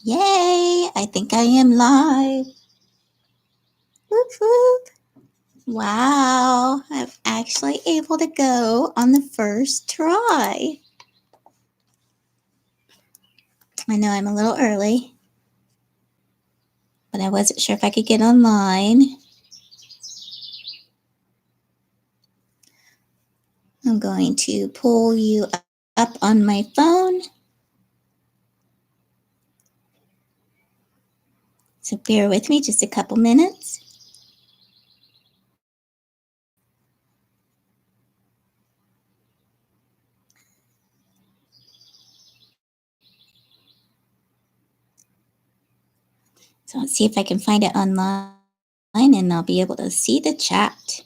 Yay! I think I am live. Whoop whoop. Wow, I'm actually able to go on the first try. I know I'm a little early, but I wasn't sure if I could get online. I'm going to pull you up on my phone. So bear with me just a couple minutes. So let's see if I can find it online and I'll be able to see the chat.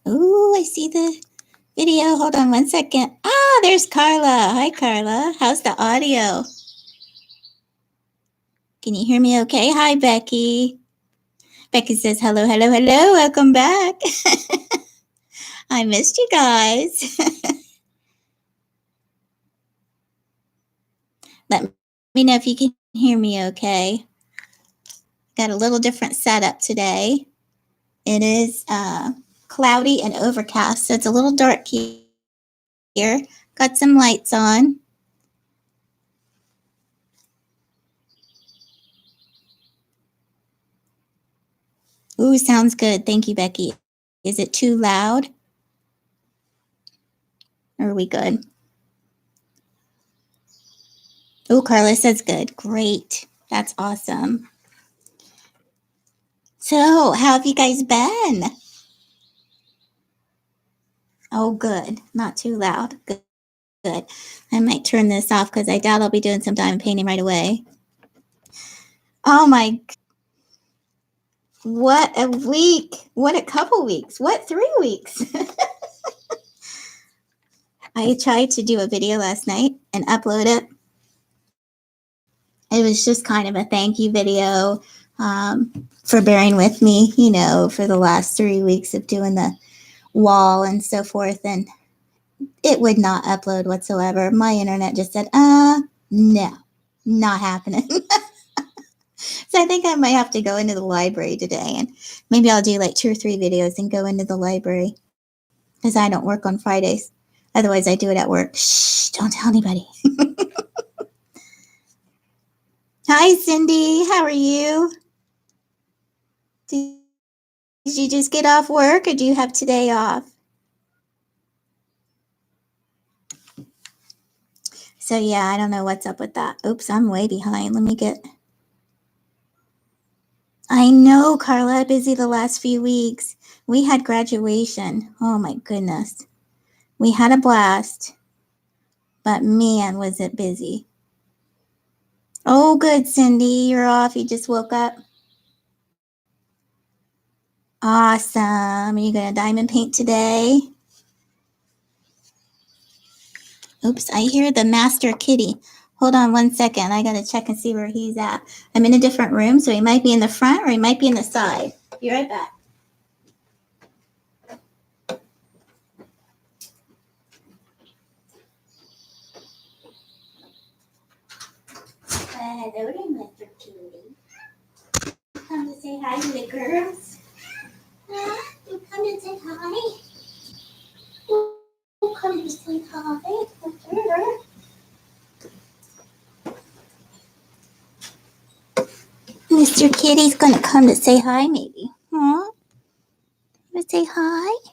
Ooh, I see the video. Hold on one second. Ah, there's Carla. Hi, Carla. How's the audio? Can you hear me okay? Hi, Becky. Becky says, hello, hello, hello. Welcome back. I missed you guys. Let me know if you can hear me okay. Got a little different setup today. It is cloudy and overcast, so it's a little dark here. Got some lights on. Ooh, sounds good. Thank you, Becky. Is it too loud? Or are we good? Oh, Carla says good. Great. That's awesome. So, how have you guys been? Oh, good. Not too loud. Good. Good. I might turn this off because I doubt I'll be doing some diamond painting right away. Oh my, what a week. What a couple weeks. What 3 weeks. I tried to do a video last night and upload it. It was just kind of a thank you video for bearing with me, for the last 3 weeks of doing the wall and so forth. And it would not upload whatsoever. My internet just said, no, not happening. So I think I might have to go into the library today and maybe I'll do like 2 or 3 videos and go into the library because I don't work on Fridays. Otherwise, I do it at work. Shh, don't tell anybody. Hi, Cindy. How are you? Did you just get off work or do you have today off? So, yeah, I don't know what's up with that. Oops, I'm way behind. Let me get... I know, Carla, busy the last few weeks. We had graduation. Oh, my goodness. We had a blast. But, man, was it busy. Oh, good, Cindy. You're off. You just woke up. Awesome. Are you going to diamond paint today? Oops, I hear the master kitty. Hold on one second. I got to check and see where he's at. I'm in a different room, so he might be in the front or he might be in the side. Be right back. Hello there, Mr. Kitty. Come to say hi to the girls? Huh? You come to say hi? You come to say hi? Mr. Kitty's gonna come to say hi, maybe. Huh? You say hi?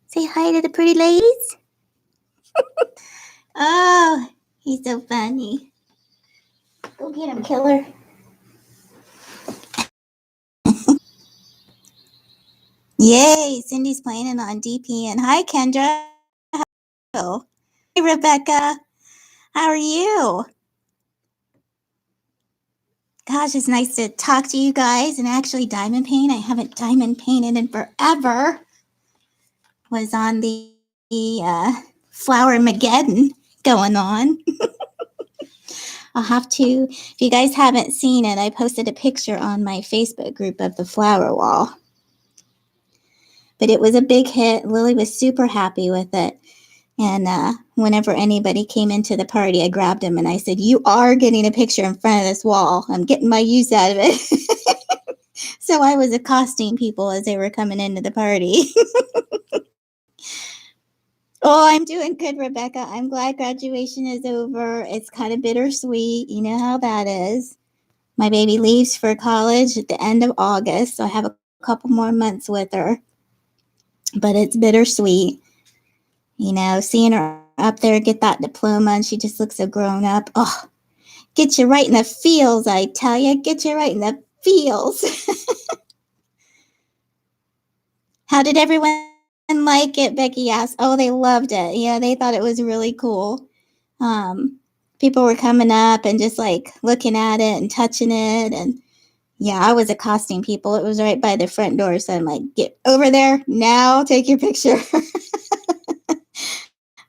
Say hi to the pretty ladies? Oh, he's so funny. Go get him, killer. Yay, Cindy's playing it on DPN. Hi, Kendra. Hey, Rebecca. How are you? Gosh, it's nice to talk to you guys and actually diamond paint. I haven't diamond painted in forever. Was on the Flower Mageddon going on. I'll have to, if you guys haven't seen it, I posted a picture on my Facebook group of the flower wall. But it was a big hit. Lily was super happy with it. And whenever anybody came into the party, I grabbed him and I said, "You are getting a picture in front of this wall. I'm getting my use out of it." So I was accosting people as they were coming into the party. Oh, I'm doing good, Rebecca. I'm glad graduation is over. It's kind of bittersweet. You know how that is. My baby leaves for college at the end of August, so I have a couple more months with her. But it's bittersweet. You know, seeing her up there get that diploma and she just looks so grown up. Oh, get you right in the feels, I tell you. Get you right in the feels. How did everyone like it? Becky asked. Oh, they loved it. Yeah, they thought it was really cool. People were coming up and just like looking at it and touching it. And yeah, I was accosting people. It was right by the front door. So I'm like, get over there now, take your picture.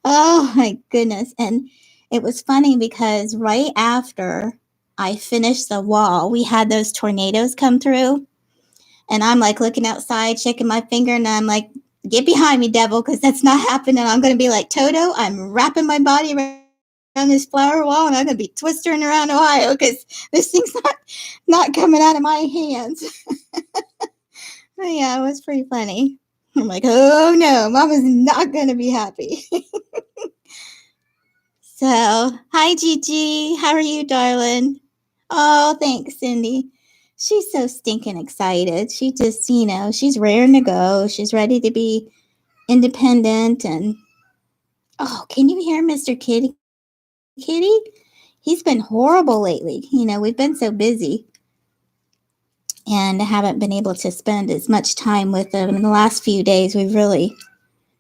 Oh my goodness. And it was funny because right after I finished the wall, we had those tornadoes come through. And I'm like looking outside, shaking my finger, and I'm like, get behind me, devil, because that's not happening. I'm going to be like Toto. I'm wrapping my body around this flower wall, and I'm going to be twisting around Ohio because this thing's not coming out of my hands. Yeah, it was pretty funny. I'm like, oh no, Mama's not going to be happy. So, hi, Gigi. How are you, darling? Oh, thanks, Cindy. She's so stinking excited. She just, she's raring to go. She's ready to be independent. And, oh, can you hear Mr. Kitty? Kitty? He's been horrible lately. We've been so busy and haven't been able to spend as much time with him. In the last few days, we've really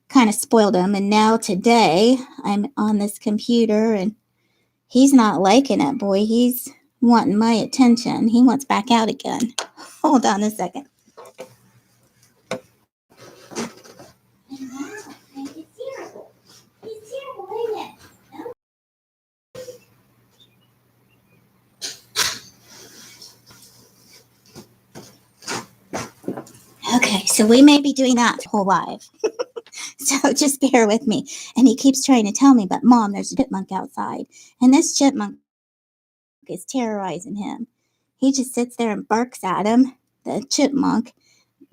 kind of spoiled him. And now today, I'm on this computer and he's not liking it, boy. He's wanting my attention. He wants back out again. Hold on a second. Okay, so we may be doing that whole live. So just bear with me. And he keeps trying to tell me, but Mom, there's a chipmunk outside. And this chipmunk is terrorizing him. He just sits there and barks at him. The chipmunk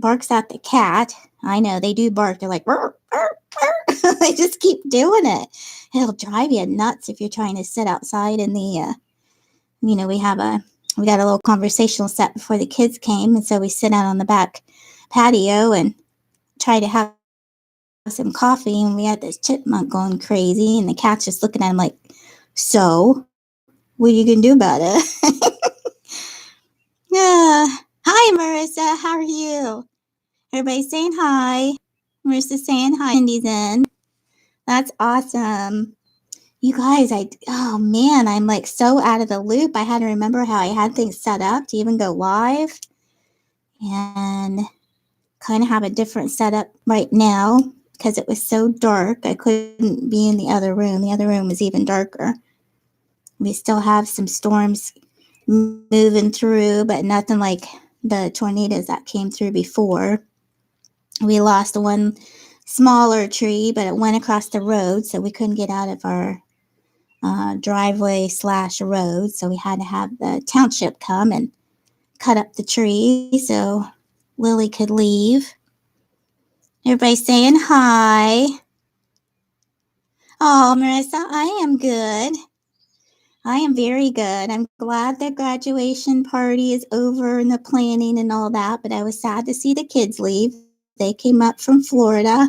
barks at the cat. I know, they do bark. They're like, burr, burr, burr. They just keep doing it. It'll drive you nuts if you're trying to sit outside in the, we got a little conversational set before the kids came. And so we sit out on the back patio and try to have some coffee. And we had this chipmunk going crazy. And the cat's just looking at him like, so what are you going to do about it? Hi, Marissa. How are you? Everybody's saying hi. Marissa's saying hi. Cindy's in. That's awesome. You guys, oh man, I'm like so out of the loop. I had to remember how I had things set up to even go live and kind of have a different setup right now because it was so dark. I couldn't be in the other room. The other room was even darker. We still have some storms moving through, but nothing like the tornadoes that came through before. We lost one smaller tree, but it went across the road, so we couldn't get out of our driveway / road. So we had to have the township come and cut up the tree so Lily could leave. Everybody's saying hi. Oh, Marissa, I am good. I am very good. I'm glad the graduation party is over and the planning and all that, but I was sad to see the kids leave. They came up from Florida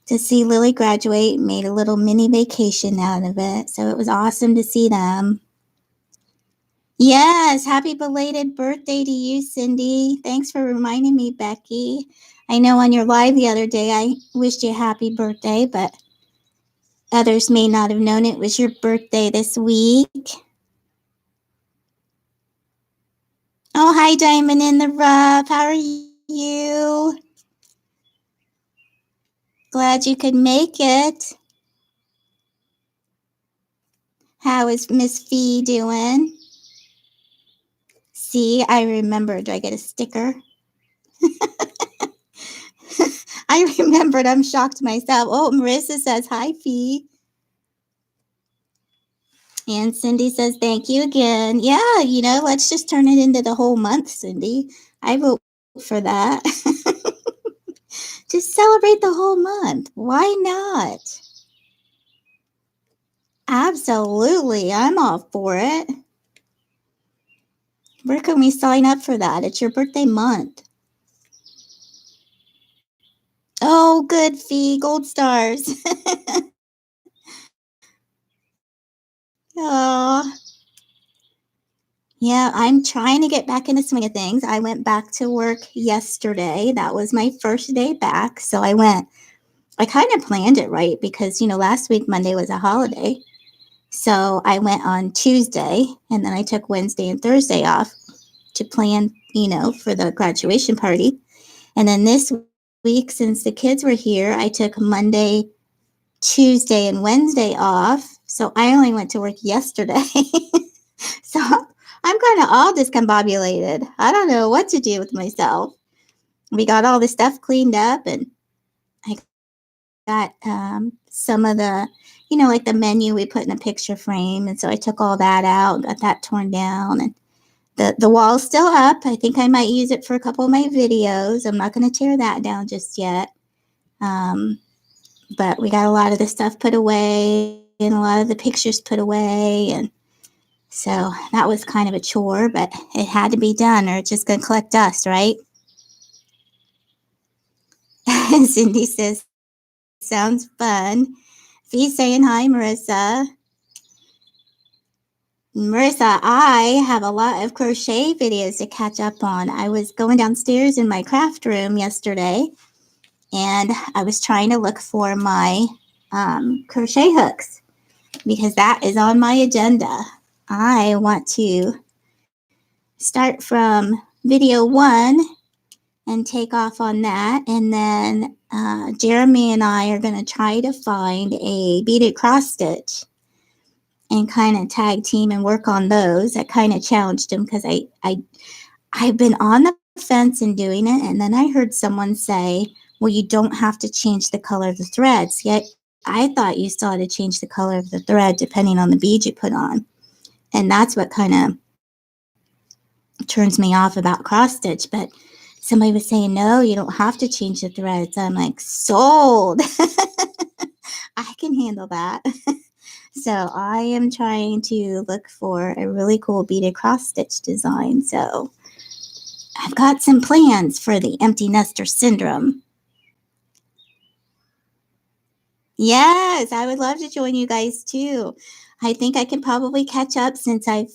to see Lily graduate, made a little mini vacation out of it. So it was awesome to see them. Yes, happy belated birthday to you, Cindy. Thanks for reminding me, Becky. I know on your live the other day I wished you a happy birthday, but others may not have known it was your birthday this week. Oh, hi, Diamond in the Rough. How are you? Glad you could make it. How is Miss Fee doing? See, I remembered. Do I get a sticker? I remembered. I'm shocked myself. Oh, Marissa says, hi, Fee. And Cindy says, thank you again. Yeah, let's just turn it into the whole month, Cindy. I vote for that. Just celebrate the whole month. Why not? Absolutely. I'm all for it. Where can we sign up for that? It's your birthday month. Oh, good, Fee. Gold stars. Oh, yeah, I'm trying to get back in the swing of things. I went back to work yesterday. That was my first day back. So I kind of planned it right because, last week, Monday was a holiday. So I went on Tuesday and then I took Wednesday and Thursday off to plan, for the graduation party. And then this week, since the kids were here, I took Monday, Tuesday, and Wednesday off. So I only went to work yesterday. So I'm kind of all discombobulated. I don't know what to do with myself. We got all the stuff cleaned up and I got some of the, like the menu we put in a picture frame. And so I took all that out, got that torn down. And the wall's still up. I think I might use it for a couple of my videos. I'm not going to tear that down just yet. But we got a lot of the stuff put away and a lot of the pictures put away. And so that was kind of a chore, but it had to be done or it's just going to collect dust, right? Cindy says, sounds fun. Fee saying hi, Marissa. Marissa, I have a lot of crochet videos to catch up on. I was going downstairs in my craft room yesterday and I was trying to look for my crochet hooks because that is on my agenda. I want to start from video 1 and take off on that. And then Jeremy and I are going to try to find a beaded cross stitch and kind of tag team and work on those. I kind of challenged him because I've been on the fence and doing it. And then I heard someone say, well, you don't have to change the color of the threads. Yet I thought you still had to change the color of the thread depending on the bead you put on. And that's what kind of turns me off about cross stitch. But somebody was saying, no, you don't have to change the threads. I'm like, sold. I can handle that. So I am trying to look for a really cool beaded cross stitch design. So I've got some plans for the empty nester syndrome. Yes, I would love to join you guys too. I think I can probably catch up since I've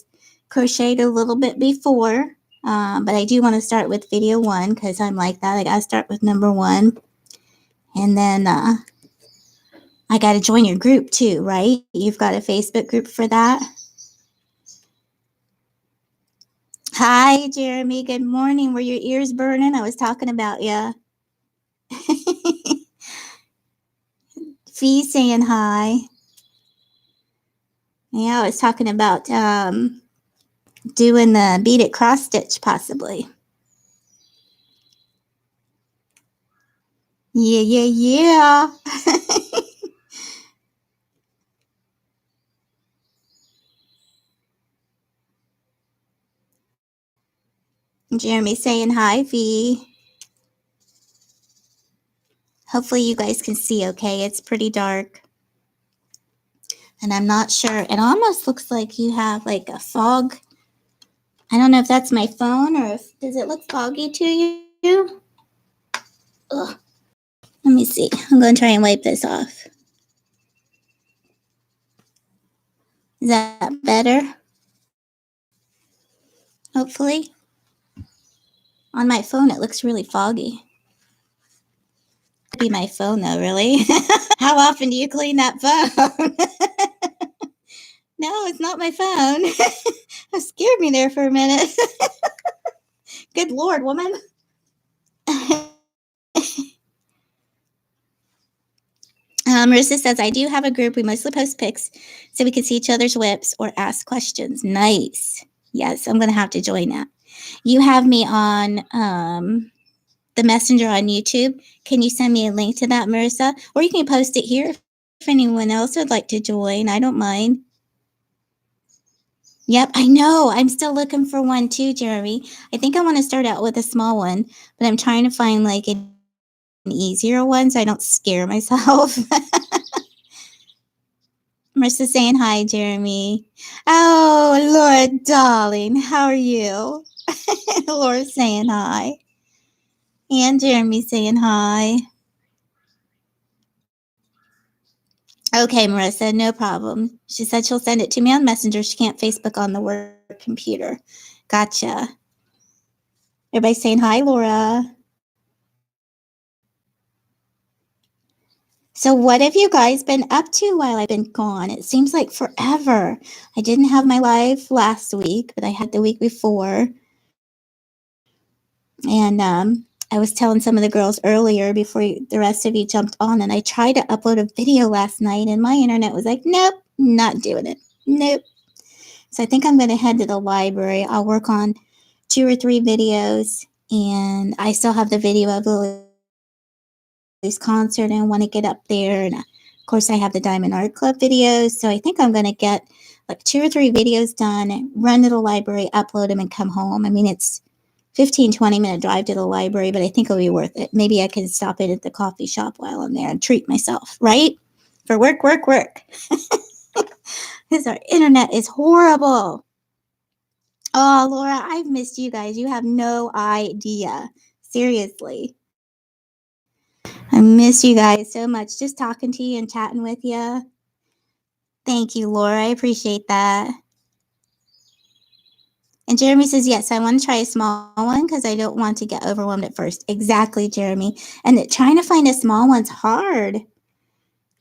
crocheted a little bit before. But I do want to start with video 1 because I'm like that. I got to start with number 1. And then I got to join your group too, right? You've got a Facebook group for that. Hi, Jeremy. Good morning. Were your ears burning? I was talking about you. Fee saying hi. Yeah, I was talking about doing the beaded cross stitch possibly. Yeah. Jeremy saying hi, Fee. Hopefully you guys can see okay. It's pretty dark. And I'm not sure. It almost looks like you have like a fog. I don't know if that's my phone or if does it look foggy to you? Ugh. Let me see. I'm going to try and wipe this off. Is that better? Hopefully. On my phone, it looks really foggy. Could be my phone though, really. How often do you clean that phone? No, it's not my phone. It scared me there for a minute. Good Lord, woman. Marissa says, I do have a group. We mostly post pics so we can see each other's whips or ask questions. Nice. Yes, I'm going to have to join that. You have me on the messenger on YouTube. Can you send me a link to that, Marissa? Or you can post it here if anyone else would like to join. I don't mind. Yep, I know. I'm still looking for one too, Jeremy. I think I want to start out with a small one, but I'm trying to find like an easier one so I don't scare myself. Marissa saying hi, Jeremy. Oh, Laura, darling, how are you? Laura saying hi. And Jeremy saying hi. Okay, Marissa, no problem. She said she'll send it to me on Messenger. She can't Facebook on the work computer. Gotcha. Everybody saying hi, Laura. So, what have you guys been up to while I've been gone? It seems like forever. I didn't have my live last week, but I had the week before. And I was telling some of the girls earlier before the rest of you jumped on, and I tried to upload a video last night, and my internet was like, nope, not doing it. Nope. So I think I'm going to head to the library. I'll work on 2 or 3 videos, and I still have the video of Lily's concert, and I want to get up there. And of course, I have the Diamond Art Club videos. So I think I'm going to get like 2 or 3 videos done, run to the library, upload them, and come home. I mean, it's 15-20 minute drive to the library, but I think it'll be worth it. Maybe I can stop in at the coffee shop while I'm there and treat myself, right? For work. Because our internet is horrible. Oh, Laura, I've missed you guys. You have no idea. Seriously. I miss you guys so much. Just talking to you and chatting with you. Thank you, Laura. I appreciate that. And Jeremy says, yes, I want to try a small one because I don't want to get overwhelmed at first. Exactly, Jeremy. And trying to find a small one's hard.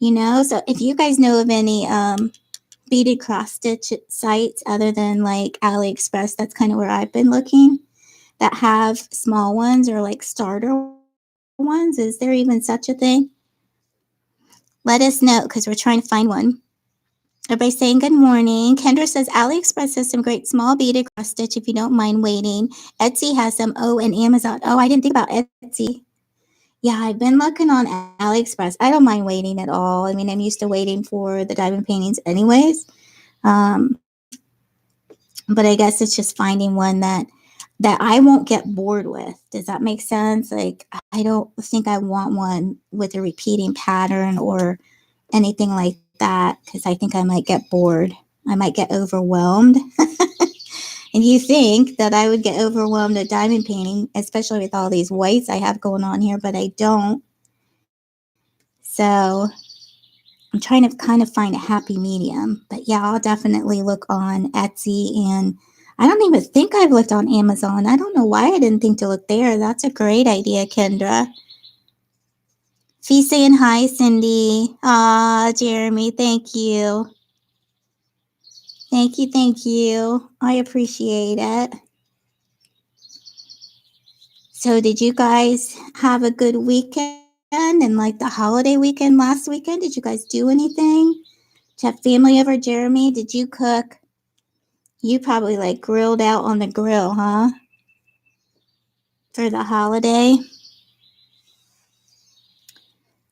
So if you guys know of any beaded cross stitch sites other than like AliExpress, that's kind of where I've been looking, that have small ones or like starter ones. Is there even such a thing? Let us know because we're trying to find one. Everybody's saying good morning. Kendra says AliExpress has some great small beaded cross stitch if you don't mind waiting. Etsy has some. Oh, and Amazon. Oh, I didn't think about Etsy. Yeah, I've been looking on AliExpress. I don't mind waiting at all. I mean, I'm used to waiting for the diamond paintings anyways. But I guess it's just finding one that I won't get bored with. Does that make sense? Like, I don't think I want one with a repeating pattern or anything like that because I think I might get bored. I might get overwhelmed. And you think that I would get overwhelmed at diamond painting, especially with all these whites I have going on here, but I don't. So I'm trying to kind of find a happy medium. But yeah, I'll definitely look on Etsy, and I don't even think I've looked on Amazon. I don't know why I didn't think to look there. That's a great idea, Kendra. Fee saying hi, Cindy. Jeremy, thank you. Thank you. I appreciate it. So did you guys have a good weekend and like the holiday weekend last weekend? Did you guys do anything? Did you have family over, Jeremy? Did you cook? You probably like grilled out on the grill, huh? For the holiday.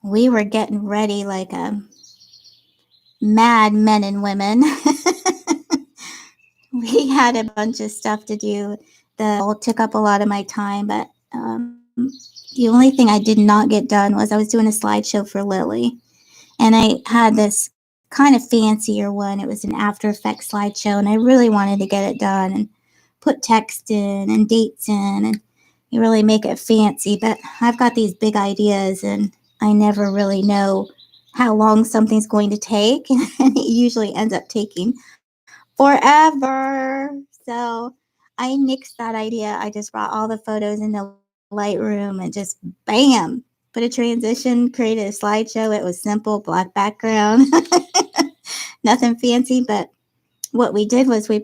We were getting ready like a mad men and women. We had a bunch of stuff to do that took up a lot of my time, but the only thing I did not get done was I was doing a slideshow for Lily, and I had this kind of fancier one. It was an After Effects slideshow, and I really wanted to get it done and put text in and dates in and you really make it fancy, but I've got these big ideas and I never really know how long something's going to take, and it usually ends up taking forever. So I nixed that idea. I just brought all the photos in the Lightroom and just bam, put a transition, created a slideshow. It was simple, black background, nothing fancy. But what we did was we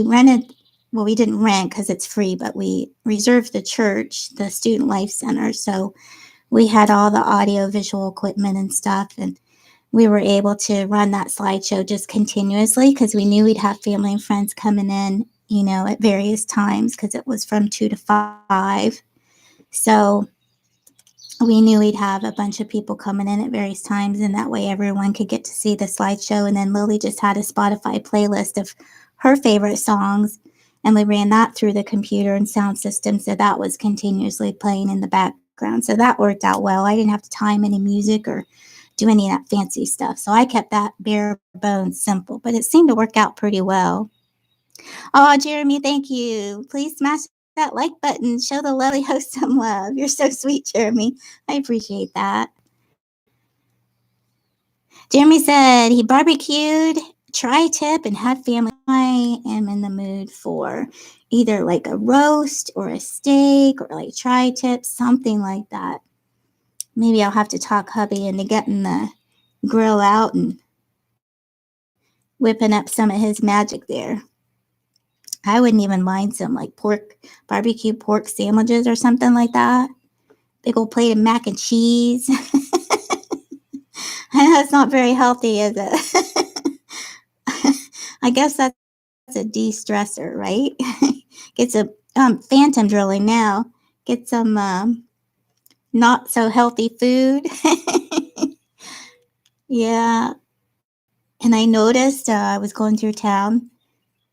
rented, well, we didn't rent because it's free, but we reserved the church, the Student Life Center. So we had all the audio visual equipment and stuff, and we were able to run that slideshow just continuously because we knew we'd have family and friends coming in, at various times because it was from 2 to 5. So we knew we'd have a bunch of people coming in at various times, and that way everyone could get to see the slideshow. And then Lily just had a Spotify playlist of her favorite songs, and we ran that through the computer and sound system, so that was continuously playing in the background. So that worked out well. I didn't have to time any music or do any of that fancy stuff. So I kept that bare bones simple, but it seemed to work out pretty well. Oh, Jeremy, thank you. Please smash that like button. Show the lovely host some love. You're so sweet, Jeremy. I appreciate that. Jeremy said he barbecued, tri-tip, and had family. I am in the mood for either like a roast or a steak or like tri-tip, something like that. Maybe I'll have to talk hubby into getting the grill out and whipping up some of his magic there. I wouldn't even mind some like barbecue pork sandwiches or something like that. Big old plate of mac and cheese. I know it's not very healthy, is it? I guess that's a de-stressor, right? Get some phantom drilling now. Get some not so healthy food. Yeah. And I noticed I was going through town.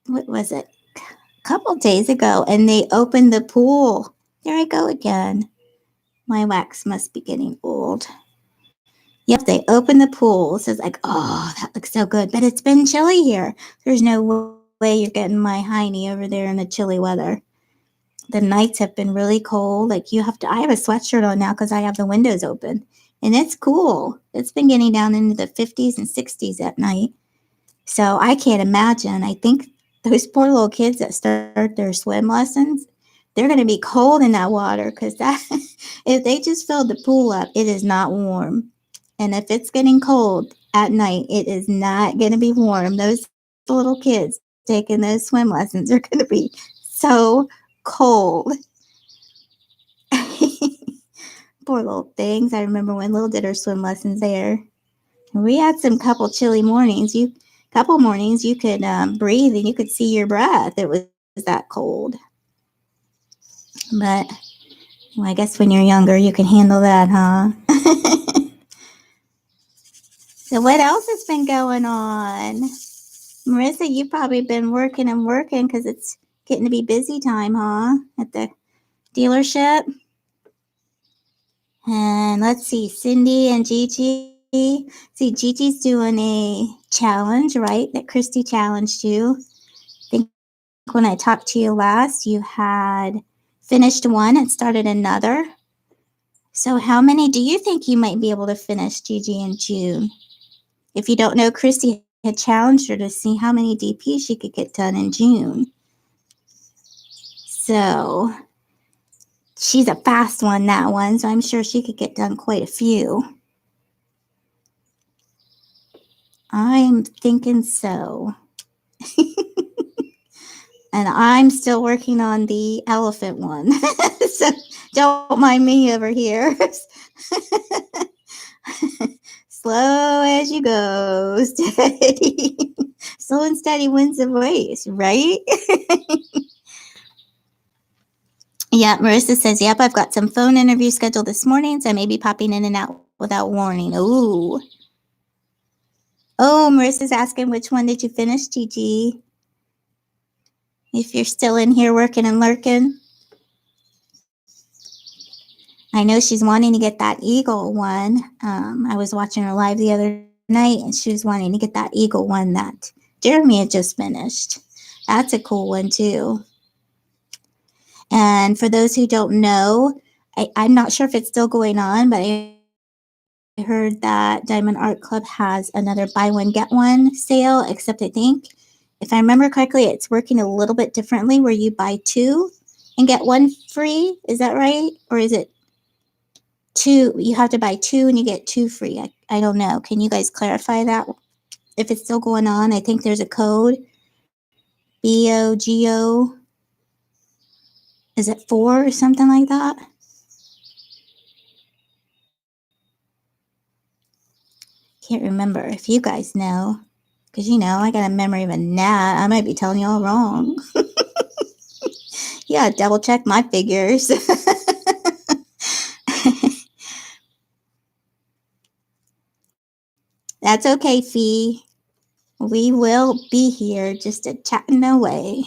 What was it? A couple days ago, and they opened the pool. There I go again. My wax must be getting old. Yep, they opened the pool. So it's like, oh, that looks so good. But it's been chilly here. There's no way you're getting my hiney over there in the chilly weather. The nights have been really cold. Like I have a sweatshirt on now because I have the windows open. And it's cool. It's been getting down into the 50s and 60s at night. So I can't imagine. I think those poor little kids that start their swim lessons, they're going to be cold in that water because if they just filled the pool up, it is not warm. And if it's getting cold at night, it is not going to be warm. Those little kids taking those swim lessons are going to be so cold. Poor little things. I remember when Lil did her swim lessons there. We had some couple mornings you could breathe and you could see your breath. It was that cold. But well, I guess when you're younger, you can handle that, huh? So what else has been going on? Marissa, you've probably been working and working because it's getting to be busy time, huh? At the dealership. And let's see, Cindy and Gigi. See, Gigi's doing a challenge, right? That Christy challenged you. I think when I talked to you last, you had finished one and started another. So how many do you think you might be able to finish, Gigi, in June? If you don't know, Christy had challenged her to see how many DPs she could get done in June. So she's a fast one, that one, so I'm sure she could get done quite a few. I'm thinking so. And I'm still working on the elephant one. So don't mind me over here. Slow as you go, steady. Slow and steady wins the race, right? Yeah, Marissa says, yep, I've got some phone interviews scheduled this morning, so I may be popping in and out without warning. Ooh. Oh, Marissa's asking, which one did you finish, Gigi? If you're still in here working and lurking. I know she's wanting to get that eagle one. I was watching her live the other night, and she was wanting to get that eagle one that Jeremy had just finished. That's a cool one, too. And for those who don't know, I'm not sure if it's still going on, but I heard that Diamond Art Club has another buy one, get one sale, except I think, if I remember correctly, it's working a little bit differently where you buy two and get one free. Is that right? Or is it two? You have to buy two and you get two free. I don't know. Can you guys clarify that? If it's still going on, I think there's a code. BOGO. Is it 4 or something like that? can't remember if you guys know. Because, I got a memory of a gnat. I might be telling you all wrong. Yeah, double check my figures. That's okay, Fee. We will be here just a chatting away.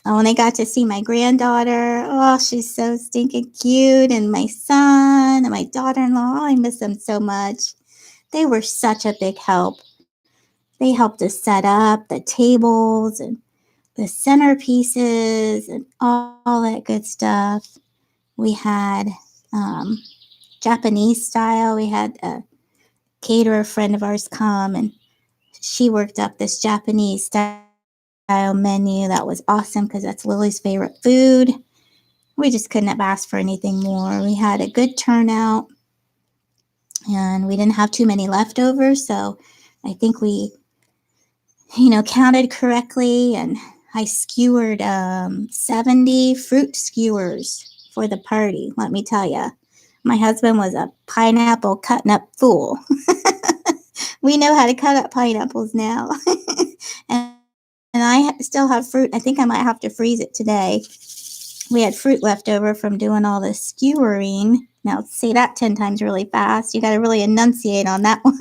Oh, and I got to see my granddaughter. Oh, she's so stinking cute. And my son and my daughter-in-law. I miss them so much. They were such a big help. They helped us set up the tables and the centerpieces and all that good stuff. We had Japanese style. We had a caterer friend of ours come, and she worked up this Japanese style menu that was awesome because that's Lily's favorite food. We just couldn't have asked for anything more. We had a good turnout, and we didn't have too many leftovers, so I think we, counted correctly, and I skewered 70 fruit skewers for the party, let me tell you. My husband was a pineapple cutting up fool. We know how to cut up pineapples now. and I still have fruit. I think I might have to freeze it today. We had fruit left over from doing all the skewering. Now, say that 10 times really fast. You got to really enunciate on that one.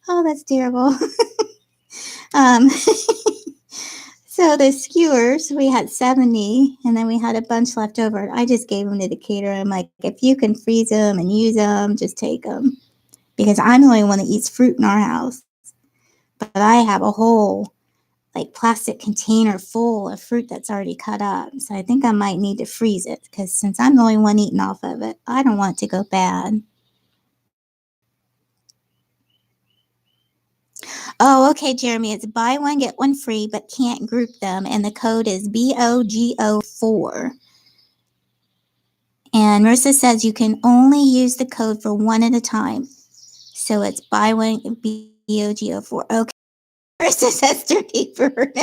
Oh, that's terrible. So the skewers, we had 70, and then we had a bunch left over. I just gave them to the caterer. I'm like, if you can freeze them and use them, just take them. Because I'm the only one that eats fruit in our house. But I have a whole plastic container full of fruit that's already cut up. So I think I might need to freeze it because since I'm the only one eating off of it, I don't want it to go bad. Oh, okay, Jeremy. It's buy one, get one free, but can't group them. And the code is BOGO4. And Marissa says you can only use the code for one at a time. So it's buy one, BOGO4. Okay. Marissa says dirty bird.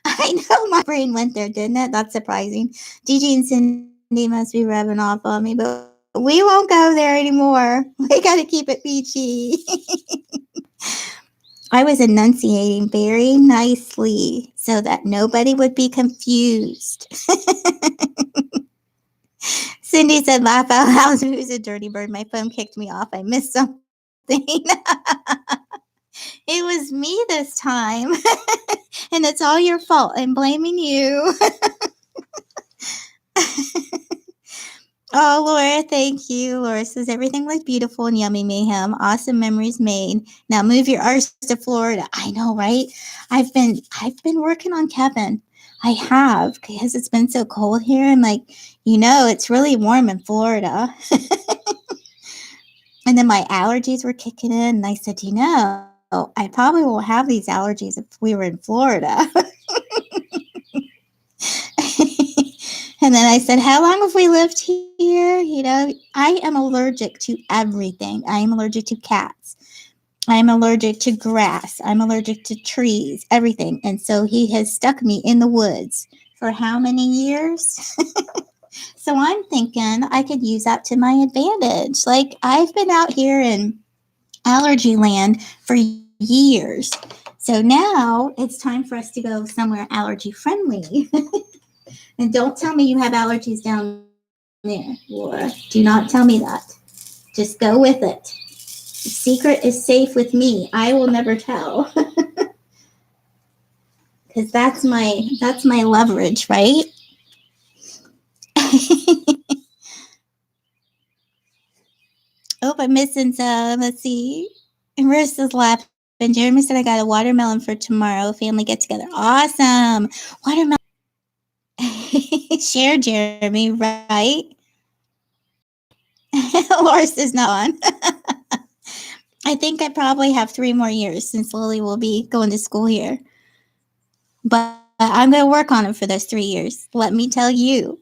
I know my brain went there, didn't it? That's surprising. Gigi and Cindy must be rubbing off on me, but we won't go there anymore. We got to keep it peachy. I was enunciating very nicely so that nobody would be confused. Cindy said, laugh out loud. Who's a dirty bird? My phone kicked me off. I missed something. It was me this time. And it's all your fault. I'm blaming you. Oh, Laura, thank you. Laura says everything looked beautiful and yummy, Mayhem. Awesome memories made. Now move your arse to Florida. I know, right? I've been working on Kevin. I have, because it's been so cold here. I'm like, it's really warm in Florida. And then my allergies were kicking in, and I said, I probably won't have these allergies if we were in Florida. And then I said, how long have we lived here? I am allergic to everything. I am allergic to cats. I'm allergic to grass. I'm allergic to trees, everything. And so he has stuck me in the woods for how many years? So I'm thinking I could use that to my advantage. I've been out here in allergy land for years. So now it's time for us to go somewhere allergy friendly. And don't tell me you have allergies down there, Laura. Do not tell me that. Just go with it. The secret is safe with me. I will never tell. Because that's my leverage, right? Oh, I'm missing some. Let's see. Marissa's laughing. Jeremy said I got a watermelon for tomorrow. Family get together. Awesome. Watermelon. Share, Jeremy, right? Loris is not on. I think I probably have 3 more years since Lily will be going to school here. But I'm going to work on it for those 3 years. Let me tell you.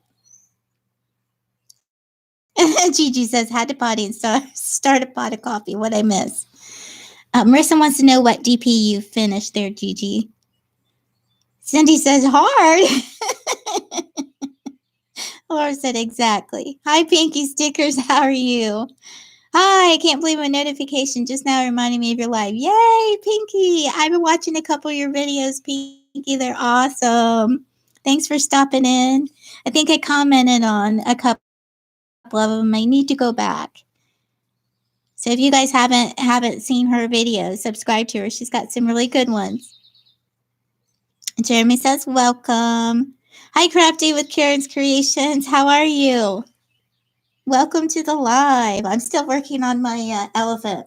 Gigi says, had to potty and start a pot of coffee. What I miss. Marissa wants to know what DP you finished there, Gigi. Cindy says, hard. Laura said exactly. Hi, Pinky Stickers. How are you? Hi, I can't believe my notification just now reminded me of your live. Yay, Pinky! I've been watching a couple of your videos, Pinky. They're awesome. Thanks for stopping in. I think I commented on a couple of them. I need to go back. So if you guys haven't seen her videos, subscribe to her. She's got some really good ones. Jeremy says welcome. Hi, Crafty with Karen's Creations. How are you? Welcome to the live. I'm still working on my elephant.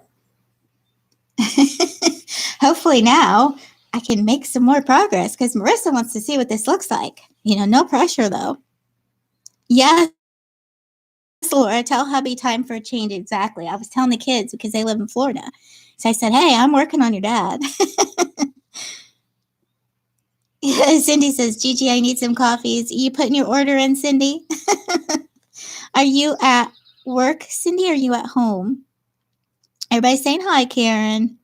Hopefully now I can make some more progress because Marissa wants to see what this looks like. No pressure though. Yes, Laura, tell hubby time for a change. Exactly. I was telling the kids because they live in Florida. So I said, hey, I'm working on your dad. Cindy says, Gigi, I need some coffees. You putting your order in, Cindy? Are you at work, Cindy? Or are you at home? Everybody saying hi, Karen.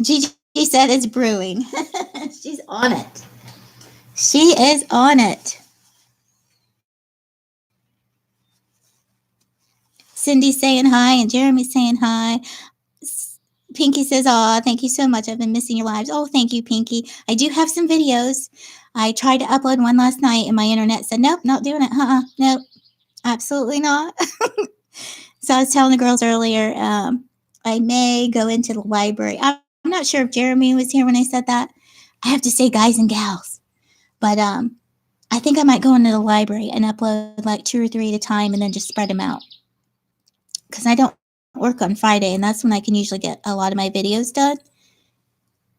Gigi said it's brewing. She's on it. She is on it. Cindy's saying hi and Jeremy's saying hi. Pinky says, aw, thank you so much. I've been missing your lives. Oh, thank you, Pinky. I do have some videos. I tried to upload one last night and my internet said, nope, not doing it. Nope, absolutely not. So I was telling the girls earlier, I may go into the library. I'm not sure if Jeremy was here when I said that. I have to say guys and gals. But I think I might go into the library and upload like 2 or 3 at a time and then just spread them out. Because I don't work on Friday, and that's when I can usually get a lot of my videos done.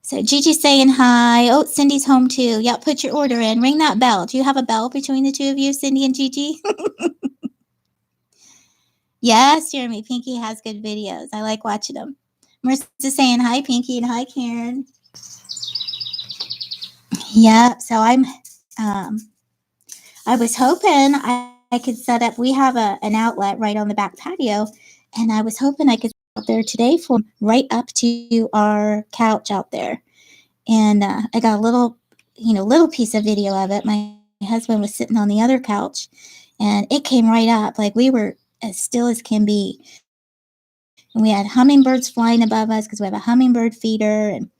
So Gigi's saying hi. Oh, Cindy's home too. Yeah, put your order in. Ring that bell. Do you have a bell between the two of you, Cindy and Gigi? Yes, Jeremy. Pinky has good videos. I like watching them. Marissa's saying hi, Pinky, and hi, Karen. Yeah, so um, I was hoping I could set up. We have an outlet right on the back patio, and I was hoping I could set out there today for right up to our couch out there. And I got a little piece of video of it. My husband was sitting on the other couch, and it came right up. Like we were as still as can be. And we had hummingbirds flying above us because we have a hummingbird feeder, and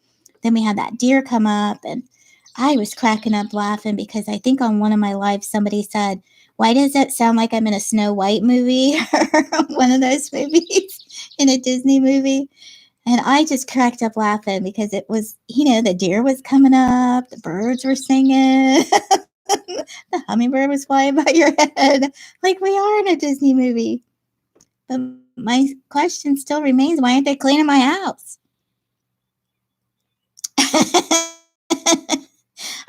then we had that deer come up, and I was cracking up laughing because I think on one of my lives somebody said, why does it sound like I'm in a Snow White movie or one of those movies in a Disney movie? And I just cracked up laughing because it was, the deer was coming up, the birds were singing, the hummingbird was flying by your head. Like we are in a Disney movie. But my question still remains, why aren't they cleaning my house?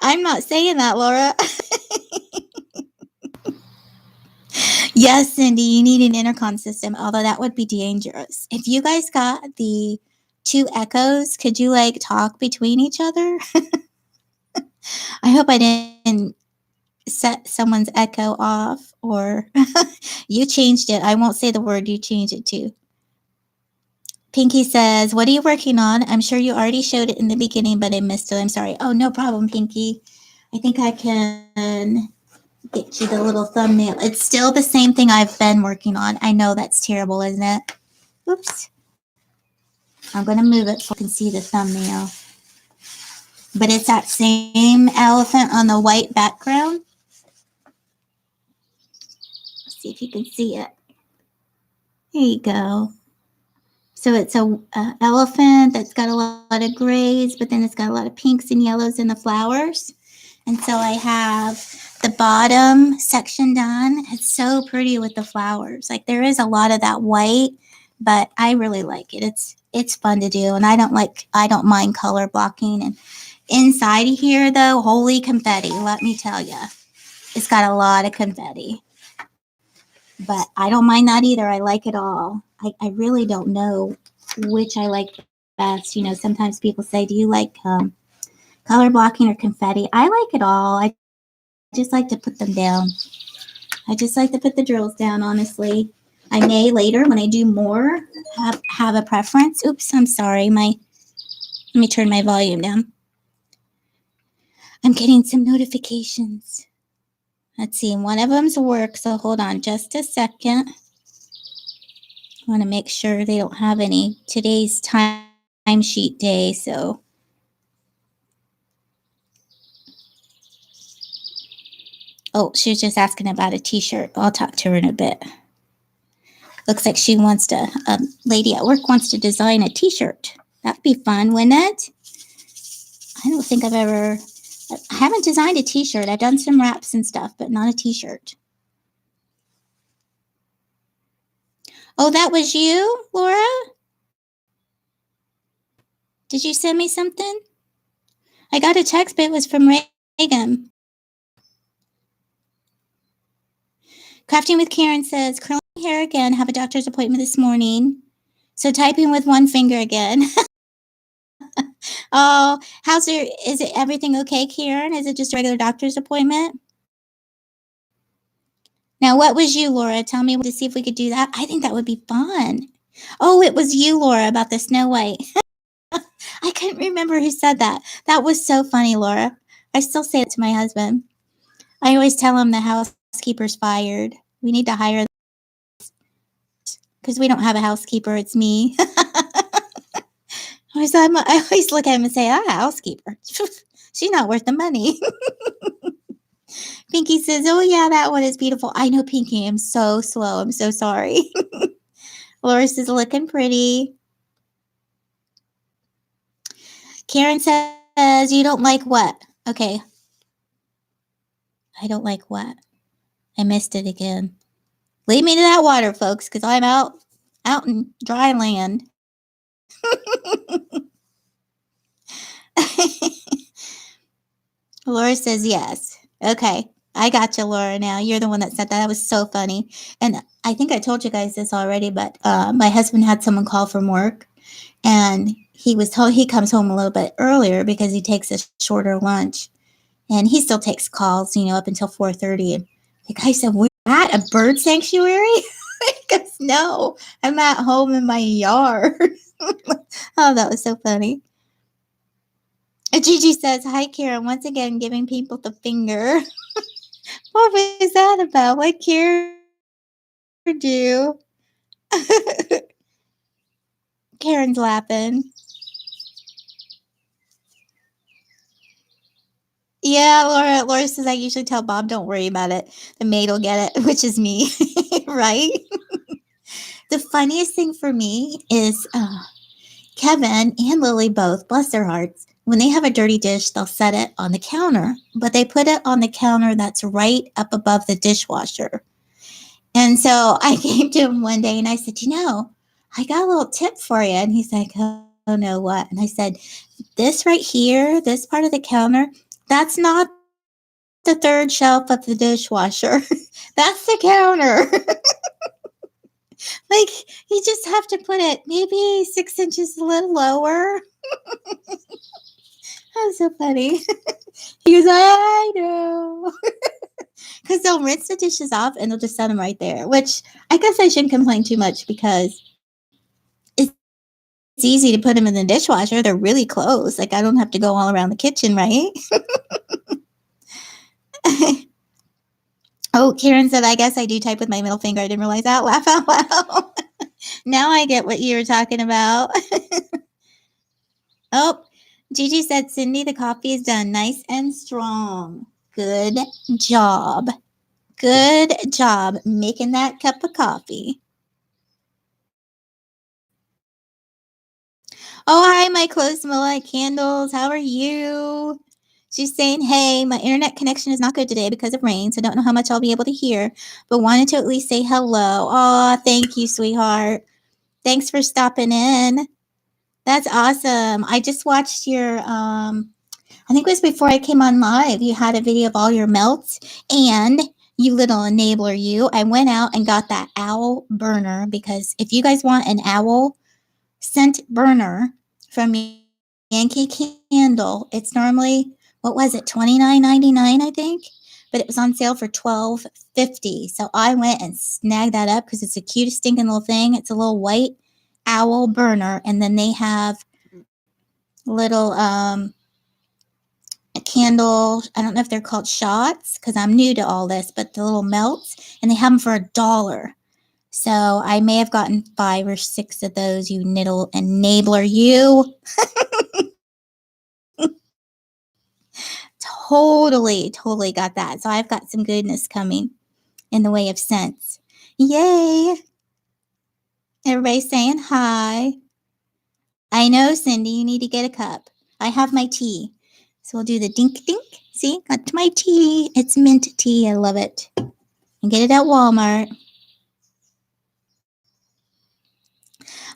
I'm not saying that, Laura. Yes, Cindy, you need an intercom system, although that would be dangerous. If you guys got the two echoes, could you like talk between each other? I hope I didn't set someone's echo off or you changed it. I won't say the word you changed it to. Pinky says, what are you working on? I'm sure you already showed it in the beginning, but I missed it. I'm sorry. Oh, no problem, Pinky. I think I can get you the little thumbnail. It's still the same thing I've been working on. I know that's terrible, isn't it? Oops. I'm going to move it so you can see the thumbnail. But it's that same elephant on the white background. Let's see if you can see it. There you go. So it's a elephant that's got a lot of grays, but then it's got a lot of pinks and yellows in the flowers. And so I have the bottom section done. It's so pretty with the flowers. Like there is a lot of that white, but I really like it. It's fun to do, and I don't mind color blocking. And inside of here, though, holy confetti. Let me tell you, it's got a lot of confetti. But I don't mind that either. I like it all. I really don't know which I like best. Sometimes people say, do you like color blocking or confetti? I like it all. I just like to put them down. I just like to put the drills down, honestly. I may later, when I do more, have a preference. Oops, I'm sorry. Let me turn my volume down. I'm getting some notifications. Let's see, one of them's work, so hold on just a second. I want to make sure they don't have any. Today's timesheet day, so. Oh, she was just asking about a t-shirt. I'll talk to her in a bit. Looks like she wants to, a lady at work wants to design a t-shirt. That'd be fun, wouldn't it? I don't think I haven't designed a t-shirt. I've done some wraps and stuff, but not a t-shirt. Oh, that was you, Laura? Did you send me something? I got a text, but it was from Reagan. Crafting with Karen says, curling hair again, have a doctor's appointment this morning. So typing with one finger again. Oh, is it everything okay, Karen? Is it just a regular doctor's appointment? Now, what was you, Laura? Tell me to see if we could do that. I think that would be fun. Oh, it was you, Laura, about the Snow White. I couldn't remember who said that. That was so funny, Laura. I still say it to my husband. I always tell him the housekeeper's fired. We need to hire because we don't have a housekeeper. It's me. I always look at him and say, housekeeper. She's not worth the money. Pinky says, oh, yeah, that one is beautiful. I know, Pinky. I'm so slow. I'm so sorry. Loris is looking pretty. Karen says, you don't like what? Okay. I don't like what? I missed it again. Lead me to that water, folks, because I'm out in dry land. Laura says yes. Okay. I got you, Laura, now. You're the one that said that. That was so funny. And I think I told you guys this already, but my husband had someone call from work, and he was told he comes home a little bit earlier because he takes a shorter lunch. And he still takes calls, up until 4:30. And the guy said, we're at a bird sanctuary? He goes, no, I'm at home in my yard. Oh, that was so funny. Gigi says, hi, Karen. Once again, giving people the finger. What was that about? What Karen do? Karen's laughing. Yeah, Laura says, I usually tell Bob, don't worry about it. The maid will get it, which is me, right? The funniest thing for me is Kevin and Lily both, bless their hearts, when they have a dirty dish, they'll set it on the counter, but they put it on the counter that's right up above the dishwasher. And so I came to him one day and I said, I got a little tip for you. And he's like, oh no, what? And I said, this right here, this part of the counter, that's not the third shelf of the dishwasher. That's the counter. Like, you just have to put it maybe 6 inches a little lower. That's so funny. He goes, I know. Because they'll rinse the dishes off and they'll just set them right there, which I guess I shouldn't complain too much because it's easy to put them in the dishwasher. They're really close. Like, I don't have to go all around the kitchen, right? Oh, Karen said, I guess I do type with my middle finger. I didn't realize that. Laugh out loud. Now I get what you were talking about. Oh, Gigi said, Cindy, the coffee is done. Nice and strong. Good job. Good job making that cup of coffee. Oh, hi, my clothes smell like candles. How are you? She's saying, hey, my internet connection is not good today because of rain, so don't know how much I'll be able to hear, but wanted to at least say hello. Oh, thank you, sweetheart. Thanks for stopping in. That's awesome. I just watched your, I think it was before I came on live. You had a video of all your melts, and you little enabler, you. I went out and got that owl burner because if you guys want an owl scent burner from Yankee Candle, it's normally, what was it, $29.99, I think, but it was on sale for $12.50. So I went and snagged that up because it's the cutest stinking little thing. It's a little white owl burner, and then they have little a candle. I don't know if they're called shots because I'm new to all this, but the little melts, and they have them for $1. So I may have gotten 5 or 6 of those, you niddle enabler, you. Totally got that. So I've got some goodness coming in the way of scents. Yay. Everybody's saying hi. I know, Cindy, you need to get a cup. I have my tea. So we'll do the dink dink. See, got my tea. It's mint tea. I love it. And get it at Walmart.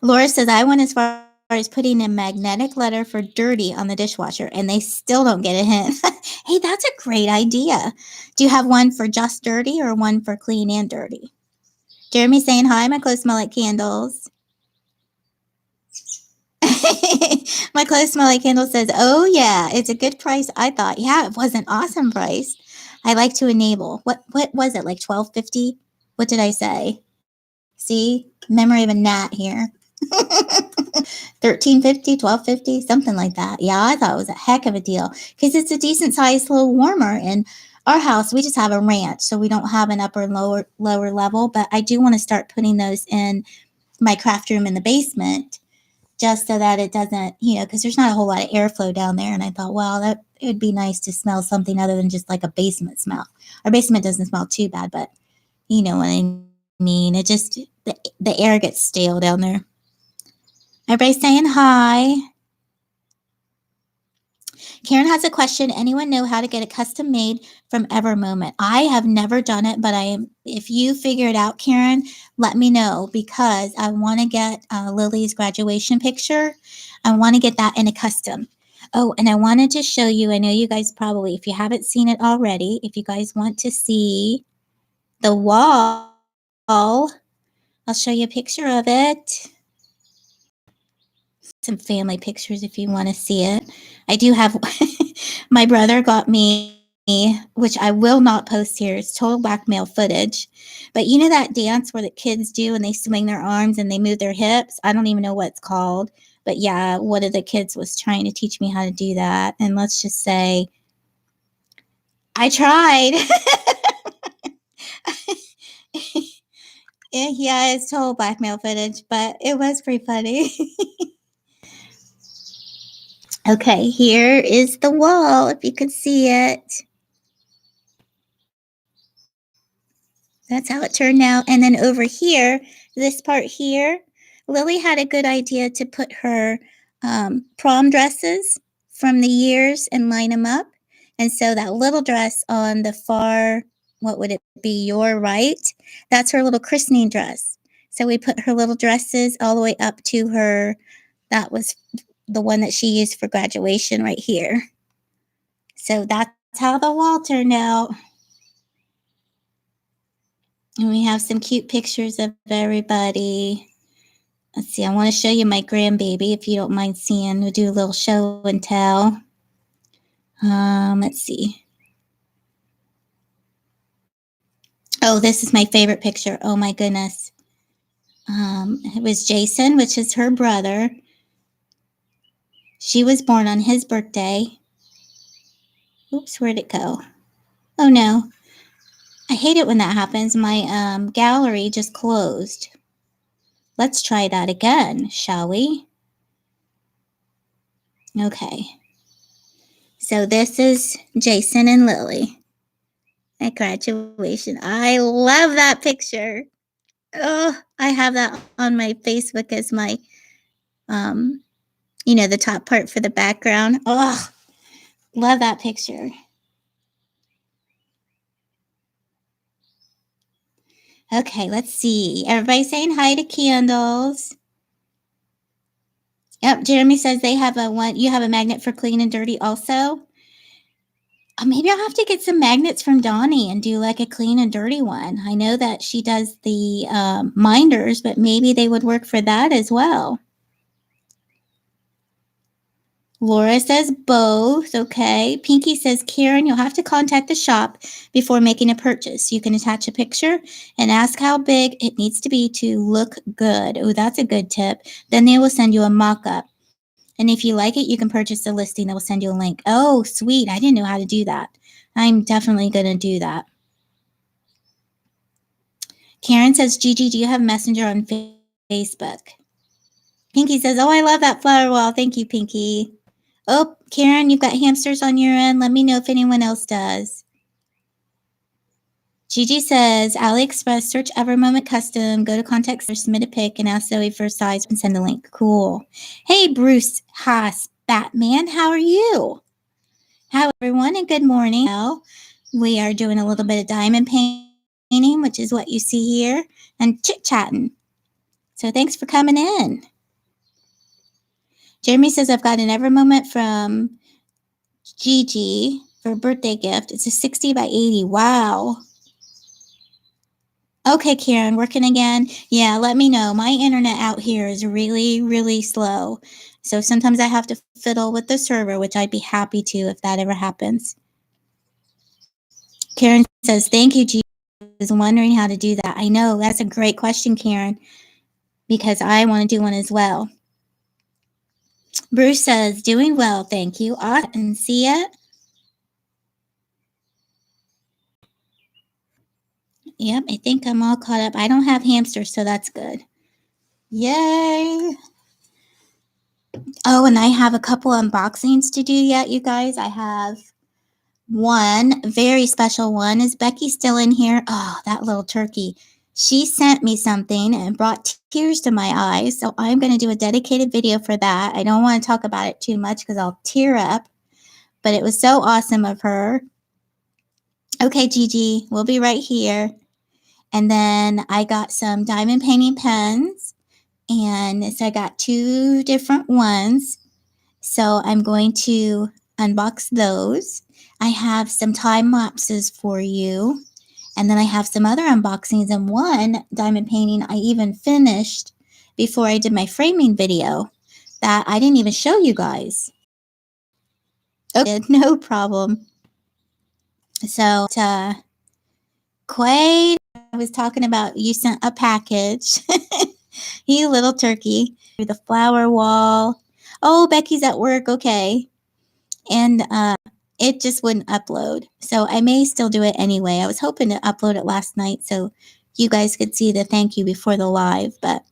Laura says, I went as far as putting a magnetic letter for dirty on the dishwasher, and they still don't get a hint. Hey, that's a great idea. Do you have one for just dirty or one for clean and dirty? Jeremy saying, hi, my clothes smell like candles. My clothes smell like candles says, oh, yeah, it's a good price. I thought, yeah, it was an awesome price. I like to enable. What was it, like $12.50? What did I say? See, memory of a gnat here. $13.50, $12.50, something like that. Yeah, I thought it was a heck of a deal because it's a decent sized little warmer. In our house, we just have a ranch, so we don't have an upper and lower level. But I do want to start putting those in my craft room in the basement, just so that it doesn't, because there's not a whole lot of airflow down there. And I thought, well, that it would be nice to smell something other than just like a basement smell. Our basement doesn't smell too bad, but you know what I mean. It just the air gets stale down there. Everybody saying hi. Karen has a question. Anyone know how to get a custom made from Evermoment? I have never done it, but if you figure it out, Karen, let me know because I want to get Lily's graduation picture. I want to get that in a custom. Oh, and I wanted to show you, I know you guys probably, if you haven't seen it already, if you guys want to see the wall, I'll show you a picture of it. Some family pictures if you want to see it. I do have, my brother got me, which I will not post here. It's total blackmail footage. But you know that dance where the kids do and they swing their arms and they move their hips? I don't even know what it's called. But yeah, one of the kids was trying to teach me how to do that. And let's just say, I tried. Yeah, it's total blackmail footage, but it was pretty funny. Okay, here is the wall, if you could see it. That's how it turned out. And then over here, this part here, Lily had a good idea to put her prom dresses from the years and line them up. And so that little dress on the far, what would it be, your right? That's her little christening dress. So we put her little dresses all the way up to her. That was the one that she used for graduation right here. So that's how the wall turned out. And we have some cute pictures of everybody. Let's see, I want to show you my grandbaby, if you don't mind seeing. We'll do a little show and tell. Let's see. Oh, this is my favorite picture. Oh, my goodness. It was Jason, which is her brother. She was born on his birthday. Oops, where'd it go? Oh, no. I hate it when that happens. My gallery just closed. Let's try that again, shall we? Okay. So this is Jason and Lily at graduation. I love that picture. Oh, I have that on my Facebook as my, the top part for the background. Oh, love that picture. Okay, let's see. Everybody saying hi to candles. Yep, Jeremy says they have you have a magnet for clean and dirty also. Maybe I'll have to get some magnets from Donnie and do like a clean and dirty one. I know that she does the minders, but maybe they would work for that as well. Laura says both. Okay. Pinky says, Karen, you'll have to contact the shop before making a purchase. You can attach a picture and ask how big it needs to be to look good. Oh, that's a good tip. Then they will send you a mock-up. And if you like it, you can purchase the listing. They will send you a link. Oh, sweet. I didn't know how to do that. I'm definitely going to do that. Karen says, Gigi, do you have Messenger on Facebook? Pinky says, oh, I love that flower wall. Thank you, Pinky. Oh, Karen, you've got hamsters on your end. Let me know if anyone else does. Gigi says, AliExpress, search Evermoment Custom, go to contact, submit a pic, and ask Zoe for a size and send a link. Cool. Hey, Bruce Haas, Batman, how are you? Hi, everyone, and good morning. We are doing a little bit of diamond painting, which is what you see here, and chit-chatting. So thanks for coming in. Jeremy says, I've got an Evermoment from Gigi for a birthday gift. It's a 60 by 80. Wow. Okay, Karen, working again? Yeah, let me know. My internet out here is really, really slow. So sometimes I have to fiddle with the server, which I'd be happy to if that ever happens. Karen says, thank you, Gigi. I was wondering how to do that. I know, that's a great question, Karen, because I want to do one as well. Bruce says, doing well, thank you. Awesome. See it? Yep, I think I'm all caught up. I don't have hamsters, so that's good. Yay! Oh, and I have a couple unboxings to do yet, you guys. I have one very special one. Is Becky still in here? Oh, that little turkey. She sent me something and brought tears to my eyes, so I'm going to do a dedicated video for that. I don't want to talk about it too much because I'll tear up, but it was so awesome of her. Okay, Gigi, we'll be right here. And then I got some diamond painting pens, and so I got 2 different ones. So I'm going to unbox those. I have some time lapses for you. And then I have some other unboxings, and one diamond painting I even finished before I did my framing video that I didn't even show you guys. Okay, no problem. So, Quaid, I was talking about, you sent a package. You little turkey. The flower wall. Oh, Becky's at work. Okay. And it just wouldn't upload. So I may still do it anyway. I was hoping to upload it last night so you guys could see the thank you before the live. But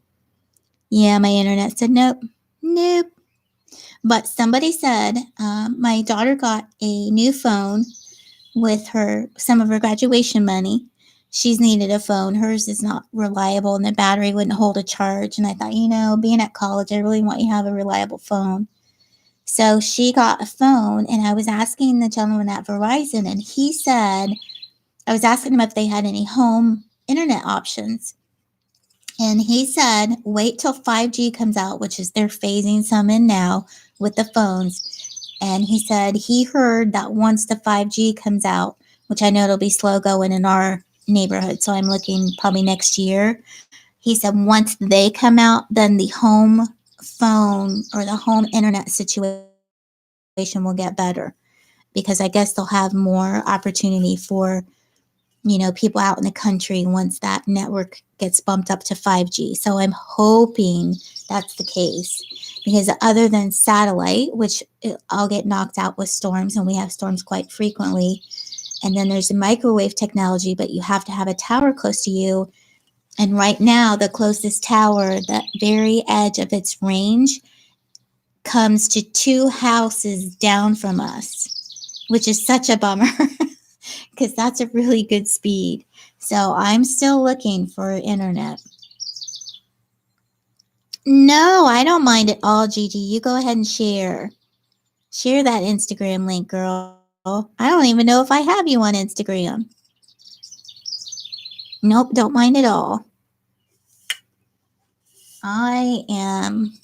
yeah, my internet said nope. But somebody said my daughter got a new phone with some of her graduation money. She's needed a phone. Hers is not reliable and the battery wouldn't hold a charge. And I thought, being at college, I really want you to have a reliable phone. So she got a phone, and I was asking the gentleman at Verizon, and he said, I was asking him if they had any home internet options. And he said, wait till 5G comes out, which is they're phasing some in now with the phones. And he said he heard that once the 5G comes out, which I know it'll be slow going in our neighborhood, so I'm looking probably next year. He said once they come out, then the home phone or the home internet situation will get better, because I guess they'll have more opportunity for people out in the country once that network gets bumped up to 5G. So I'm hoping that's the case, because other than satellite, which I'll get knocked out with storms, and we have storms quite frequently, and then there's the microwave technology, but you have to have a tower close to you. And right now, the closest tower, the very edge of its range, comes to 2 houses down from us, which is such a bummer because that's a really good speed. So I'm still looking for internet. No, I don't mind at all, Gigi. You go ahead and share. Share that Instagram link, girl. I don't even know if I have you on Instagram. Nope, don't mind at all. I am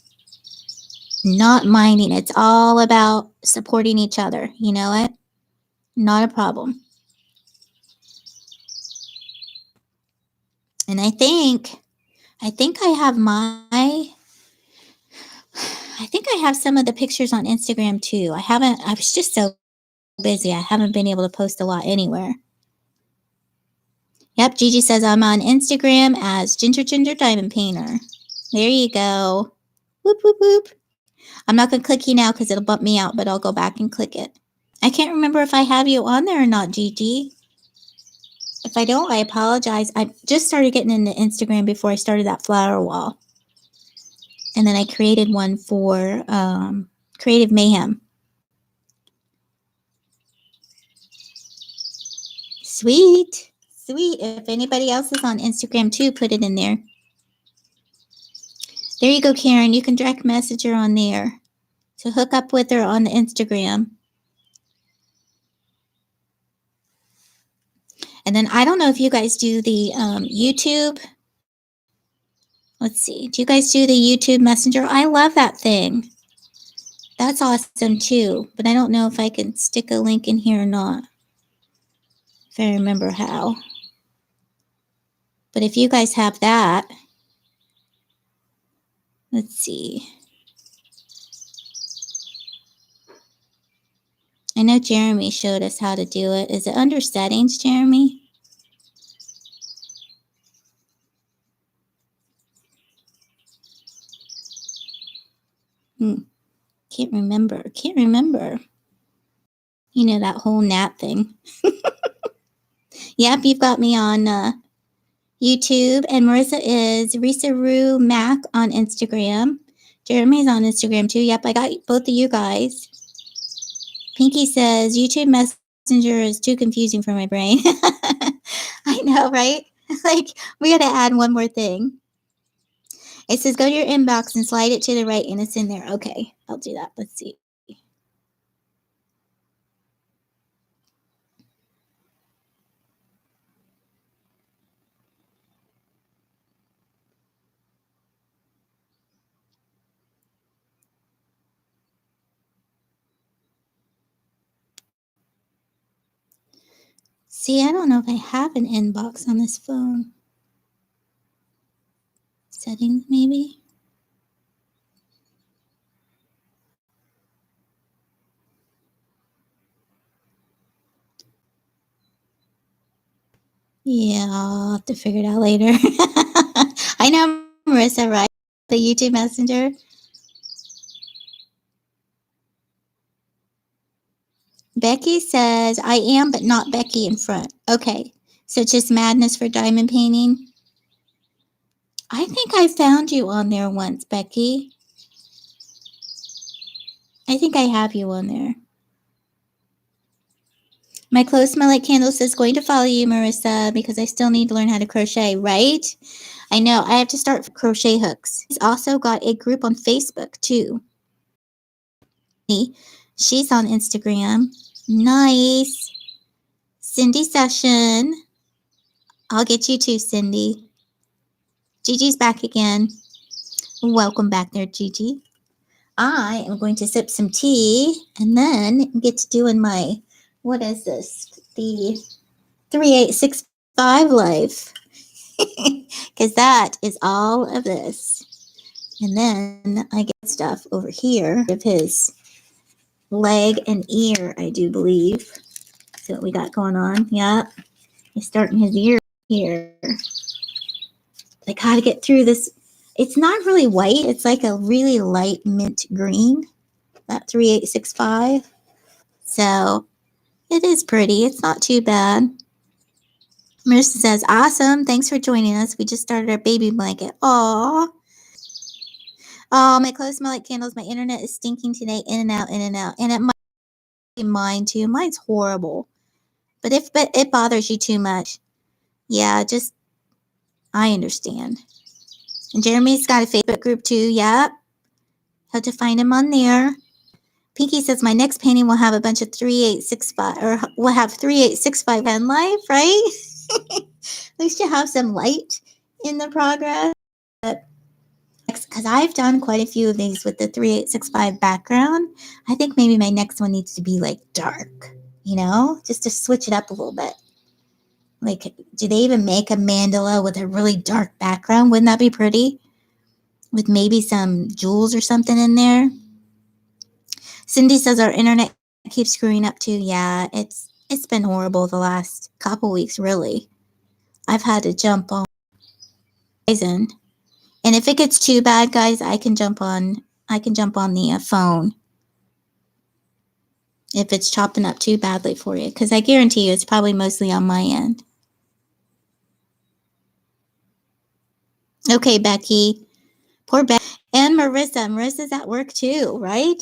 not minding. It's all about supporting each other. You know it? Not a problem. And I think I have some of the pictures on Instagram too. I was just so busy. I haven't been able to post a lot anywhere. Yep, Gigi says I'm on Instagram as Ginger Diamond Painter. There you go. Whoop, whoop, whoop. I'm not going to click you now because it'll bump me out, but I'll go back and click it. I can't remember if I have you on there or not, Gigi. If I don't, I apologize. I just started getting into Instagram before I started that flower wall. And then I created one for Creative Mayhem. Sweet. Sweet. If anybody else is on Instagram too, put it in there. There you go, Karen. You can direct message her on there. So hook up with her on the Instagram. And then I don't know if you guys do the YouTube. Let's see. Do you guys do the YouTube Messenger? I love that thing. That's awesome too. But I don't know if I can stick a link in here or not. If I remember how. But if you guys have that, let's see. I know Jeremy showed us how to do it. Is it under settings, Jeremy? Can't remember. You know, that whole Nat thing. Yep, you've got me on YouTube. And Marissa is Risa Rue Mac on Instagram. Jeremy's on Instagram too. Yep, I got both of you guys. Pinky says YouTube Messenger is too confusing for my brain. I know, right? Like, we got to add one more thing. It says go to your inbox and slide it to the right, and it's in there. Okay, I'll do that. Let's see. See, I don't know if I have an inbox on this phone. Settings, maybe? Yeah, I'll have to figure it out later. I know, Marissa, right? The YouTube Messenger. Becky says, I am, but not Becky in front. Okay, so it's just Madness for diamond painting. I think I found you on there once, Becky. I think I have you on there. My clothes smell like candles says going to follow you, Marissa, because I still need to learn how to crochet, right? I know, I have to start crochet hooks. She's also got a group on Facebook, too. She's on Instagram. Nice. Cindy Session. I'll get you too, Cindy. Gigi's back again. Welcome back there, Gigi. I am going to sip some tea and then get to doing my, what is this? The 3865 life. Because that is all of this. And then I get stuff over here of his leg and ear, I do believe. See what we got going on. Yep. He's starting his ear here. I gotta get through this. It's not really white. It's like a really light mint green. That 3865. So it is pretty. It's not too bad. Marissa says, awesome. Thanks for joining us. We just started our baby blanket. Aww. Oh, my clothes smell like candles. My internet is stinking today. In and out, in and out. And it might be mine too. Mine's horrible. But if it bothers you too much, yeah, just, I understand. And Jeremy's got a Facebook group too. Yep. How to find him on there. Pinky says my next painting will have a bunch of 3865, or will have 3865 end life, right? At least you have some light in the progress. Because I've done quite a few of these with the 3865 background. I think maybe my next one needs to be like dark, just to switch it up a little bit. Like, do they even make a mandala with a really dark background? Wouldn't that be pretty? With maybe some jewels or something in there. Cindy says our internet keeps screwing up too. Yeah, it's been horrible the last couple weeks, really. I've had to jump on Verizon. And if it gets too bad, guys, I can jump on I can jump on the phone if it's chopping up too badly for you, because I guarantee you it's probably mostly on my end. Okay, Becky. Poor Becky. And Marissa. Marissa's at work too, right?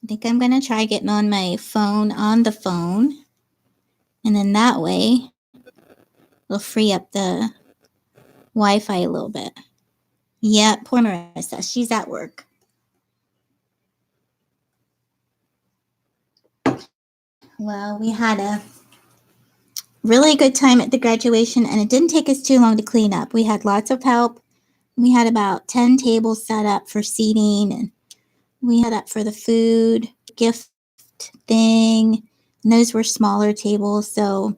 I think I'm going to try getting on my phone on the phone. And then that way, it'll free up the Wi-Fi a little bit. Yeah, poor Marissa. She's at work. Well, we had a really good time at the graduation, and it didn't take us too long to clean up. We had lots of help. We had about 10 tables set up for seating, and we had up for the food gift thing. And those were smaller tables. So,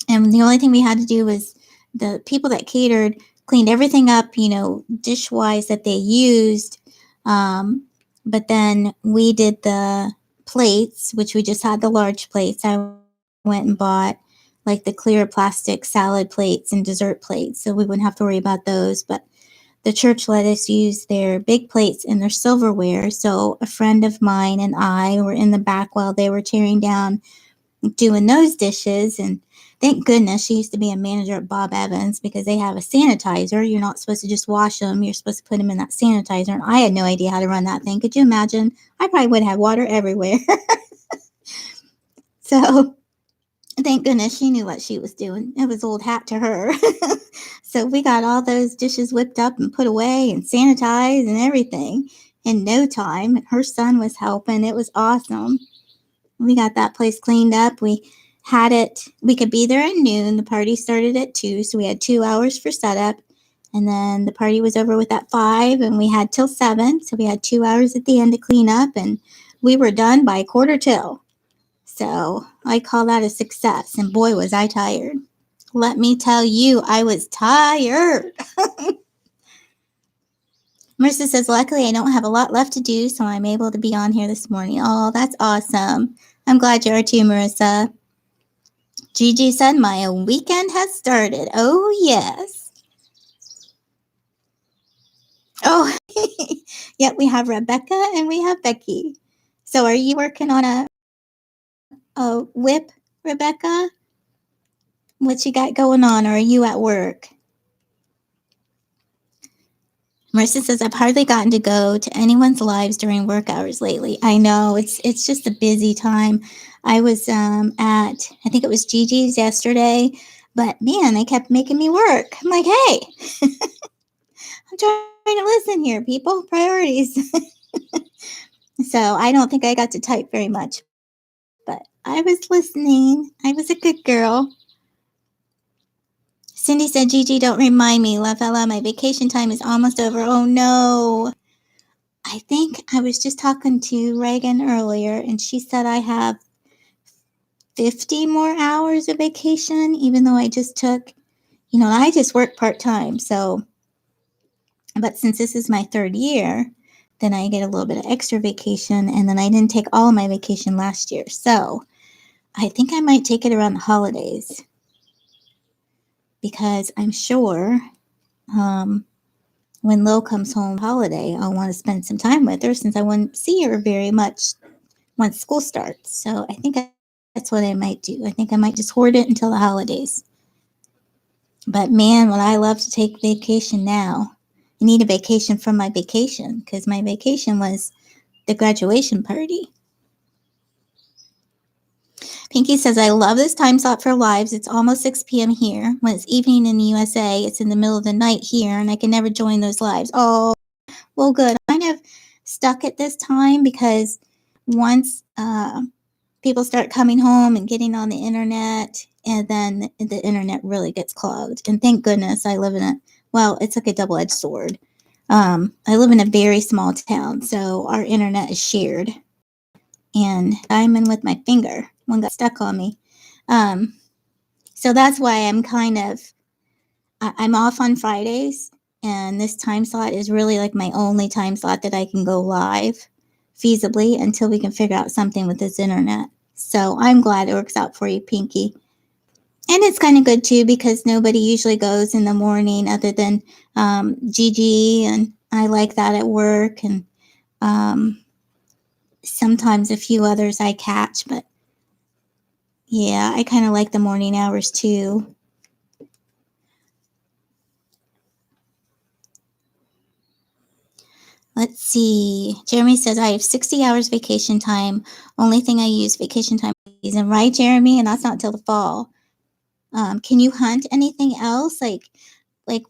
and the only thing we had to do was the people that catered cleaned everything up, dish wise that they used. But then we did the plates, which we just had the large plates. I went and bought like the clear plastic salad plates and dessert plates, so we wouldn't have to worry about those. But the church let us use their big plates and their silverware. So a friend of mine and I were in the back while they were tearing down doing those dishes. And thank goodness she used to be a manager at Bob Evans, because they have a sanitizer. You're not supposed to just wash them. You're supposed to put them in that sanitizer. And I had no idea how to run that thing. Could you imagine? I probably would have water everywhere. So thank goodness she knew what she was doing. It was old hat to her. So we got all those dishes whipped up and put away and sanitized and everything in no time. Her son was helping. It was awesome. We got that place cleaned up. We could be there at noon. The party started at 2, so we had 2 hours for setup. And then the party was over with at 5, and we had till 7. So we had 2 hours at the end to clean up, and we were done by 1:45. So I call that a success. And boy, was I tired. Let me tell you, I was tired. Marissa says, luckily I don't have a lot left to do, so I'm able to be on here this morning. Oh, that's awesome. I'm glad you are too, Marissa. Gigi said, my weekend has started. Oh, yes. Oh, yep, we have Rebecca and we have Becky. So are you working on a WIP, Rebecca? What you got going on, or are you at work? Marissa says, I've hardly gotten to go to anyone's lives during work hours lately. I know, it's just a busy time. I was I think it was Gigi's yesterday, but man, they kept making me work. I'm like, hey, I'm trying to listen here, people. Priorities. So I don't think I got to type very much, but I was listening. I was a good girl. Cindy said, Gigi, don't remind me. La fella, my vacation time is almost over. Oh, no. I think I was just talking to Reagan earlier, and she said I have 50 more hours of vacation, even though I just took, I just work part-time. So, but since this is my 3rd year, then I get a little bit of extra vacation, and then I didn't take all of my vacation last year. So I think I might take it around the holidays, because I'm sure when Lil comes home holiday, I'll want to spend some time with her, since I won't see her very much once school starts. So I think that's what I might do. I think I might just hoard it until the holidays. But man, would I love to take vacation now. I need a vacation from my vacation, because my vacation was the graduation party. Pinky says, I love this time slot for lives. It's almost 6 p.m. here. When it's evening in the USA, it's in the middle of the night here, and I can never join those lives. Oh, well, good. I'm kind of stuck at this time, because once people start coming home and getting on the internet, and then the internet really gets clogged. And thank goodness I live in it's like a double-edged sword. I live in a very small town, so our internet is shared. And I'm in with my finger. One got stuck on me. So that's why I'm off on Fridays, and this time slot is really like my only time slot that I can go live feasibly until we can figure out something with this internet. So I'm glad it works out for you, Pinky. And it's kind of good too because nobody usually goes in the morning other than Gigi, and I like that at work, and um, sometimes a few others I catch, but yeah, I kind of like the morning hours too. Let's see. Jeremy says I have 60 hours vacation time. Only thing I use vacation time season, right, Jeremy? And that's not till the fall. Can you hunt anything else? Like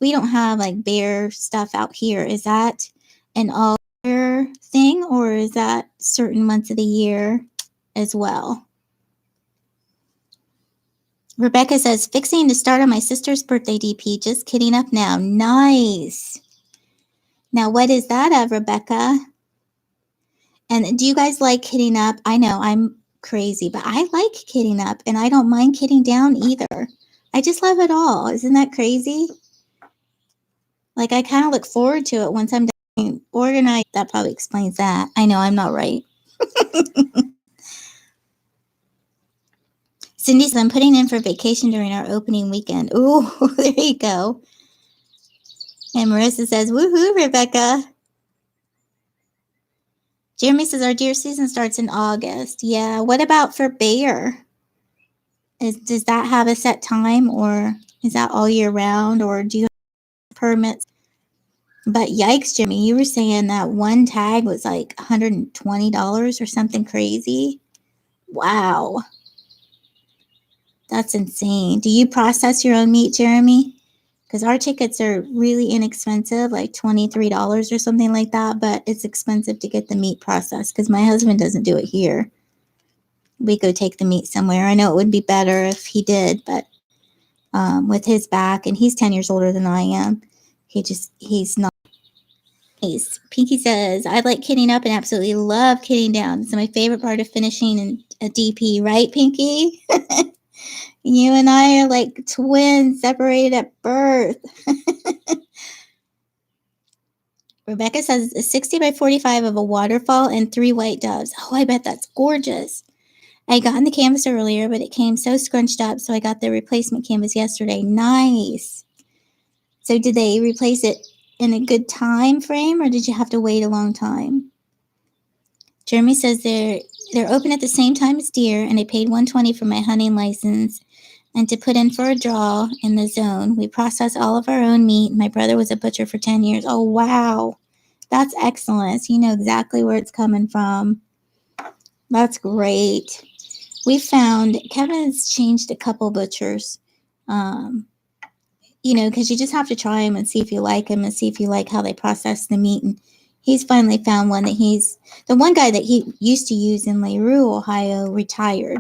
we don't have like bear stuff out here. Is that an all year thing, or is that certain months of the year as well? Rebecca says fixing to start on my sister's birthday DP. Just kidding up now. Nice. Now what is that of, Rebecca? And do you guys like kidding up? I know I'm crazy, but I like kidding up and I don't mind kidding down either. I just love it all. Isn't that crazy? Like I kind of look forward to it once I'm done organized. That probably explains that. I know I'm not right. Cindy says I'm putting in for vacation during our opening weekend. Ooh, there you go. And Marissa says, woohoo, Rebecca. Jeremy says our deer season starts in August. Yeah. What about for bear? Does that have a set time, or is that all year round, or do you have permits? But yikes, Jimmy, you were saying that one tag was like $120 or something crazy. Wow. That's insane. Do you process your own meat, Jeremy? Because our tickets are really inexpensive, like $23 or something like that, but it's expensive to get the meat processed because my husband doesn't do it here. We go take the meat somewhere. I know it would be better if he did, but with his back, and he's 10 years older than I am, he's not. Nice. Pinky says, I like kidding up and absolutely love kidding down. It's my favorite part of finishing in a DP, right, Pinky? You and I are like twins separated at birth. Rebecca says a 60 by 45 of a waterfall and 3 white doves. Oh, I bet that's gorgeous. I got in the canvas earlier, but it came so scrunched up, so I got the replacement canvas yesterday. Nice. So did they replace it in a good time frame, or did you have to wait a long time? Jeremy says they're open at the same time as deer, and I paid $120 for my hunting license and to put in for a draw in the zone. We process all of our own meat. My brother was a butcher for 10 years. Oh, wow. That's excellent. So you know exactly where it's coming from. That's great. We found Kevin's changed a couple butchers. Because you just have to try them and see if you like them and see if you like how they process the meat. And he's finally found one that the one guy that he used to use in LaRue, Ohio, retired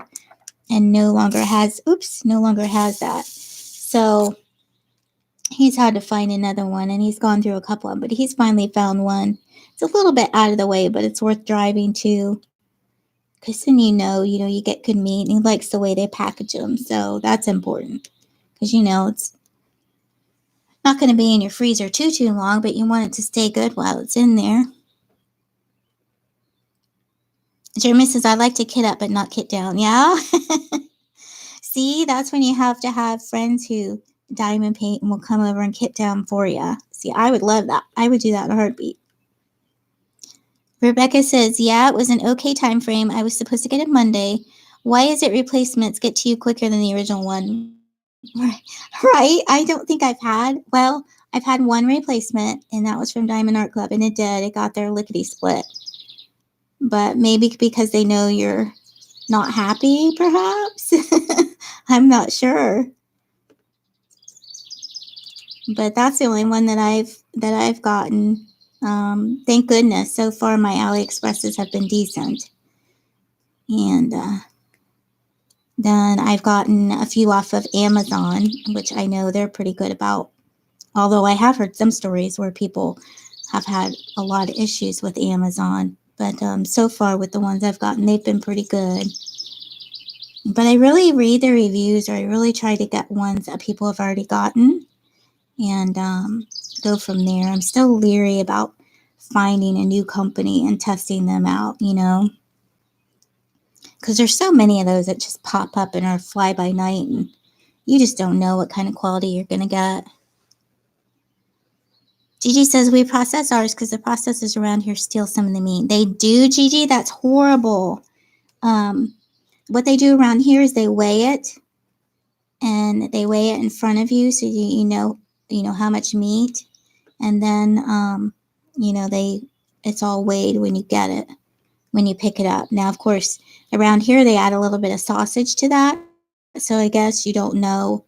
and no longer has that. So he's had to find another one, and he's gone through a couple of them, but he's finally found one. It's a little bit out of the way, but it's worth driving to. Because then you get good meat, and he likes the way they package them. So that's important. Because, it's not going to be in your freezer too long, but you want it to stay good while it's in there. Jeremy says, I like to kit up but not kit down. Yeah? See, that's when you have to have friends who diamond paint and will come over and kit down for you. See, I would love that. I would do that in a heartbeat. Rebecca says, yeah, it was an okay time frame. I was supposed to get it Monday. Why is it replacements get to you quicker than the original one? Right? I don't think I've had one replacement, and that was from Diamond Art Club, and it did. It got their lickety split. But maybe because they know you're not happy, perhaps? I'm not sure. But that's the only one that I've gotten. Thank goodness. So far, my AliExpresses have been decent. And then I've gotten a few off of Amazon, which I know they're pretty good about. Although I have heard some stories where people have had a lot of issues with Amazon. But so far with the ones I've gotten, they've been pretty good. But I really read the reviews, or I really try to get ones that people have already gotten and go from there. I'm still leery about finding a new company and testing them out, because there's so many of those that just pop up and are fly by night, and You just don't know what kind of quality you're going to get. Gigi says we process ours because the processors around here steal some of the meat. They do, Gigi? That's horrible. What they do around here is they weigh it, and they weigh it in front of you, so you know how much meat, and then it's all weighed when you get it, when you pick it up. Now, of course, around here they add a little bit of sausage to that, so I guess you don't know,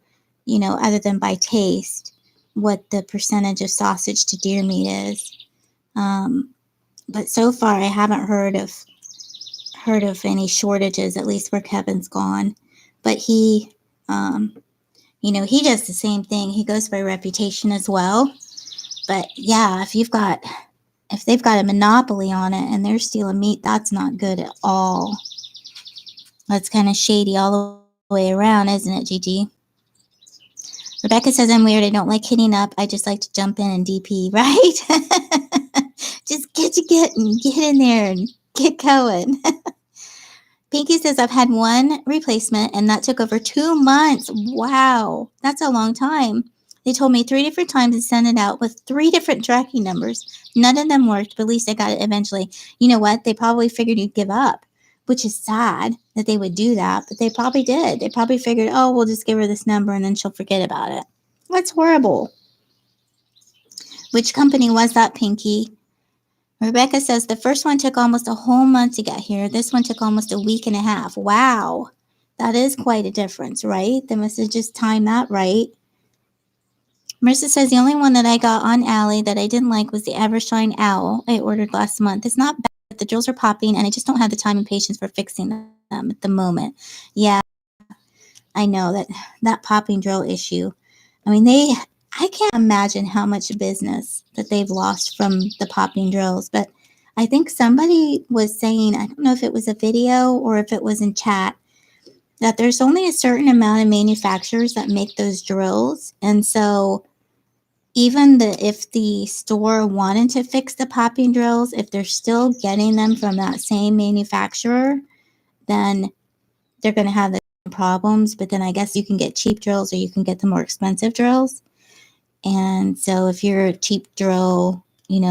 other than by taste, what the percentage of sausage to deer meat is. But so far, I haven't heard of any shortages, at least where Kevin's gone. But he does the same thing. He goes by reputation as well. But yeah, if they've got a monopoly on it and they're stealing meat, that's not good at all. That's kind of shady all the way around, isn't it, Gigi? Rebecca says I'm weird. I don't like hitting up. I just like to jump in and DP, right? Just get in there and get going. Pinky says I've had one replacement and that took over 2 months. Wow, that's a long time. They told me 3 different times to send it out with 3 different tracking numbers. None of them worked, but at least I got it eventually. You know what? They probably figured you'd give up, which is sad that they would do that, but they probably did. They probably figured, oh, we'll just give her this number and then she'll forget about it. That's horrible. Which company was that, Pinky? Rebecca says the first one took almost a whole month to get here. This one took almost a week and a half. Wow. That is quite a difference, right? They must have just timed that right. Marissa says the only one that I got on Ally that I didn't like was the Evershine Owl I ordered last month. It's not bad, but the drills are popping, and I just don't have the time and patience for fixing them at the moment. Yeah, I know that popping drill issue. I mean, I can't imagine how much business that they've lost from the popping drills, but I think somebody was saying, I don't know if it was a video or if it was in chat, that there's only a certain amount of manufacturers that make those drills. And so even if the store wanted to fix the popping drills, if they're still getting them from that same manufacturer, then they're going to have the problems. But then I guess you can get cheap drills or you can get the more expensive drills. And so if you're a cheap drill,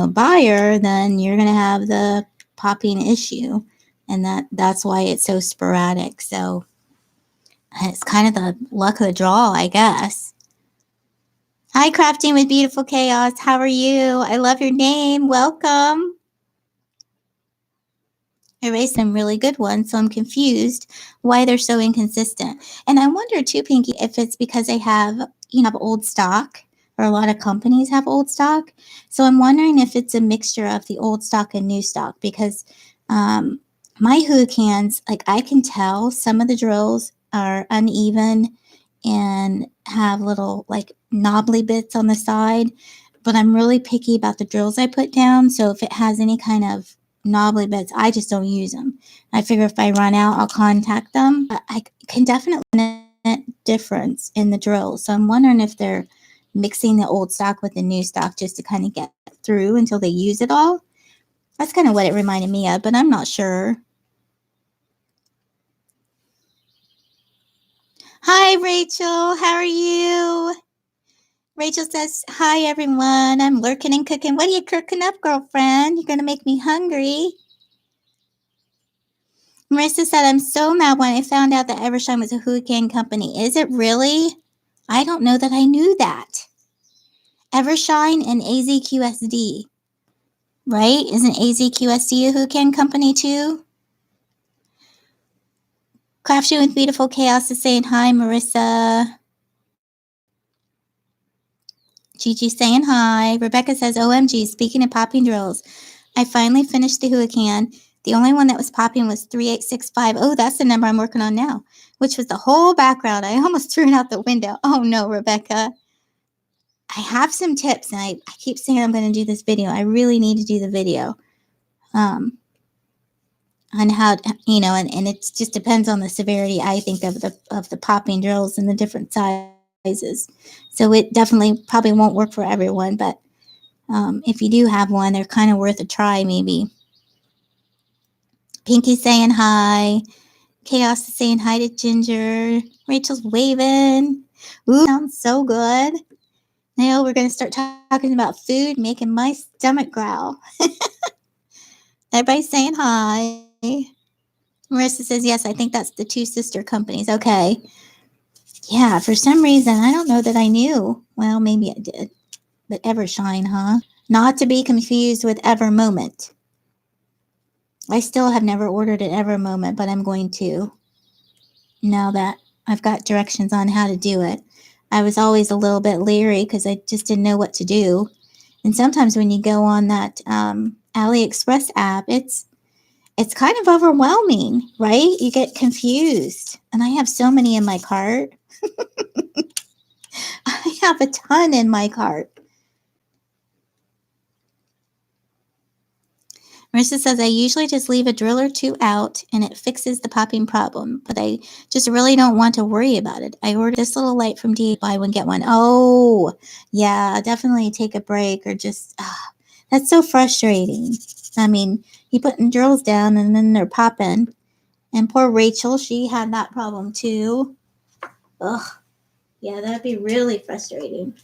buyer, then you're going to have the popping issue. And that's why it's so sporadic. So it's kind of the luck of the draw, I guess. Hi, Crafting with Beautiful Chaos. How are you? I love your name. Welcome. I raised some really good ones, so I'm confused why they're so inconsistent. And I wonder too, Pinky, if it's because they have old stock, or a lot of companies have old stock. So I'm wondering if it's a mixture of the old stock and new stock, because my hook hands, I can tell some of the drills are uneven and have little knobbly bits on the side, but I'm really picky about the drills I put down. So if it has any kind of knobbly bits, I just don't use them. I figure if I run out, I'll contact them. But I can definitely difference in the drills. So I'm wondering if they're mixing the old stock with the new stock just to kind of get through until they use it all. That's kind of what it reminded me of, but I'm not sure. Hi, Rachel. How are you? Rachel says, hi, everyone. I'm lurking and cooking. What are you cooking up, girlfriend? You're going to make me hungry. Marissa said, I'm so mad when I found out that Evershine was a hurricane company. Is it really? I don't know that I knew that. Evershine and AZQSD, right? Isn't AZQSD a hurricane company too? Crafting with Beautiful Chaos is saying hi, Marissa. Gigi saying hi. Rebecca says, OMG, speaking of popping drills, I finally finished the hurricane. The only one that was popping was 3865. Oh, that's the number I'm working on now, which was the whole background. I almost threw it out the window. Oh, no, Rebecca. I have some tips, and I keep saying I'm going to do this video. I really need to do the video on how, and it just depends on the severity, I think, of the popping drills and the different sizes. So it definitely probably won't work for everyone, but if you do have one, they're kind of worth a try, maybe. Pinky saying hi. Chaos is saying hi to Ginger. Rachel's waving. Ooh, sounds so good. Now we're going to start talking about food, making my stomach growl. Everybody's saying hi. Marissa says, yes, I think that's the two sister companies. Okay. Yeah, for some reason, I don't know that I knew. Well, maybe I did. But Evershine, huh? Not to be confused with Ever Moment. I still have never ordered an Ever Moment, but I'm going to now that I've got directions on how to do it. I was always a little bit leery because I just didn't know what to do. And sometimes when you go on that AliExpress app, it's kind of overwhelming, right? You get confused. And I have so many in my cart. I have a ton in my cart. Marissa says, I usually just leave a drill or two out and it fixes the popping problem, but I just really don't want to worry about it. I ordered this little light from DA, buy one, get one. Oh, yeah, definitely take a break or just, that's so frustrating. I mean, you putting drills down and then they're popping. And poor Rachel, she had that problem too. Ugh, yeah, that'd be really frustrating.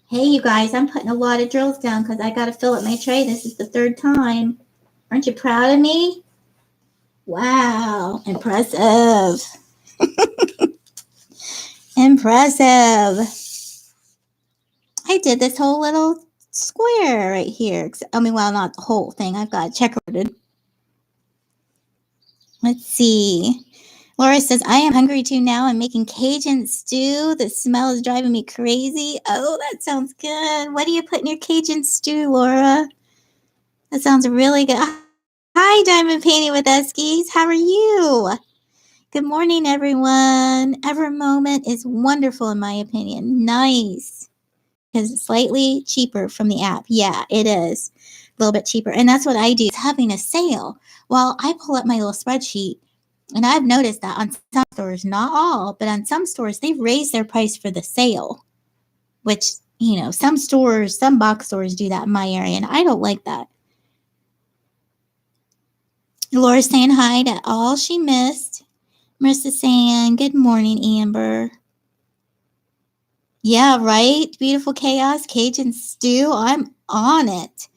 Hey, you guys, I'm putting a lot of drills down because I got to fill up my tray. This is the third time. Aren't you proud of me? Wow, impressive. Impressive. I did this whole little square right here. I mean, well, not the whole thing. I've got it checkered. Let's see. Laura says, I am hungry too now. I'm making Cajun stew. The smell is driving me crazy. Oh, that sounds good. What do you put in your Cajun stew, Laura? That sounds really good. Hi, Diamond Painting with Eskies. How are you? Good morning, everyone. Ever Moment is wonderful in my opinion. Nice. Because it's slightly cheaper from the app. Yeah, it is. A little bit cheaper. And that's what I do. It's having a sale. Well, I pull up my little spreadsheet. And I've noticed that on some stores, not all, but on some stores, they've raised their price for the sale. Which, some stores, some box stores do that in my area. And I don't like that. Laura's saying hi to all she missed. Marissa saying, good morning, Amber. Yeah, right? Beautiful Chaos, Cajun stew. I'm on it.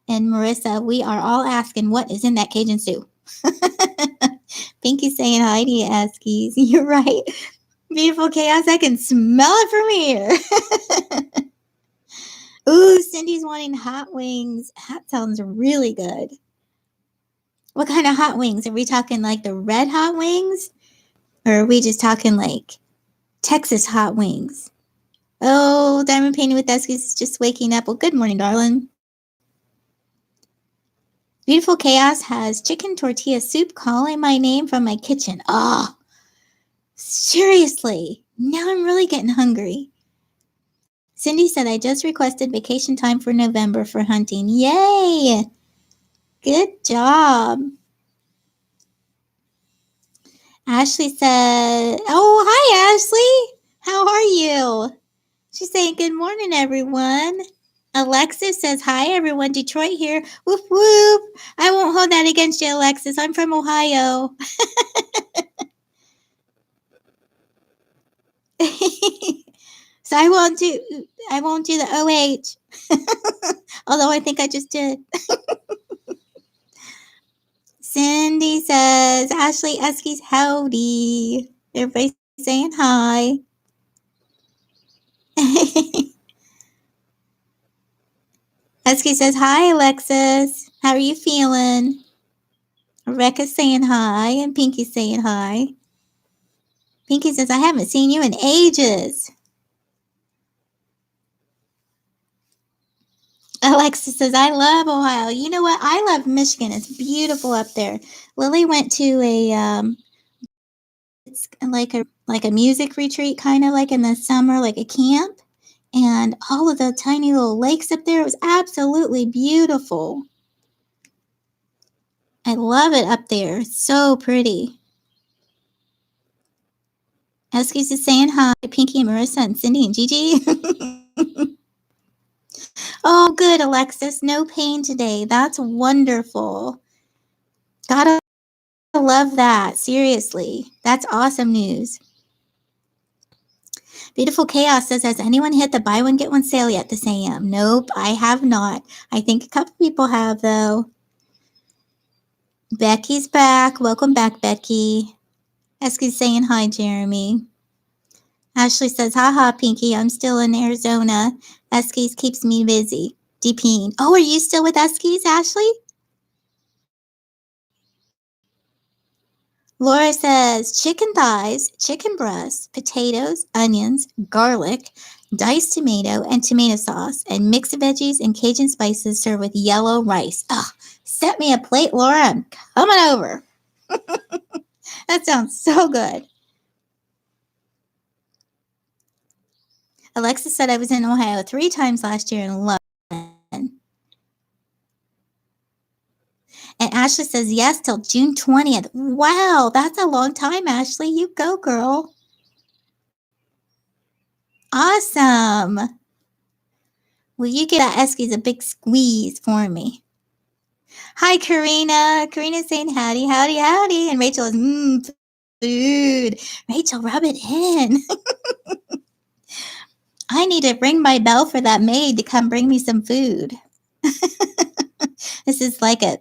And Marissa, we are all asking what is in that Cajun stew. Pinky saying hi to you, Askies. You're right. Beautiful Chaos, I can smell it from here. Ooh, Cindy's wanting hot wings. That sounds really good. What kind of hot wings? Are we talking like the red hot wings? Or are we just talking like Texas hot wings? Oh, Diamond Painting with Eskies is just waking up. Well, good morning, darling. Beautiful Chaos has chicken tortilla soup calling my name from my kitchen. Oh, seriously. Now I'm really getting hungry. Cindy said, I just requested vacation time for November for hunting. Yay! Good job. Ashley said, oh, hi, Ashley. How are you? She's saying, good morning, everyone. Alexis says, hi, everyone. Detroit here. Whoop, whoop. I won't hold that against you, Alexis. I'm from Ohio. So I won't do the OH. Although I think I just did. Cindy says, Ashley Eskies, howdy. Everybody saying hi. Esky says, hi, Alexis. How are you feeling? Rebecca's saying hi, and Pinky's saying hi. Pinky says, I haven't seen you in ages. Alexis says, I love Ohio. You know what? I love Michigan. It's beautiful up there. Lily went to it's like a music retreat, kind of like in the summer, like a camp. And all of the tiny little lakes up there, it was absolutely beautiful. I love it up there. It's so pretty. Eskies is saying hi to Pinky and Marissa and Cindy and Gigi. Oh, good, Alexis. No pain today. That's wonderful. Gotta love that. Seriously. That's awesome news. Beautiful Chaos says, has anyone hit the buy one, get one sale yet this AM? Nope, I have not. I think a couple people have, though. Becky's back. Welcome back, Becky. Esky's saying hi, Jeremy. Ashley says, haha, Pinky, I'm still in Arizona. Eskies keeps me busy. DPing. Oh, are you still with Eskies, Ashley? Laura says, chicken thighs, chicken breasts, potatoes, onions, garlic, diced tomato, and tomato sauce, and mixed veggies and Cajun spices served with yellow rice. Oh, set me a plate, Laura. I'm coming over. That sounds so good. Alexa said I was in Ohio 3 times last year and loved it. And Ashley says yes till June 20th. Wow, that's a long time, Ashley. You go, girl. Awesome. Will you get that Eskies a big squeeze for me? Hi, Karina. Karina's saying howdy, howdy, howdy. And Rachel is, food. Rachel, rub it in. I need to ring my bell for that maid to come bring me some food. This is like a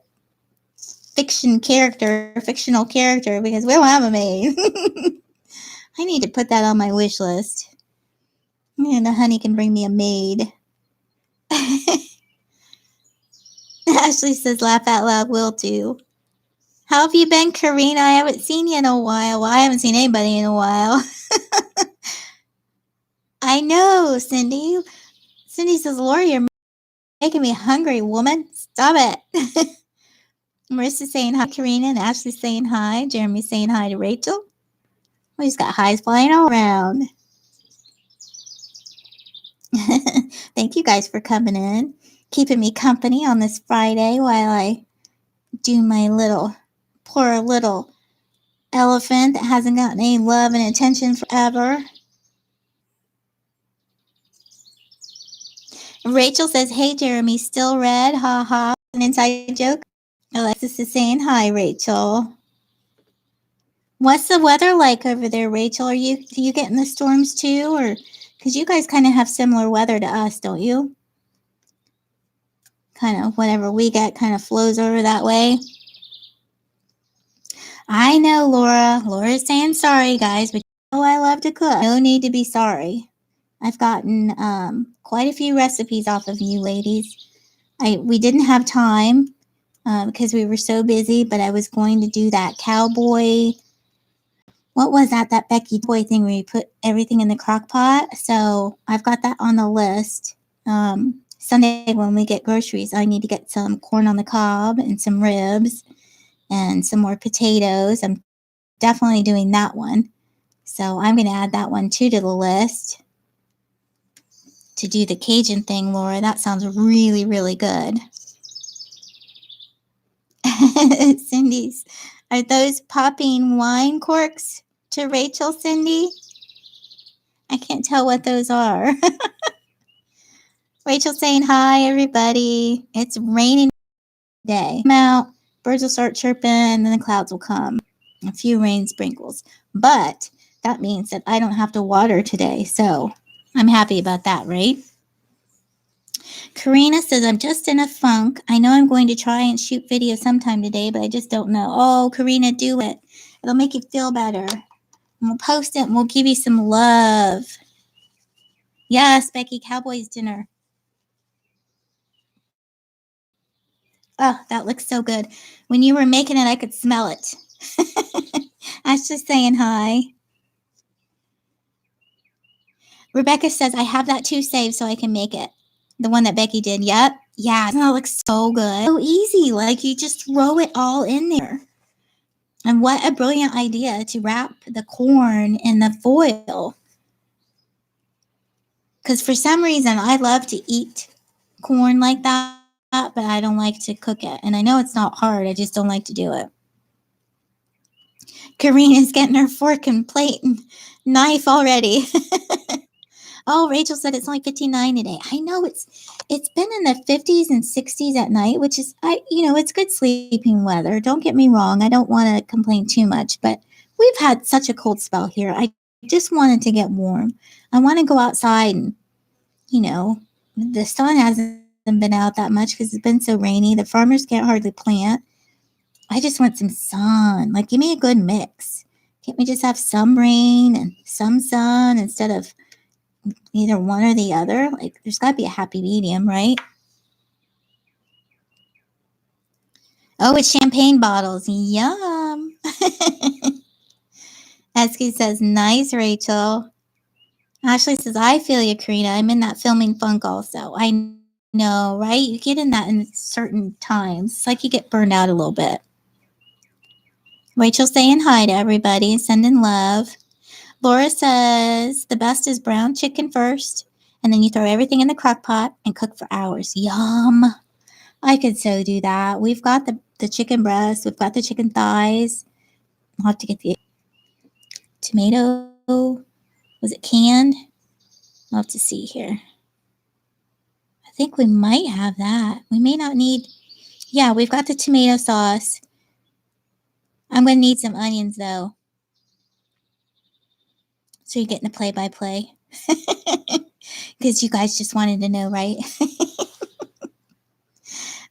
fictional character, because we don't have a maid. I need to put that on my wish list. And the honey can bring me a maid. Ashley says, laugh out loud, will do. How have you been, Karina? I haven't seen you in a while. Well, I haven't seen anybody in a while. I know, Cindy. Cindy says, Laura, you're making me hungry, woman. Stop it. Marissa's saying hi, Karina, and Ashley's saying hi. Jeremy's saying hi to Rachel. We just got highs flying all around. Thank you guys for coming in, keeping me company on this Friday while I do my poor little elephant that hasn't gotten any love and attention forever. Rachel says, hey, Jeremy, still red, ha ha, an inside joke. Alexis is saying hi, Rachel. What's the weather like over there, Rachel? Do you getting the storms too? Or because you guys kind of have similar weather to us, don't you? Kind of whatever we get kind of flows over that way. I know, Laura. Laura's saying sorry, guys, but you know I love to cook. No need to be sorry. I've gotten quite a few recipes off of you ladies. We didn't have time because we were so busy, but I was going to do that cowboy. What was that Becky boy thing where you put everything in the crock pot? So I've got that on the list. Sunday when we get groceries, I need to get some corn on the cob and some ribs and some more potatoes. I'm definitely doing that one. So I'm going to add that one too to the list. To do the Cajun thing, Laura, that sounds really, really good. Cindy's, are those popping wine corks to Rachel, Cindy? I can't tell what those are. Rachel saying hi, everybody. It's raining today. Come out, birds will start chirping, and then the clouds will come. A few rain sprinkles. But that means that I don't have to water today, so I'm happy about that, right? Karina says, I'm just in a funk. I know I'm going to try and shoot video sometime today, but I just don't know. Oh, Karina, do it. It'll make you feel better. And we'll post it and we'll give you some love. Yes, Becky, Cowboys dinner. Oh, that looks so good. When you were making it, I could smell it. I was just saying hi. Rebecca says, I have that too saved so I can make it. The one that Becky did. Yep. Yeah, that looks so good. So easy. Like you just throw it all in there. And what a brilliant idea to wrap the corn in the foil. Because for some reason, I love to eat corn like that, but I don't like to cook it. And I know it's not hard. I just don't like to do it. Karina's getting her fork and plate and knife already. Oh, Rachel said it's only 59 today. I know it's been in the 50s and 60s at night, which is it's good sleeping weather. Don't get me wrong. I don't want to complain too much, but we've had such a cold spell here. I just wanted to get warm. I want to go outside and, you know, the sun hasn't been out that much because it's been so rainy. The farmers can't hardly plant. I just want some sun. Like, give me a good mix. Can't we just have some rain and some sun instead of either one or the other? Like, there's got to be a happy medium, right? Oh, it's champagne bottles. Yum. Esky says, nice, Rachel. Ashley says, I feel you, Karina. I'm in that filming funk also. I know, right? You get in that in certain times. It's like you get burned out a little bit. Rachel saying hi to everybody, sending love. Laura says, the best is brown chicken first, and then you throw everything in the crock pot and cook for hours. Yum. I could so do that. We've got the chicken breast. We've got the chicken thighs. I'll have to get the tomato. Was it canned? I'll have to see here. I think we might have that. We may not need. Yeah, we've got the tomato sauce. I'm going to need some onions, though. So you're getting a play-by-play. Because you guys just wanted to know, right?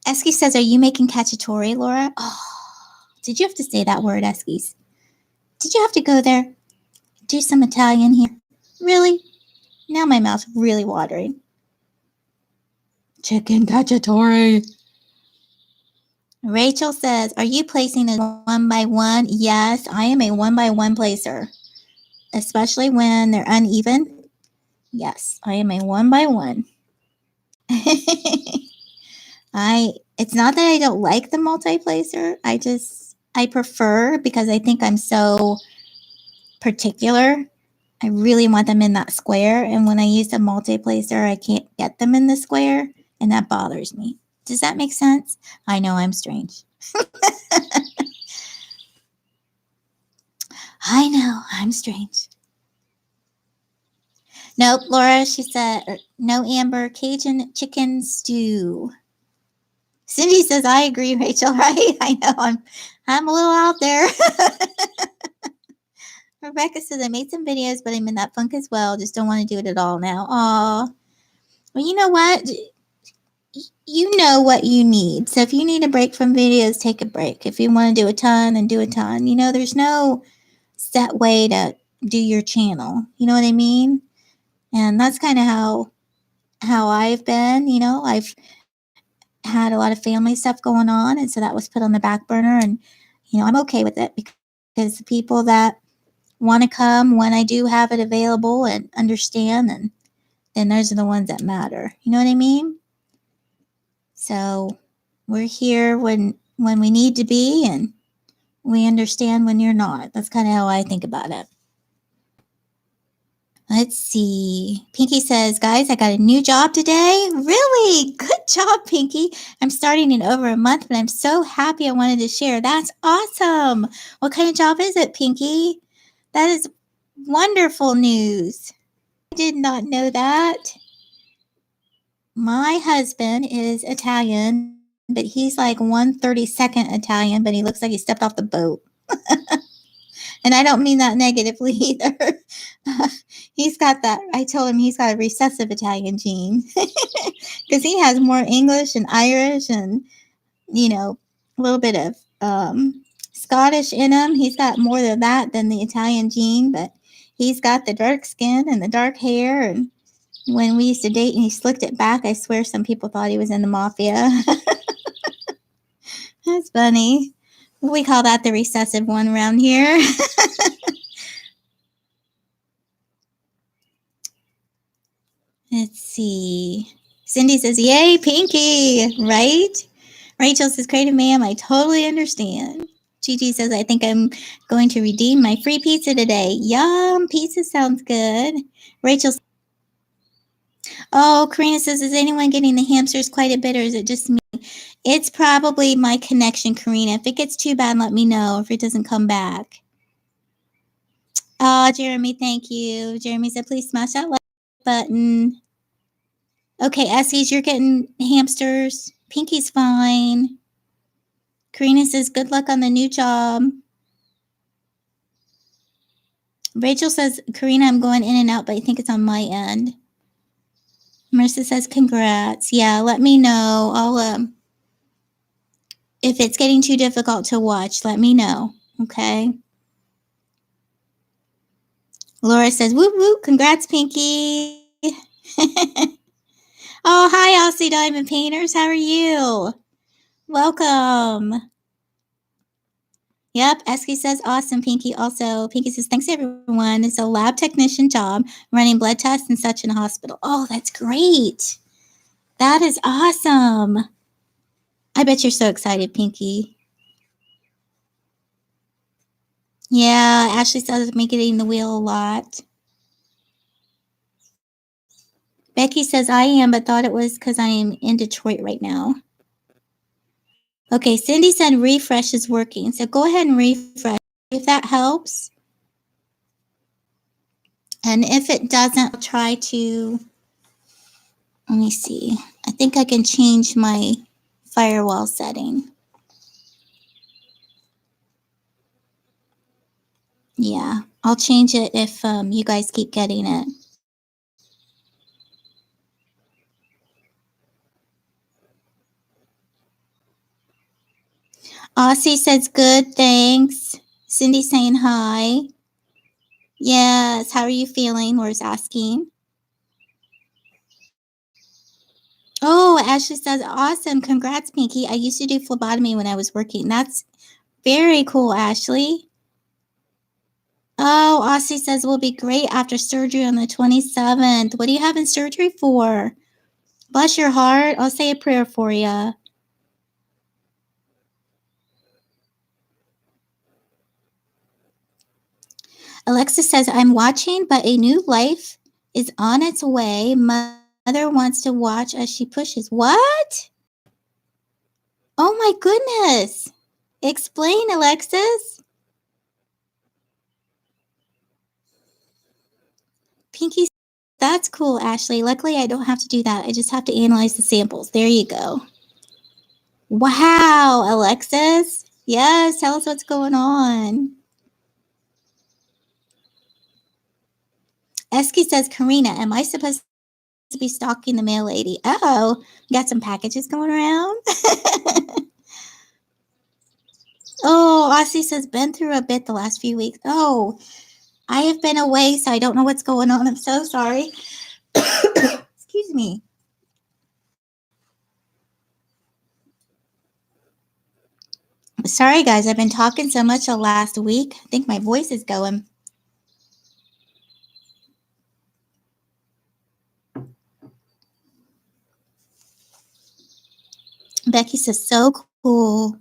Esky says, are you making cacciatore, Laura? Oh, did you have to say that word, Eskies? Did you have to go there? Do some Italian here? Really? Now my mouth's really watering. Chicken cacciatore. Rachel says, are you placing a one by one? Yes, I am a one by one placer. Especially when they're uneven. Yes, I am a one by one. It's not that I don't like the multi-placer. I prefer because I think I'm so particular. I really want them in that square. And when I use the multi-placer, I can't get them in the square. And that bothers me. Does that make sense? I know I'm strange. I know I'm strange. Nope, Laura, she said, no, Amber, Cajun chicken stew. Cindy says, I agree, Rachel, right? I know I'm a little out there. Rebecca says, I made some videos, but I'm in that funk as well. Just don't want to do it at all now. Aw. Well, you know what? You know what you need. So if you need a break from videos, take a break. If you want to do a ton, then do a ton. You know, there's no set way to do your channel. You know what I mean? And that's kind of how I've been. You know, I've had a lot of family stuff going on, and so that was put on the back burner. And you know, I'm okay with it because the people that want to come when I do have it available and understand, and then those are the ones that matter. You know what I mean? So we're here when we need to be, and we understand when you're not. That's kind of how I think about it. Let's see. Pinky says, guys, I got a new job today. Really? Good job, Pinky. I'm starting in over a month, but I'm so happy I wanted to share. That's awesome. What kind of job is it, Pinky? That is wonderful news. I did not know that. My husband is Italian, but he's like 1/32 Italian, but he looks like he stepped off the boat. And I don't mean that negatively either. He's got that. I told him he's got a recessive Italian gene because he has more English and Irish and, you know, a little bit of Scottish in him. He's got more of that than the Italian gene, but he's got the dark skin and the dark hair. And when we used to date and he slicked it back, I swear some people thought he was in the mafia. That's funny. We call that the recessive one around here. Let's see. Cindy says, yay, Pinky, right? Rachel says, creative ma'am, I totally understand. Gigi says, I think I'm going to redeem my free pizza today. Yum, pizza sounds good. Rachel says, oh, Karina says, is anyone getting the hamsters quite a bit or is it just me? It's probably my connection, Karina. If it gets too bad, let me know if it doesn't come back. Oh, Jeremy, thank you. Jeremy said, please smash that like button. Okay, Essies, you're getting hamsters. Pinky's fine. Karina says, good luck on the new job. Rachel says, Karina, I'm going in and out, but I think it's on my end. Marissa says, congrats. Yeah, let me know. I'll if it's getting too difficult to watch, let me know. Okay. Laura says, whoop whoop, congrats, Pinky. Oh, hi, Aussie Diamond Painters. How are you? Welcome. Yep, Esky says awesome, Pinky. Also, Pinky says, thanks everyone. It's a lab technician job running blood tests and such in a hospital. Oh, that's great. That is awesome. I bet you're so excited, Pinky. Yeah, Ashley says me getting the wheel a lot. Becky says I am, but thought it was because I am in Detroit right now. Okay, Cindy said refresh is working. So go ahead and refresh if that helps. And if it doesn't, I'll try to, let me see. I think I can change my firewall setting. Yeah, I'll change it if you guys keep getting it. Aussie says good, thanks. Cindy saying hi. Yes, how are you feeling? Laura's asking. Oh, Ashley says awesome. Congrats, Pinky. I used to do phlebotomy when I was working. That's very cool, Ashley. Oh, Aussie says we'll be great after surgery on the 27th. What are you having surgery for? Bless your heart. I'll say a prayer for you. Alexa says, I'm watching, but a new life is on its way. Mother wants to watch as she pushes. What? Oh my goodness. Explain, Alexis. Pinky, that's cool, Ashley. Luckily, I don't have to do that. I just have to analyze the samples. There you go. Wow, Alexis. Yes, tell us what's going on. Esky says, Karina, am I supposed to be stalking the mail lady? Oh, got some packages going around. Oh, Aussie says, been through a bit the last few weeks. Oh, I have been away, so I don't know what's going on. I'm so sorry. Excuse me. Sorry, guys. I've been talking so much the last week. I think my voice is going. Becky says, so cool.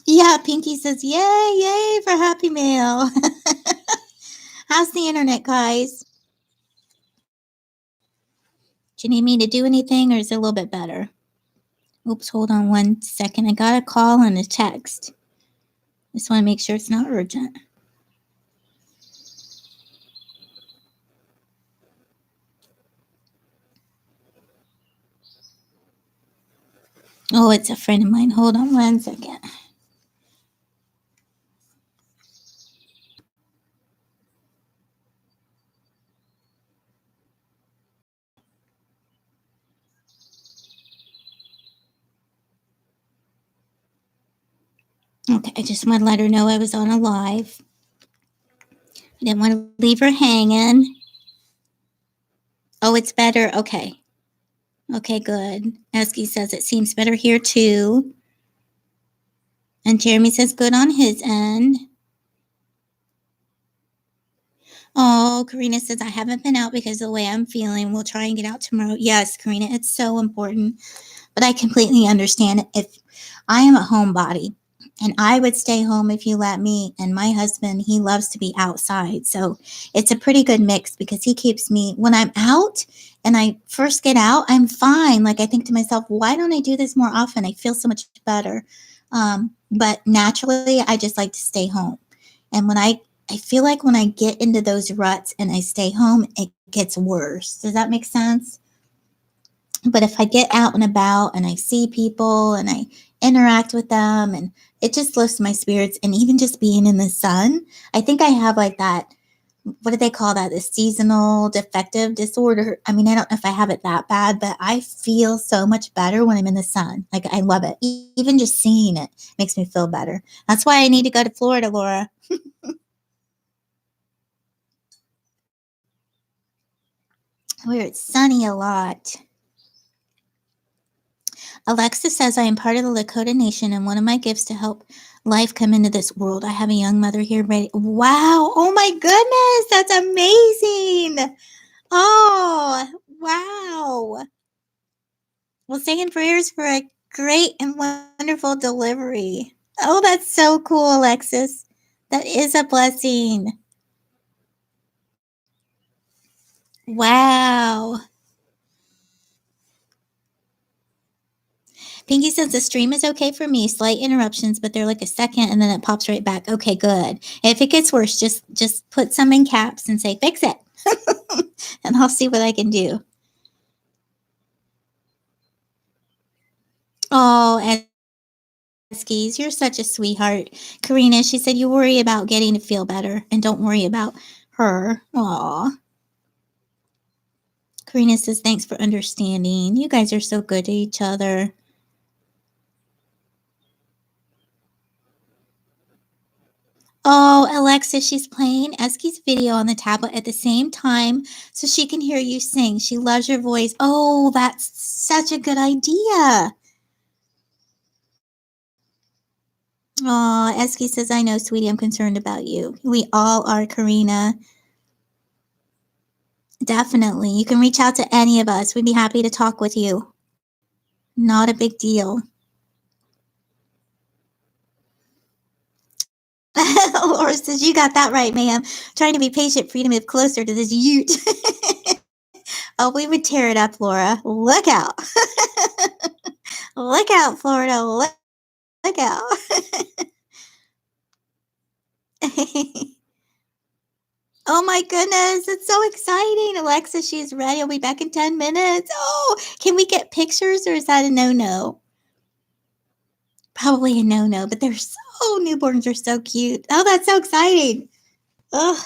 Yeah, Pinky says, yay, yay for Happy Mail. How's the internet, guys? Do you need me to do anything, or is it a little bit better? Oops, hold on 1 second. I got a call and a text. Just want to make sure it's not urgent. Oh, it's a friend of mine. Hold on 1 second. Okay, I just want to let her know I was on a live. I didn't want to leave her hanging. Oh, it's better. Okay. Okay, good. Esky says it seems better here too. And Jeremy says good on his end. Oh, Karina says I haven't been out because of the way I'm feeling. We'll try and get out tomorrow. Yes, Karina, it's so important. But I completely understand if I am a homebody and I would stay home if you let me. And my husband, he loves to be outside. So it's a pretty good mix because he keeps me, when I'm out and I first get out, I'm fine. Like I think to myself, why don't I do this more often? I feel so much better. But naturally, I just like to stay home. And when I feel like when I get into those ruts and I stay home, it gets worse. Does that make sense? But if I get out and about and I see people and interact with them, and it just lifts my spirits. And even just being in the sun, I think I have like that, what do they call that? The seasonal defective disorder. I mean, I don't know if I have it that bad, but I feel so much better when I'm in the sun. Like, I love it. Even just seeing it makes me feel better. That's why I need to go to Florida, Laura. Where it's sunny a lot. Alexa says, I am part of the Lakota Nation, and one of my gifts to help life come into this world. I have a young mother here ready. Wow. Oh my goodness. That's amazing. Oh, wow. Well, saying prayers for a great and wonderful delivery. Oh, that's so cool, Alexis. That is a blessing. Wow. Pinky says the stream is okay for me. Slight interruptions, but they're like a second and then it pops right back. Okay, good. If it gets worse, just put some in caps and say, fix it. And I'll see what I can do. Oh, Eskies, you're such a sweetheart. Karina, she said you worry about getting to feel better and don't worry about her. Aw. Karina says, thanks for understanding. You guys are so good to each other. Oh, Alexa, she's playing Eski's video on the tablet at the same time so she can hear you sing. She loves your voice. Oh, that's such a good idea. Oh, Eski says, I know, sweetie, I'm concerned about you. We all are, Karina. Definitely. You can reach out to any of us. We'd be happy to talk with you. Not a big deal. Laura says, you got that right, ma'am. Trying to be patient for you to move closer to this ute. Oh, we would tear it up, Laura. Look out. Look out, Florida. Look out. Oh my goodness. It's so exciting. Alexa, she's ready. I'll be back in 10 minutes. Oh, can we get pictures or is that a no-no? Probably a no-no, but they're so, newborns are so cute. Oh, that's so exciting. Oh,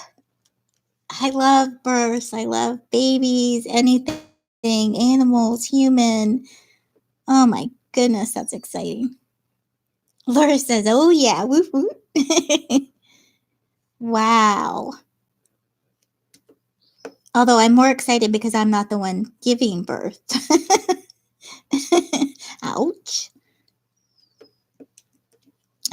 I love births. I love babies, anything, animals, human. Oh my goodness, that's exciting. Laura says, oh yeah, woof woof. Wow. Although I'm more excited because I'm not the one giving birth. Ouch.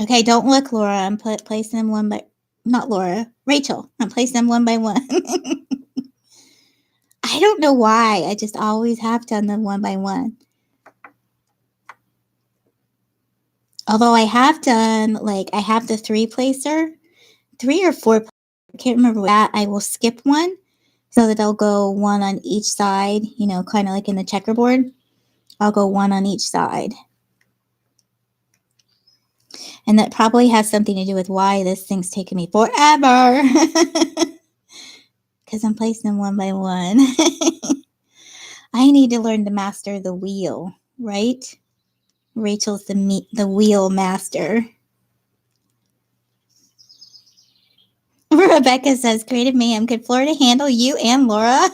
Okay, don't look, Laura. I'm placing them one by, not Laura, Rachel. I'm placing them one by one. I don't know why. I just always have done them one by one. Although I have done, like, I have the 3 or 4. I can't remember that. I will skip one so that I'll go one on each side, kind of like in the checkerboard. I'll go one on each side. And that probably has something to do with why this thing's taking me forever. Because I'm placing them one by one. I need to learn to master the wheel, right? Rachel's the wheel master. Rebecca says, Creative Mayhem, could Florida handle you and Laura?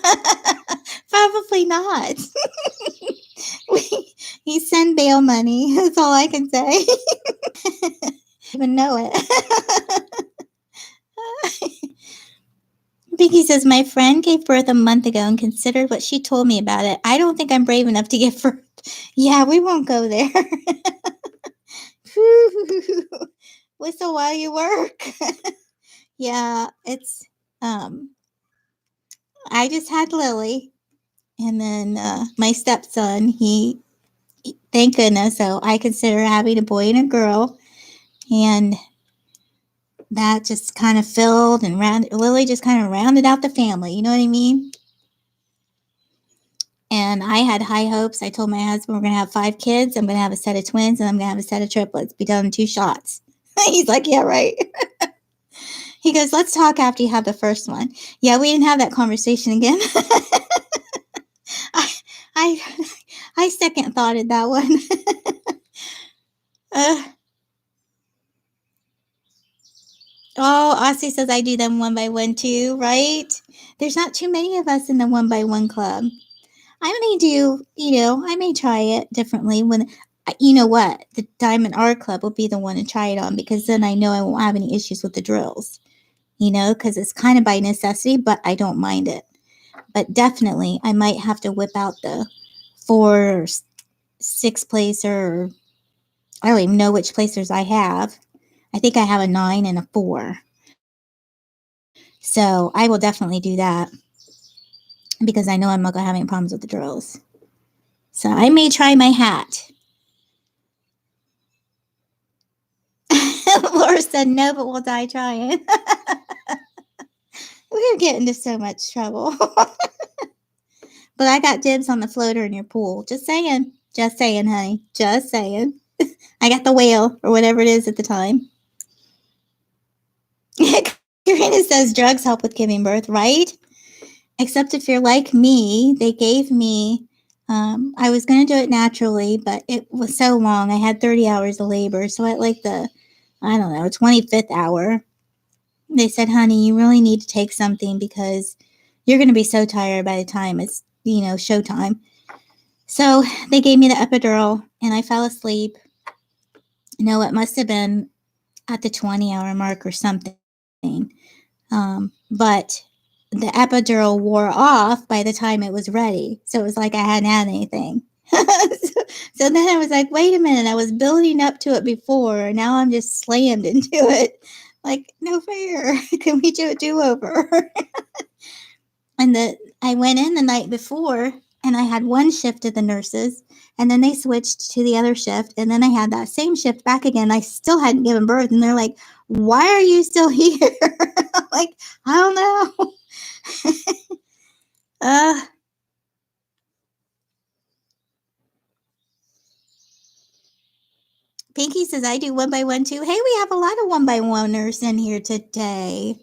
Probably not. We send bail money. That's all I can say. Even know it. Vicky says, my friend gave birth a month ago and considered what she told me about it. I don't think I'm brave enough to give birth. Yeah, we won't go there. Whistle while you work. Yeah, it's, I just had Lily. And then my stepson, he, thank goodness, so I consider having a boy and a girl. And that just kind of filled and Lily just kind of rounded out the family. You know what I mean? And I had high hopes. I told my husband we're going to have 5 kids. I'm going to have a set of twins and I'm going to have a set of triplets. Be done in 2 shots. He's like, yeah, right. He goes, let's talk after you have the first one. Yeah, we didn't have that conversation again. I second thoughted that one. Uh, oh, Aussie says I do them one by one too, right? There's not too many of us in the one by one club. I may do, I may try it differently when, you know what, the Diamond Art Club will be the one to try it on because then I know I won't have any issues with the drills, because it's kind of by necessity, but I don't mind it. But definitely, I might have to whip out the 4 or 6 placer. I don't even know which placers I have. I think I have a 9 and a 4. So I will definitely do that because I know I'm not going to have any problems with the drills. So I may try my hat. Laura said no, but we'll die trying. We're getting into so much trouble. But I got dibs on the floater in your pool. Just saying. Just saying, honey. Just saying. I got the whale or whatever it is at the time. Karina says drugs help with giving birth, right? Except if you're like me, they gave me, I was going to do it naturally, but it was so long. I had 30 hours of labor. So at like the, I don't know, 25th hour, they said, honey, you really need to take something because you're going to be so tired by the time it's, showtime. So they gave me the epidural and I fell asleep. No, it must have been at the 20-hour mark or something. But the epidural wore off by the time it was ready. So it was like I hadn't had anything. So then I was like, wait a minute, I was building up to it before. Now I'm just slammed into it. Like, no fair. Can we do a do-over? And I went in the night before and I had one shift of the nurses and then they switched to the other shift and then I had that same shift back again. I still hadn't given birth and they're like, why are you still here? I'm like, I don't know. Pinky says I do one by one too. Hey, we have a lot of one by oneers in here today.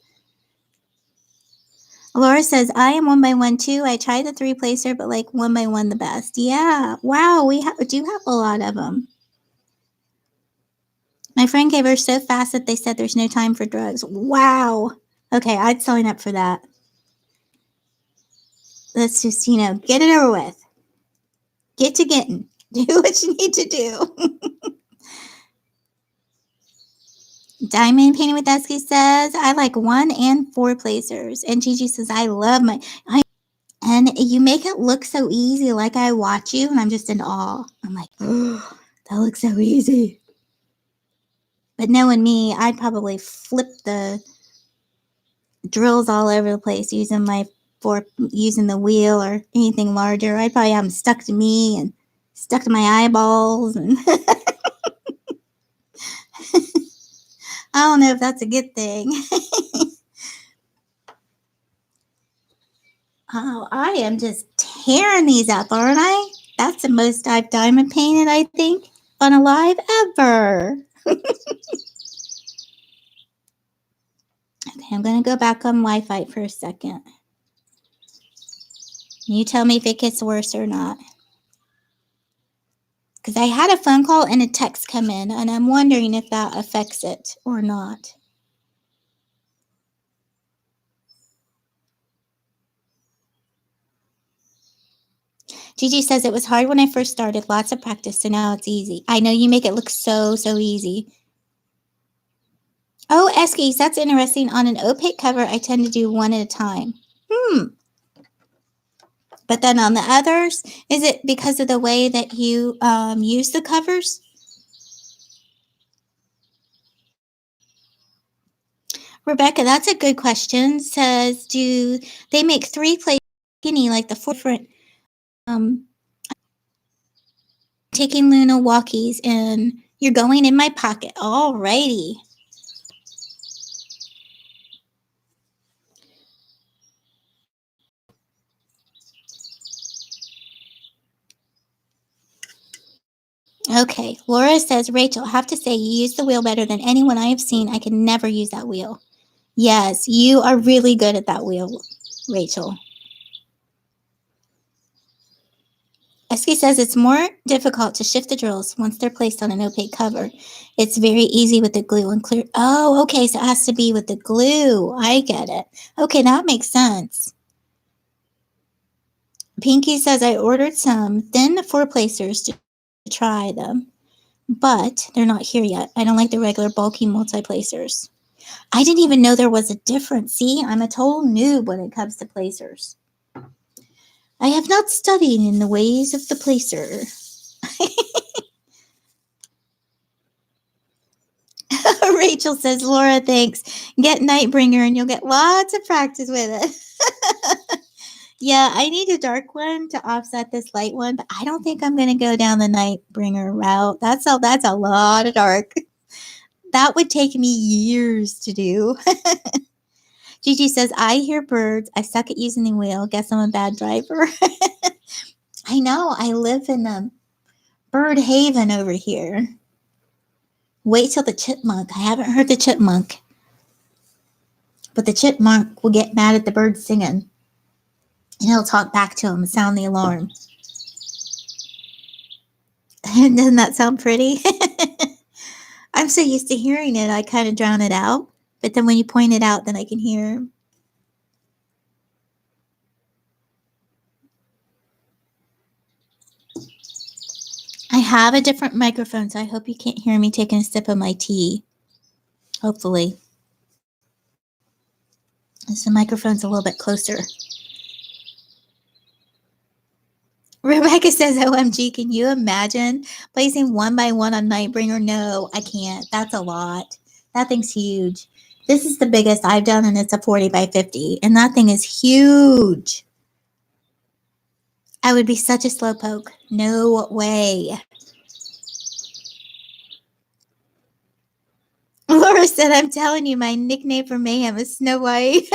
Laura says I am one by one too. I tried the 3 placer, but like one by one the best. Yeah. Wow, we do have a lot of them. My friend gave her so fast that they said there's no time for drugs. Wow. Okay, I'd sign up for that. Let's just, get it over with. Get to getting. Do what you need to do. Diamond Painting with Esky says, I like 1 and 4 placers. And Gigi says, I love and you make it look so easy. Like I watch you and I'm just in awe. I'm like, oh, that looks so easy. But knowing me, I'd probably flip the drills all over the place using using the wheel or anything larger. I'd probably have them stuck to me and stuck to my eyeballs. And I don't know if that's a good thing. Oh, I am just tearing these up, aren't I? That's the most I've diamond painted, I think, on a live ever. Okay, I'm going to go back on Wi-Fi for a second. You tell me if it gets worse or not. Because I had a phone call and a text come in, and I'm wondering if that affects it or not. Gigi says it was hard when I first started. Lots of practice, so now it's easy. I know you make it look so easy. Oh, Eskies, that's interesting. On an opaque cover, I tend to do 1 at a time. But then on the others, is it because of the way that you use the covers? Rebecca, that's a good question. Says, do they make 3 plates skinny like the 4 different taking Luna walkies and you're going in my pocket. Alrighty. Okay, Laura says, Rachel, I have to say you use the wheel better than anyone I have seen. I can never use that wheel. Yes, you are really good at that wheel, Rachel. Esky says it's more difficult to shift the drills once they're placed on an opaque cover. It's very easy with the glue and clear. Oh, okay, so it has to be with the glue. I get it. Okay, that makes sense. Pinky says I ordered some thin four placers to try them, but they're not here yet. I don't like the regular bulky multi-placers. I didn't even know there was a difference. See, I'm a total noob when it comes to placers. I have not studied in the ways of the placer. Rachel says, Laura, thanks. Get Nightbringer and you'll get lots of practice with it. Yeah, I need a dark one to offset this light one, but I don't think I'm going to go down the Nightbringer route. That's a lot of dark. That would take me years to do. Gigi says, I hear birds. I suck at using the wheel. Guess I'm a bad driver. I know. I live in a bird haven over here. Wait till the chipmunk. I haven't heard the chipmunk. But the chipmunk will get mad at the bird singing. And he'll talk back to him and sound the alarm. Doesn't that sound pretty? I'm so used to hearing it, I kind of drown it out. But then when you point it out, then I can hear him. I have a different microphone, so I hope you can't hear me taking a sip of my tea. Hopefully. So the microphone's a little bit closer. Rebecca says, OMG, can you imagine placing one by one on Nightbringer? No, I can't. That's a lot. That thing's huge. This is the biggest I've done, and it's a 40 by 50. And that thing is huge. I would be such a slowpoke. No way. Laura said, I'm telling you, my nickname for Mayhem is Snow White.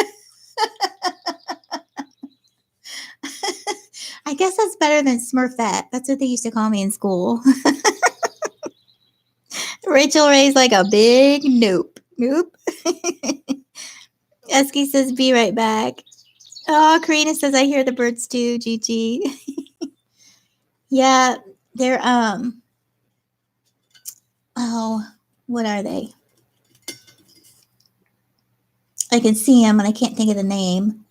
I guess that's better than Smurfette. That's what they used to call me in school. Rachel Ray's like a big nope. Nope. Esky says, be right back. Oh, Karina says, I hear the birds too, Gigi. Yeah, they're, oh, what are they? I can see them, and I can't think of the name.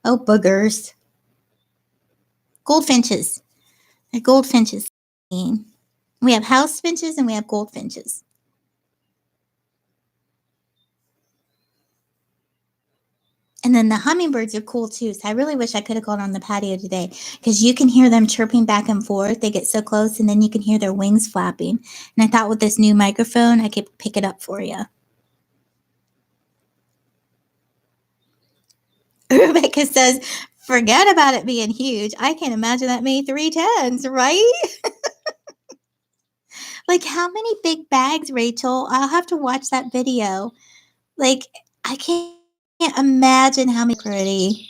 Oh, boogers. Goldfinches. They're goldfinches. We have house finches and we have goldfinches. And then the hummingbirds are cool too. So I really wish I could have gone on the patio today because you can hear them chirping back and forth. They get so close, and then you can hear their wings flapping. And I thought with this new microphone, I could pick it up for you. Rebecca says, forget about it being huge. I can't imagine that many 310s, right? Like, how many big bags, Rachel? I'll have to watch that video. Like, I can't imagine how many pretty.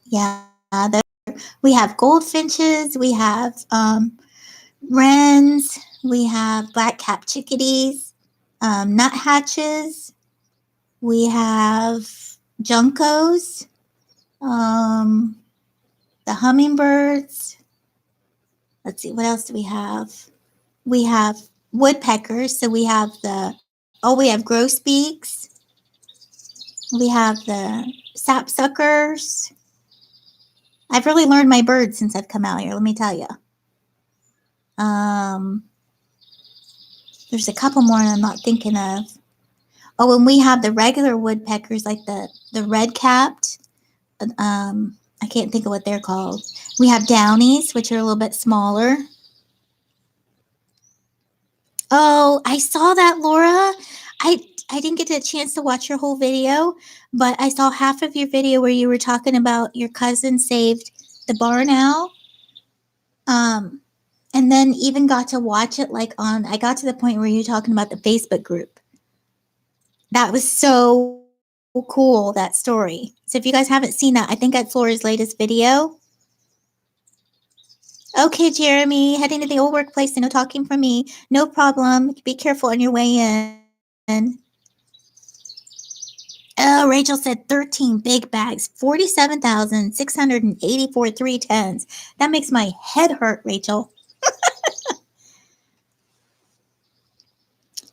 Yeah, we have goldfinches, we have wrens, we have black-capped chickadees, nuthatches, we have juncos, the hummingbirds. Let's see, what else do we have? We have woodpeckers, so we have we have grosbeaks, we have the sapsuckers. I've really learned my birds since I've come out here, let me tell you. There's a couple more I'm not thinking of. Oh, and we have the regular woodpeckers, like the red-capped. I can't think of what they're called. We have downies, which are a little bit smaller. Oh, I saw that, Laura. I didn't get a chance to watch your whole video, but I saw half of your video where you were talking about your cousin saved the barn owl. And then even got to watch it I got to the point where you were talking about the Facebook group. That was so cool, that story. So if you guys haven't seen that, I think that's Laura's latest video. Okay, Jeremy, heading to the old workplace and no talking from me. No problem. Be careful on your way in. Oh, Rachel said 13 big bags, 47,684 310s. That makes my head hurt, Rachel.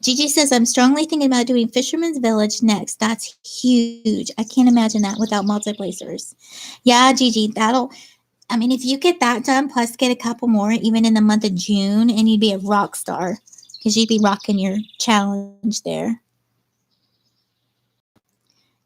Gigi says, I'm strongly thinking about doing Fisherman's Village next. That's huge. I can't imagine that without multiplacers. Yeah, Gigi, I mean, if you get that done, plus get a couple more, even in the month of June, and you'd be a rock star because you'd be rocking your challenge there.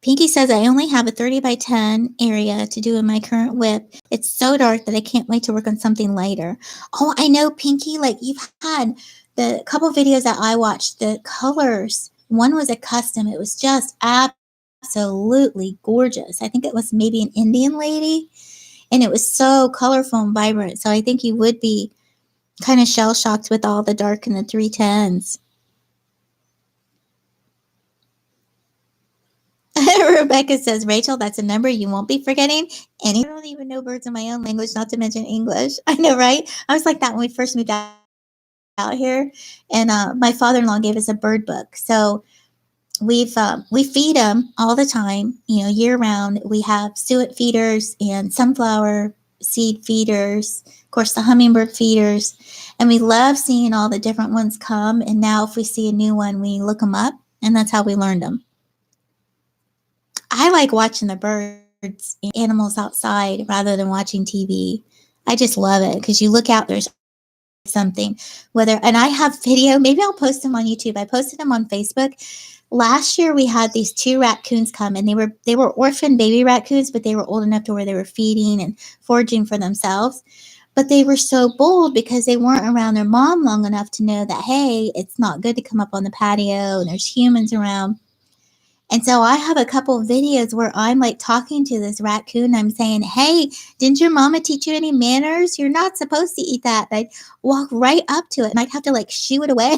Pinky says, I only have a 30 by 10 area to do in my current WIP. It's so dark that I can't wait to work on something lighter. Oh, I know, Pinky, like you've had the couple videos that I watched, the colors. One was a custom. It was just absolutely gorgeous. I think it was maybe an Indian lady, and it was so colorful and vibrant. So I think you would be kind of shell shocked with all the dark in the 310s. Rebecca says, Rachel, that's a number you won't be forgetting. And I don't even know birds in my own language, not to mention English. I know, right? I was like that when we first moved out here. And my father-in-law gave us a bird book. So we feed them all the time, year round. We have suet feeders and sunflower seed feeders, of course, the hummingbird feeders. And we love seeing all the different ones come. And now if we see a new one, we look them up. And that's how we learned them. I like watching the birds and animals outside rather than watching TV. I just love it because you look out, there's something. And I have video, maybe I'll post them on YouTube. I posted them on Facebook. Last year we had these 2 raccoons come, and they were orphan baby raccoons, but they were old enough to where they were feeding and foraging for themselves. But they were so bold because they weren't around their mom long enough to know that, hey, it's not good to come up on the patio and there's humans around. And so I have a couple of videos where I'm like talking to this raccoon. I'm saying, hey, didn't your mama teach you any manners? You're not supposed to eat that. And I'd walk right up to it and I'd have to like shoo it away.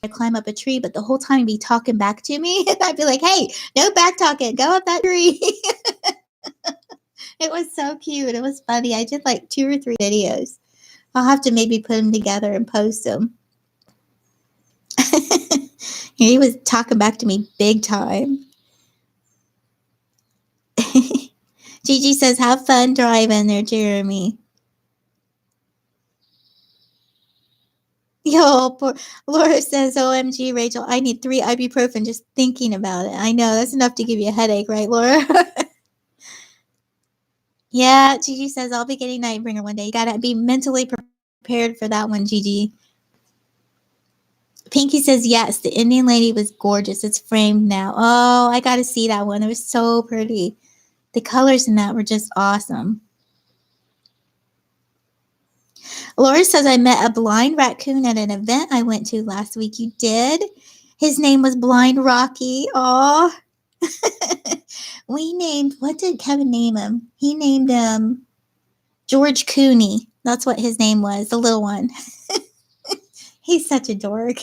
I'd climb up a tree, but the whole time he'd be talking back to me. And I'd be like, hey, no back talking. Go up that tree. It was so cute. It was funny. I did like 2 or 3 videos. I'll have to maybe put them together and post them. He was talking back to me big time. Gigi says, have fun driving there, Jeremy. Yo, poor Laura says, OMG, Rachel, I need 3 ibuprofen just thinking about it. I know, that's enough to give you a headache, right, Laura? Yeah, Gigi says, I'll be getting Nightbringer one day. You gotta be mentally prepared for that one, Gigi. Pinky says, yes, the Indian lady was gorgeous. It's framed now. Oh, I gotta see that one. It was so pretty. The colors in that were just awesome. Laura says, I met a blind raccoon at an event I went to last week. You did? His name was Blind Rocky. Aw. What did Kevin name him? He named him George Cooney. That's what his name was, the little one. He's such a dork.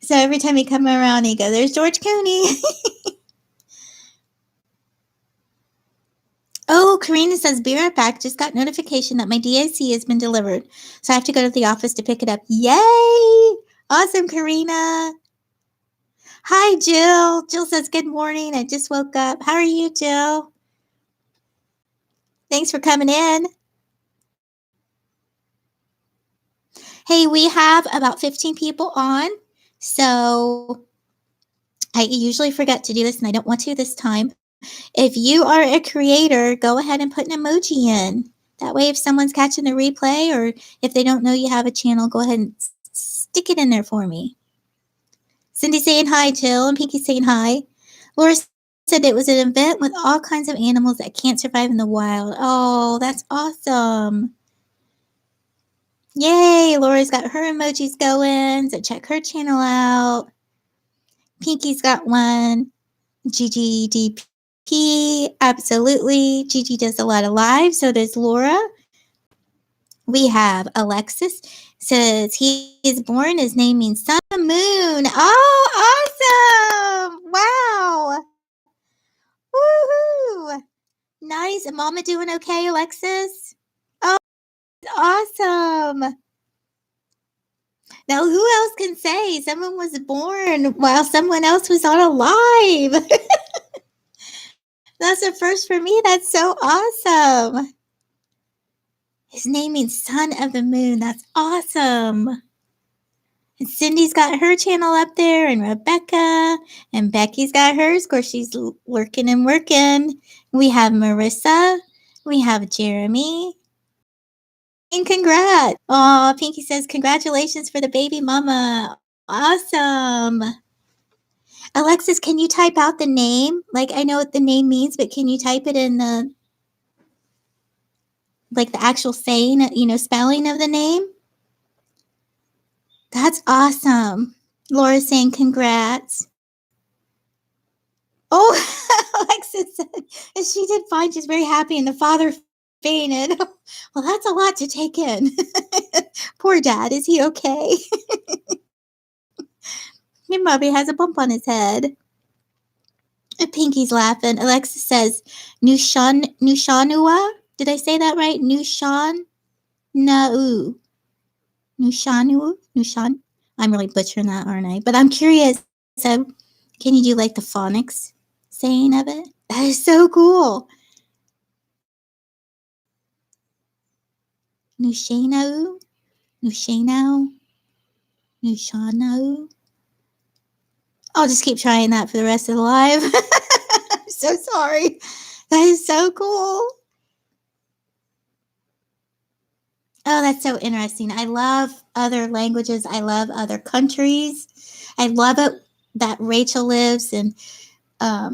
So every time he come around, he goes, there's George Cooney. Oh, Karina says, be right back. Just got notification that my DAC has been delivered. So I have to go to the office to pick it up. Yay! Awesome, Karina. Hi, Jill. Jill says, good morning. I just woke up. How are you, Jill? Thanks for coming in. Hey, we have about 15 people on. So I usually forget to do this, and I don't want to this time. If you are a creator, go ahead and put an emoji in. That way, if someone's catching the replay or if they don't know you have a channel, go ahead and stick it in there for me. Cindy saying hi, Jill, and Pinky saying hi. Laura said it was an event with all kinds of animals that can't survive in the wild. Oh, that's awesome. Yay, Laura's got her emojis going, so check her channel out. Pinky's got one. GGDP, absolutely. Gigi does a lot of live, so does Laura. We have Alexis, says he is born, his name means sun and moon. Oh, awesome. Wow. Woohoo. Nice. And Mama doing okay, Alexis? Oh, awesome. Now, who else can say someone was born while someone else was on alive? That's a first for me. That's so awesome. His name means son of the moon. That's awesome. And Cindy's got her channel up there, and Rebecca, and Becky's got hers. Of course, she's working and working. We have Marissa. We have Jeremy. And congrats. Oh, Pinky says, congratulations for the baby mama. Awesome. Alexis, can you type out the name? Like, I know what the name means, but can you type it in the, like, the actual saying, spelling of the name? That's awesome. Laura's saying congrats. Oh, Alexis said, and she did fine. She's very happy, and the father fainted. Well, that's a lot to take in. Poor dad. Is he okay? Your Bobby has a bump on his head. And Pinky's laughing. Alexis says, Nushanua? Did I say that right? Nushan? No. Nushanu? Nushan? I'm really butchering that, aren't I? But I'm curious. So, can you do like the phonics saying of it? That is so cool. Nushanau? Nushanau? Nushanau? I'll just keep trying that for the rest of the live. I'm so sorry. That is so cool. Oh, that's so interesting. I love other languages. I love other countries. I love it that Rachel lives in a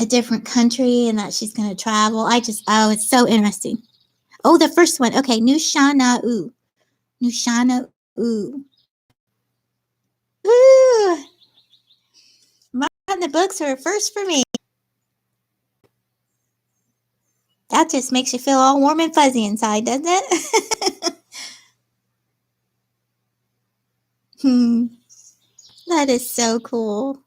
different country and that she's going to travel. It's so interesting. Oh, the first one. Okay, Nushana'u. Nushana'u. Woo! The books are a first for me. That just makes you feel all warm and fuzzy inside, doesn't it? That is so cool.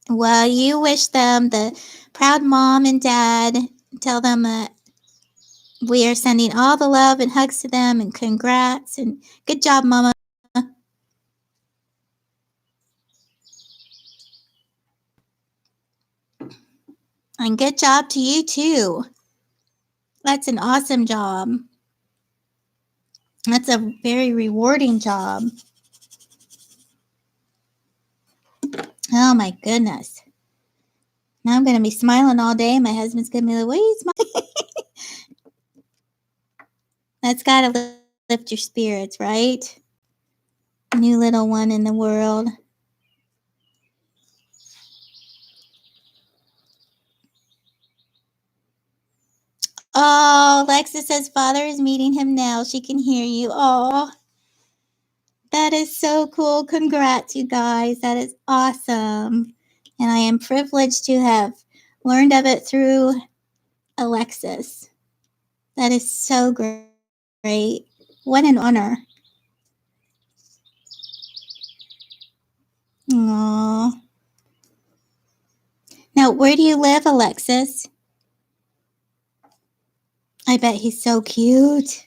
Well, you wish them the proud mom and dad. Tell them that we are sending all the love and hugs to them and congrats and good job, Mama. And good job to you, too. That's an awesome job. That's a very rewarding job. Oh, my goodness. Now I'm going to be smiling all day. My husband's going to be like, what are you smiling? That's got to lift your spirits, right? New little one in the world. Oh, Lexa says father is meeting him now. She can hear you. Oh, that is so cool. Congrats, you guys. That is awesome. And I am privileged to have learned of it through Alexis. That is so great. What an honor. Aww. Now, where do you live, Alexis? I bet he's so cute.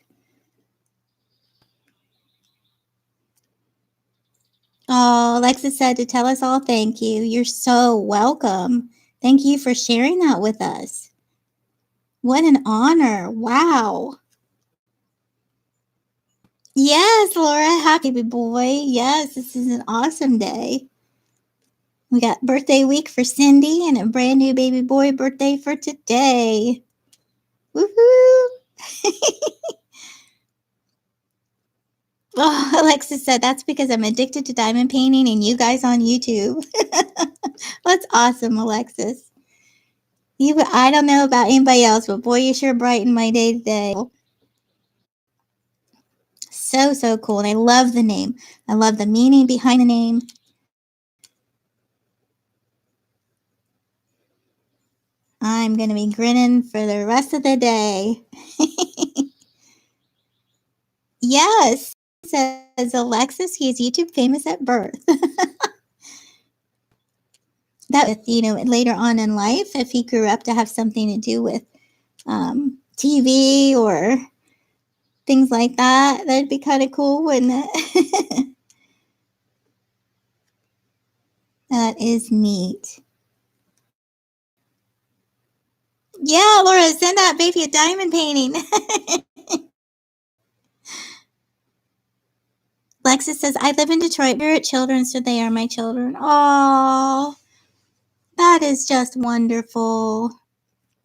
Oh, Alexis said to tell us all thank you. You're so welcome. Thank you for sharing that with us. What an honor. Wow. Yes, Laura. Happy baby boy. Yes, this is an awesome day. We got birthday week for Cindy and a brand new baby boy birthday for today. Woohoo! Oh, Alexis said that's because I'm addicted to diamond painting and you guys on YouTube. That's awesome, Alexis. I don't know about anybody else, but boy, you sure brighten my day today. So, so cool. And I love the name. I love the meaning behind the name. I'm going to be grinning for the rest of the day. Yes, says Alexis. He is YouTube famous at birth. That, later on in life, if he grew up to have something to do with TV or Things like that. That'd be kind of cool, wouldn't it? That is neat. Yeah, Laura, send that baby a diamond painting. Lexus says, I live in Detroit. We're at children, so they are my children. Oh, that is just wonderful.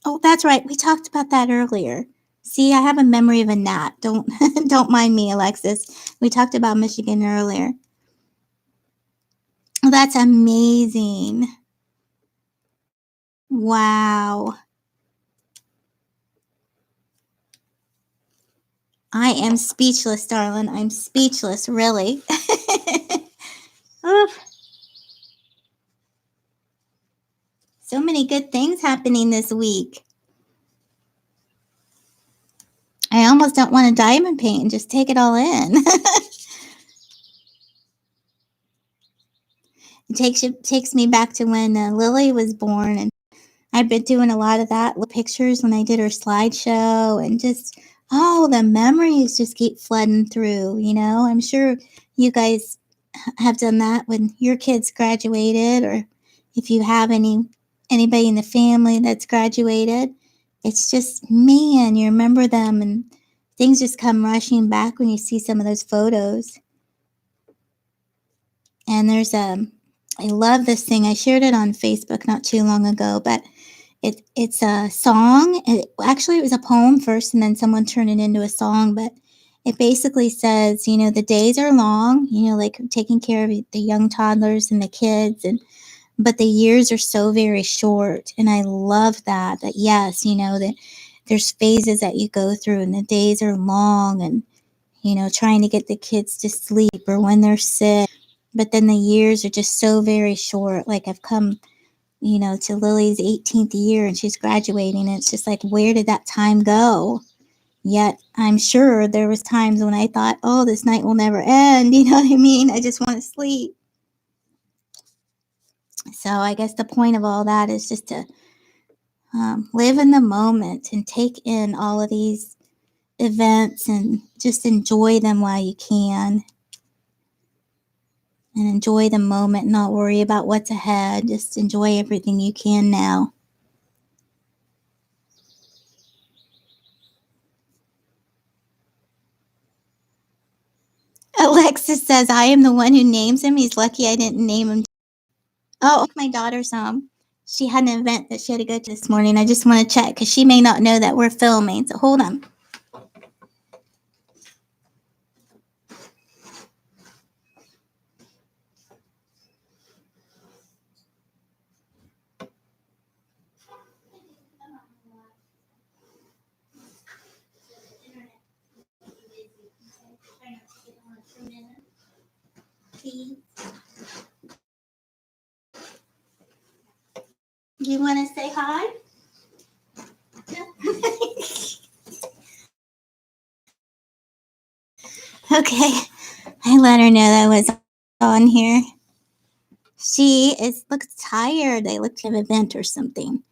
Oh, that's right. We talked about that earlier. See, I have a memory of a gnat. Don't don't mind me, Alexis. We talked about Michigan earlier. Oh, that's amazing. Wow. I am speechless, darling. I'm speechless, really. Oh, so many good things happening this week. I almost don't want to diamond paint and just take it all in. It takes me back to when Lily was born, and I've been doing a lot of that with pictures when I did her slideshow, and just the memories just keep flooding through. I'm sure you guys have done that when your kids graduated, or if you have anybody in the family that's graduated. It's just, man, you remember them, and things just come rushing back when you see some of those photos. And I love this thing. I shared it on Facebook not too long ago, but it's a song. Actually, it was a poem first, and then someone turned it into a song. But it basically says, the days are long, like taking care of the young toddlers and the kids, but the years are so very short. And I love that. That yes, that there's phases that you go through, and the days are long, and trying to get the kids to sleep or when they're sick. But then the years are just so very short. Like I've come to Lily's 18th year, and she's graduating. And it's just like, where did that time go? Yet I'm sure there was times when I thought, oh, this night will never end. You know what I mean? I just want to sleep. So I guess the point of all that is just to live in the moment and take in all of these events and just enjoy them while you can. And enjoy the moment, not worry about what's ahead. Just enjoy everything you can now. Alexis says, I am the one who names him. He's lucky I didn't name him. Oh, my daughter's she had an event that she had to go to this morning. I just want to check because she may not know that we're filming. So hold on. You want to say hi? Okay. I let her know that I was on here. She looks tired. They look to an event or something.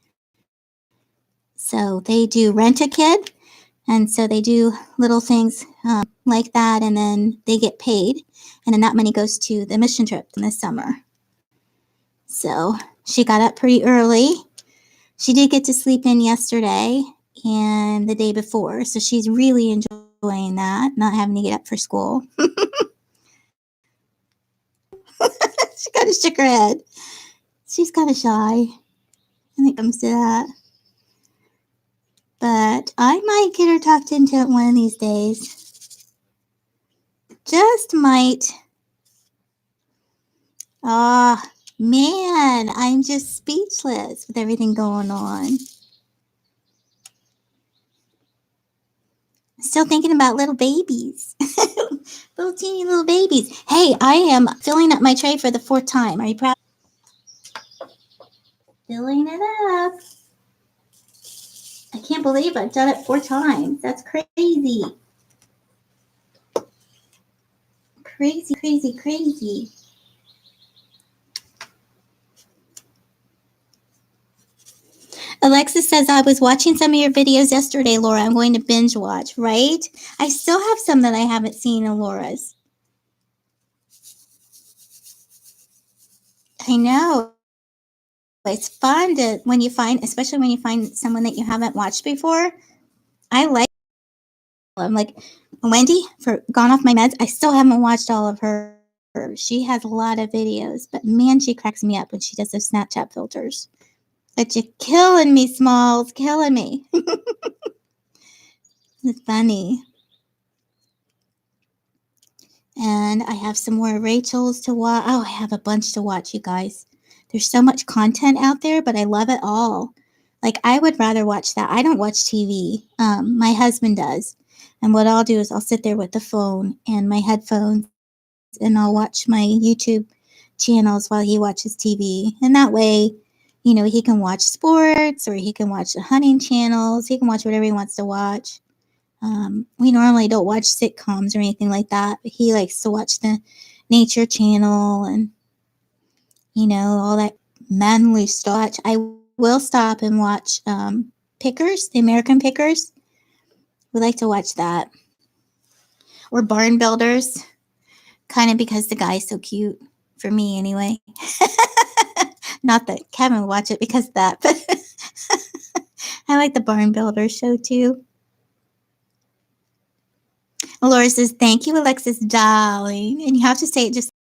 So they do Rent a Kid. And so they do little things like that, and then they get paid. And then that money goes to the mission trip in the summer. So she got up pretty early. She did get to sleep in yesterday and the day before. So she's really enjoying that, not having to get up for school. She kind of shook her head. She's kind of shy when it comes to that. But I might get her talked into it one of these days. Just might. Ah, man, I'm just speechless with everything going on. Still thinking about little babies. Little teeny little babies. Hey, I am filling up my tray for the 4th time. Are you proud? Filling it up. I can't believe I've done it 4 times. That's crazy. Crazy, crazy, crazy. Alexis says, I was watching some of your videos yesterday, Laura. I'm going to binge watch, right? I still have some that I haven't seen in Laura's. I know. It's fun to when you find, especially when you find someone that you haven't watched before. I like. I'm like Wendy for Gone Off My Meds. I still haven't watched all of her. She has a lot of videos, but man, she cracks me up when she does those Snapchat filters. But you're killing me, Smalls, killing me. It's funny. And I have some more Rachel's to watch. Oh, I have a bunch to watch, you guys. There's so much content out there, but I love it all. Like, I would rather watch that. I don't watch TV. My husband does. And what I'll do is I'll sit there with the phone and my headphones and I'll watch my YouTube channels while he watches TV. And that way, you know, he can watch sports or he can watch the hunting channels. He can watch whatever he wants to watch. We normally don't watch sitcoms or anything like that, but he likes to watch the Nature Channel and, you know, all that manly stuff. I will stop and watch Pickers, the American Pickers. We like to watch that. Or Barn Builders, kind of because the guy's so cute, for me anyway. Not that Kevin would watch it because of that, but I like the Barn Builders show too. Laura says, thank you, Alexis, darling. And you have to say it just.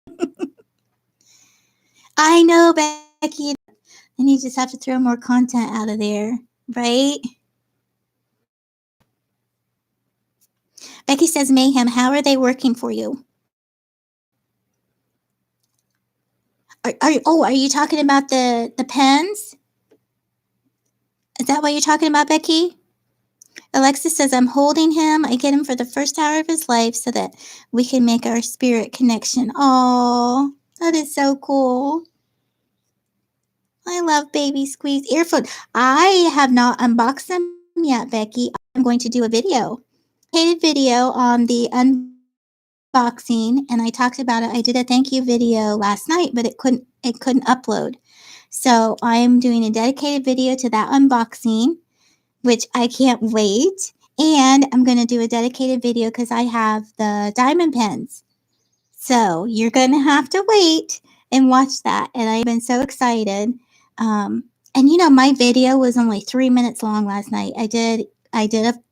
I know, Becky. And you just have to throw more content out of there, right? Becky says, Mayhem, how are they working for you? Are you talking about the pens? Is that what you're talking about, Becky? Alexis says, I'm holding him. I get him for the first hour of his life so that we can make our spirit connection. Oh, that is so cool. I love baby squeeze earphone. I have not unboxed them yet, Becky. I'm going to do a video on the unboxing, and I talked about it. I did a thank you video last night, but it couldn't upload. So I'm doing a dedicated video to that unboxing, which I can't wait. And I'm going to do a dedicated video because I have the diamond pens. So you're going to have to wait and watch that. And I've been so excited. And you know, my video was only 3 minutes long last night. I did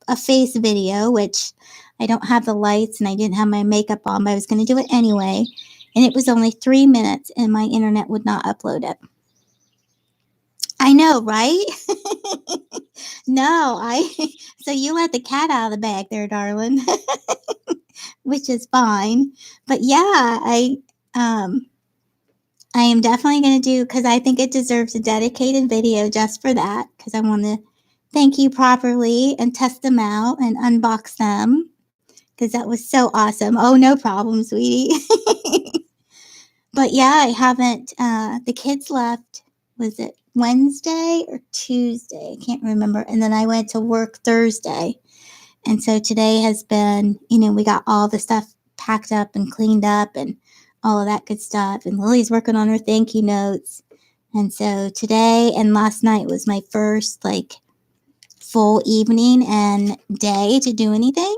a face video, which I don't have the lights and I didn't have my makeup on, but I was going to do it anyway. And it was only 3 minutes and my internet would not upload it. I know, right? No, so you let the cat out of the bag there, darling. Which is fine. But yeah, I am definitely going to do, because I think it deserves a dedicated video just for that, because I want to thank you properly and test them out and unbox them, because that was so awesome. Oh, no problem, sweetie. But yeah, I haven't, the kids left, was it Wednesday or Tuesday? I can't remember. And then I went to work Thursday. And so today has been, you know, we got all the stuff packed up and cleaned up and all of that good stuff. And Lily's working on her thank you notes. And so today and last night was my first like full evening and day to do anything.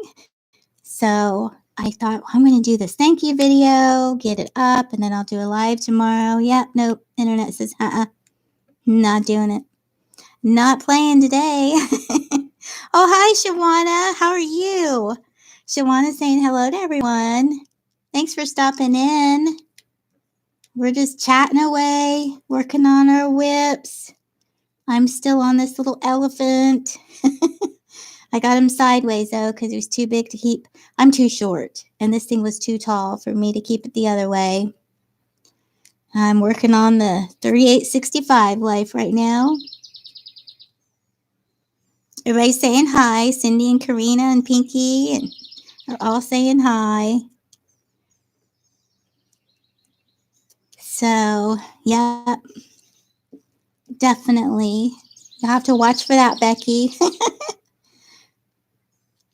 So I thought, well, I'm going to do this thank you video, get it up, and then I'll do a live tomorrow. Yep, nope. Internet says, not doing it. Not playing today. Oh, hi, Shawana. How are you? Shawana saying hello to everyone. Thanks for stopping in. We're just chatting away, working on our whips. I'm still on this little elephant. I got him sideways, though, because he was too big to keep. I'm too short, and this thing was too tall for me to keep it the other way. I'm working on the 3865 life right now. Everybody's saying hi. Cindy and Karina and Pinky and are all saying hi. So, yeah, definitely. You'll have to watch for that, Becky.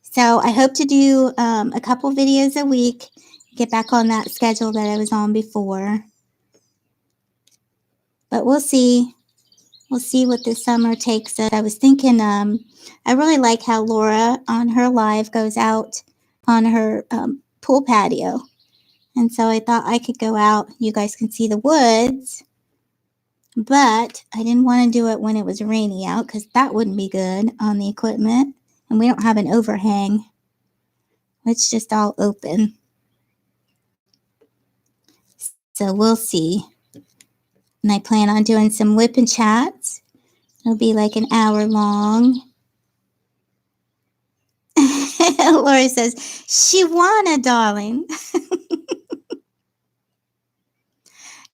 So, I hope to do a couple videos a week, get back on that schedule that I was on before. But we'll see. we'll see what this summer takes us. I was thinking, I really like how Laura on her live goes out on her pool patio. And so I thought I could go out. You guys can see the woods. But I didn't want to do it when it was rainy out because that wouldn't be good on the equipment. And we don't have an overhang. It's just all open. So we'll see. And I plan on doing some WIP and chats. It'll be like an hour long. Laura says, she wanna, darling.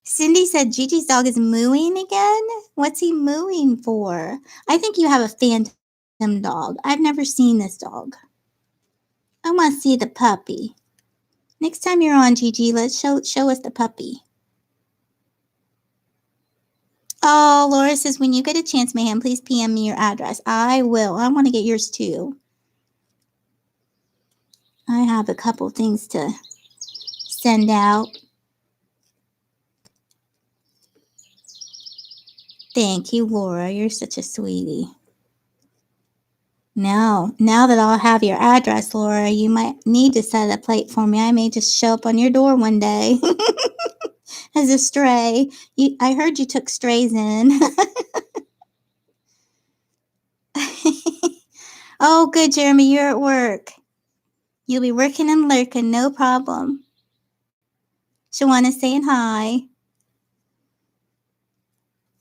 Cindy said Gigi's dog is mooing again. What's he mooing for? I think you have a phantom dog. I've never seen this dog. I want to see the puppy. Next time you're on, Gigi, let's show us the puppy. Oh, Laura says, when you get a chance, Mayhem, please PM me your address. I will. I want to get yours too. I have a couple things to send out. Thank you, Laura. You're such a sweetie. Now that I'll have your address, Laura, you might need to set a plate for me. I may just show up on your door one day as a stray. I heard you took strays in. Oh, good, Jeremy. You're at work. You'll be working and lurking, no problem. Shawana saying hi.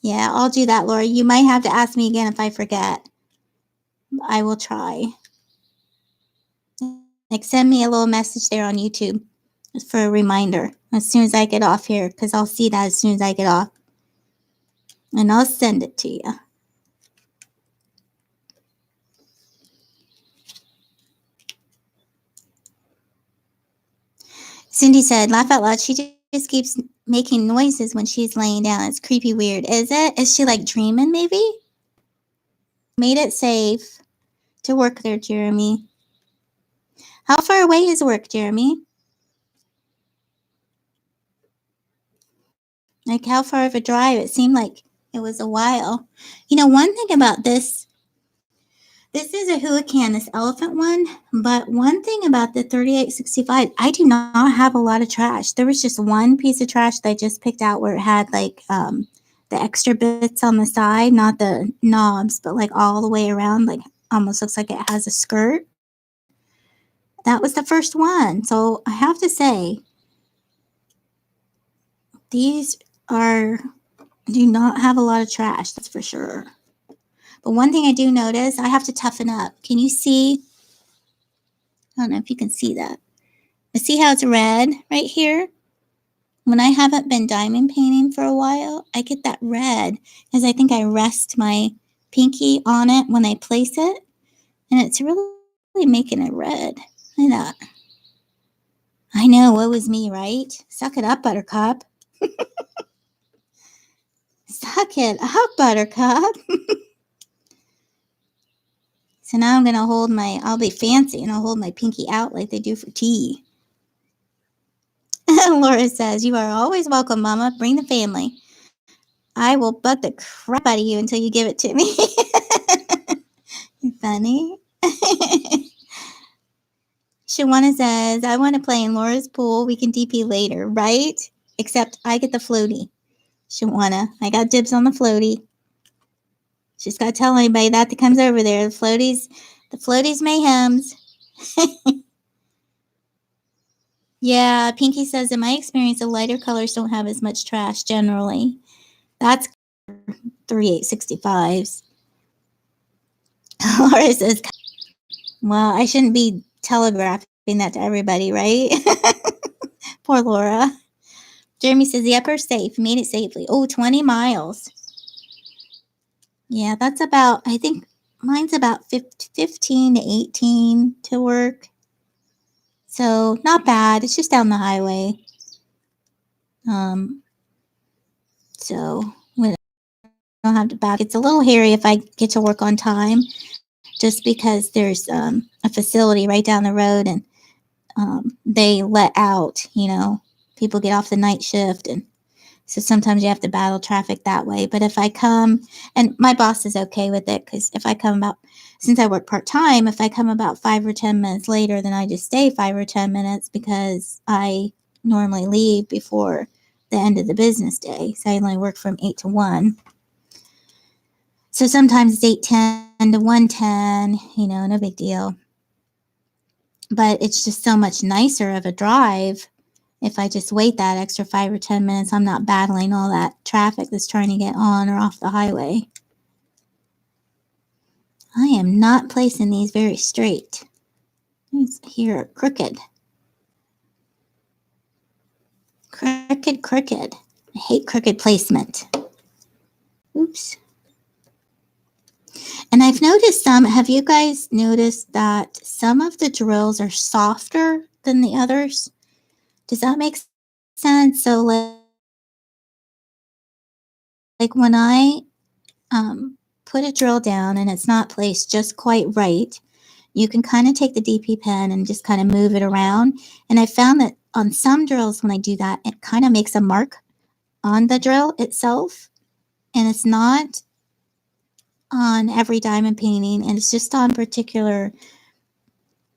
Yeah, I'll do that, Laura. You might have to ask me again if I forget. I will try. Like, send me a little message there on YouTube for a reminder as soon as I get off here, because I'll see that as soon as I get off. And I'll send it to you. Cindy said, laugh out loud. She just keeps making noises when she's laying down. It's creepy weird. Is it? Is she like dreaming maybe? Made it safe to work there, Jeremy. How far away is work, Jeremy? Like, how far of a drive? It seemed like it was a while. You know, one thing about this is a Huracan, this elephant one, but one thing about the 3865, I do not have a lot of trash. There was just one piece of trash that I just picked out where it had like the extra bits on the side, not the knobs, but like all the way around, like almost looks like it has a skirt. That was the first one. So I have to say, these do not have a lot of trash, that's for sure. But one thing I do notice, I have to toughen up. Can you see? I don't know if you can see that. But see how it's red right here? When I haven't been diamond painting for a while, I get that red because I think I rest my pinky on it when I place it. And it's really making it red. Look at that. I know, woe is me, right? Suck it up, Buttercup. Suck it up, Buttercup. So now I'm going to I'll be fancy and I'll hold my pinky out like they do for tea. Laura says, you are always welcome, Mama. Bring the family. I will bug the crap out of you until you give it to me. You're funny. Shawana says, I want to play in Laura's pool. We can DP later, right? Except I get the floaty. Shawana, I got dibs on the floaty. Just got to tell anybody that comes over there. The floaties mayhems. Yeah, Pinky says, in my experience, the lighter colors don't have as much trash generally. That's 3865s. Laura says, well, I shouldn't be telegraphing that to everybody, right? Poor Laura. Jeremy says, the upper safe. Made it safely. Oh, 20 miles. Yeah, that's about, I think mine's about 15 to 18 to work. So not bad. It's just down the highway. So we don't have to back. It's a little hairy if I get to work on time, just because there's a facility right down the road, and they let out, people get off the night shift, and So sometimes you have to battle traffic that way. But if I come, and my boss is okay with it, because if I come about, since I work part time, if I come about 5 or 10 minutes later, then I just stay 5 or 10 minutes because I normally leave before the end of the business day. So I only work from 8 to 1. So sometimes it's 8:10 to 1:10, no big deal. But it's just so much nicer of a drive if I just wait that extra 5 or 10 minutes. I'm not battling all that traffic that's trying to get on or off the highway. I am not placing these very straight. These here are crooked. Crooked. I hate crooked placement. Oops. And I've noticed have you guys noticed that some of the drills are softer than the others? Does that make sense? So like when I put a drill down and it's not placed just quite right, you can kind of take the DP pen and just kind of move it around. And I found that on some drills, when I do that, it kind of makes a mark on the drill itself. And it's not on every diamond painting, and it's just on particular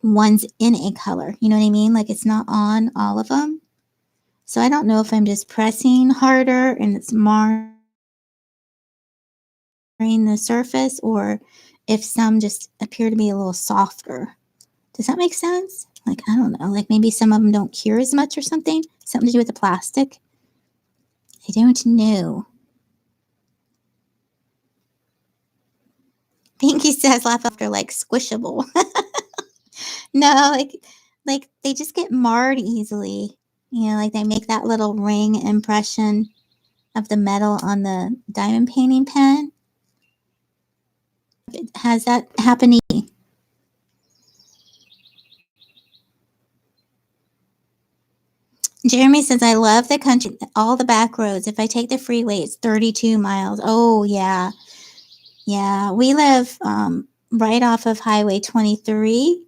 ones in a color. You know what I mean? Like it's not on all of them. So I don't know if I'm just pressing harder and it's marring the surface, or if some just appear to be a little softer. Does that make sense? Like, I don't know. Like maybe some of them don't cure as much or something. Something to do with the plastic. I don't know. Pinky says laugh after like squishable. No, like they just get marred easily. Like they make that little ring impression of the metal on the diamond painting pen. Has that happened to you? Jeremy says, I love the country, all the back roads. If I take the freeway, it's 32 miles. Oh, yeah. Yeah. We live right off of Highway 23,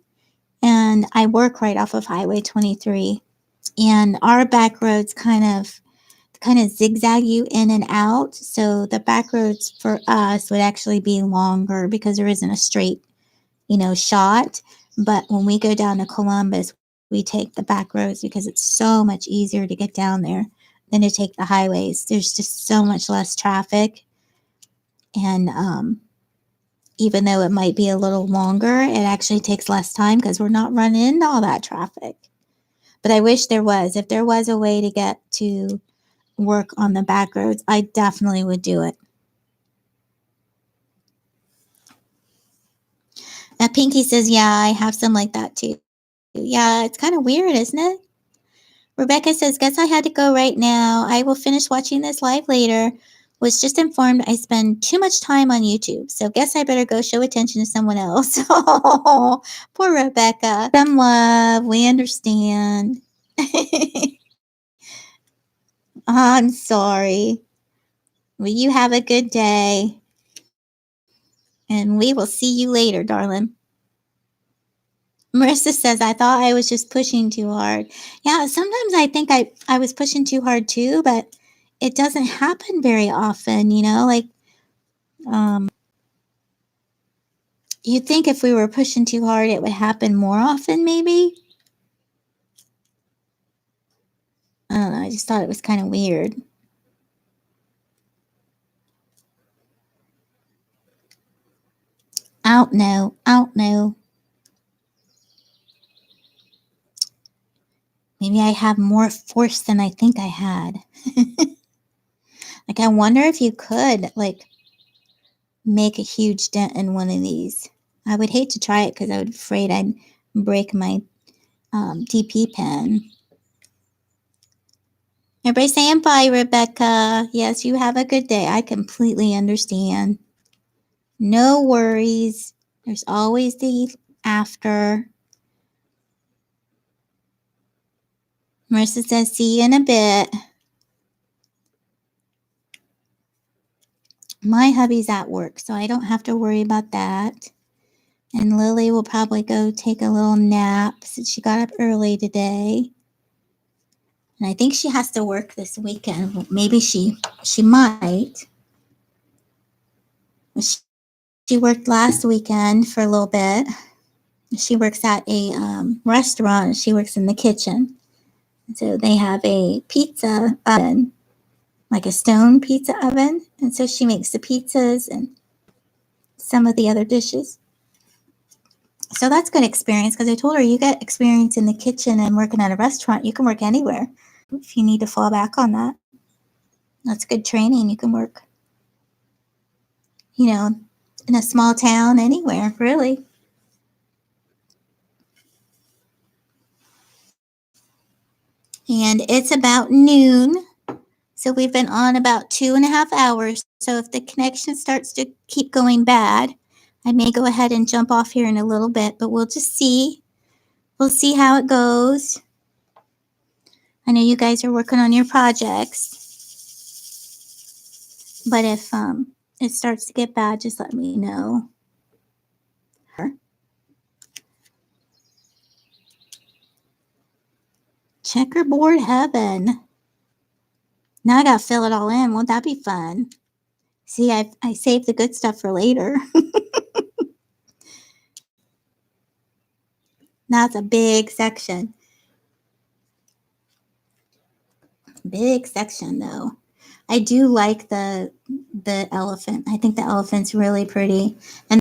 and I work right off of Highway 23. And our back roads kind of zigzag you in and out. So the back roads for us would actually be longer because there isn't a straight, shot. But when we go down to Columbus, we take the back roads because it's so much easier to get down there than to take the highways. There's just so much less traffic. And even though it might be a little longer, it actually takes less time because we're not running into all that traffic. But I wish if there was a way to get to work on the back roads, I definitely would do it. Pinky says, yeah, I have some like that too. Yeah, it's kind of weird, isn't it? Rebecca says, guess I had to go right now. I will finish watching this live later. Was just informed I spend too much time on YouTube, so guess I better go show attention to someone else. Oh, poor Rebecca. Some love. We understand. I'm sorry. Well, you have a good day. And we will see you later, darling. Marissa says, I thought I was just pushing too hard. Yeah, sometimes I think I was pushing too hard too, but it doesn't happen very often, like, you'd think if we were pushing too hard, it would happen more often, maybe. I don't know. I just thought it was kind of weird. I don't know. Maybe I have more force than I think I had. Like, I wonder if you could, like, make a huge dent in one of these. I would hate to try it because I would be afraid I'd break my DP pen. Everybody saying bye, Rebecca. Yes, you have a good day. I completely understand. No worries. There's always the after. Marissa says, see you in a bit. My hubby's at work, so I don't have to worry about that. And Lily will probably go take a little nap since she got up early today. And I think she has to work this weekend. Well, maybe she might. She worked last weekend for a little bit. She works at a restaurant. She works in the kitchen. So they have a pizza oven, like a stone pizza oven. And so she makes the pizzas and some of the other dishes. So that's good experience because I told her you get experience in the kitchen and working at a restaurant. You can work anywhere if you need to fall back on that. That's good training. You can work, you know, in a small town, anywhere, really. And it's about noon. So we've been on about 2.5 hours. So if the connection starts to keep going bad, I may go ahead and jump off here in a little bit, but we'll just see. We'll see how it goes. I know you guys are working on your projects. But if it starts to get bad, just let me know. Checkerboard heaven. Now I gotta fill it all in. Won't that be fun? See, I saved the good stuff for later. Now it's a big section. Big section though. I do like the elephant. I think the elephant's really pretty. And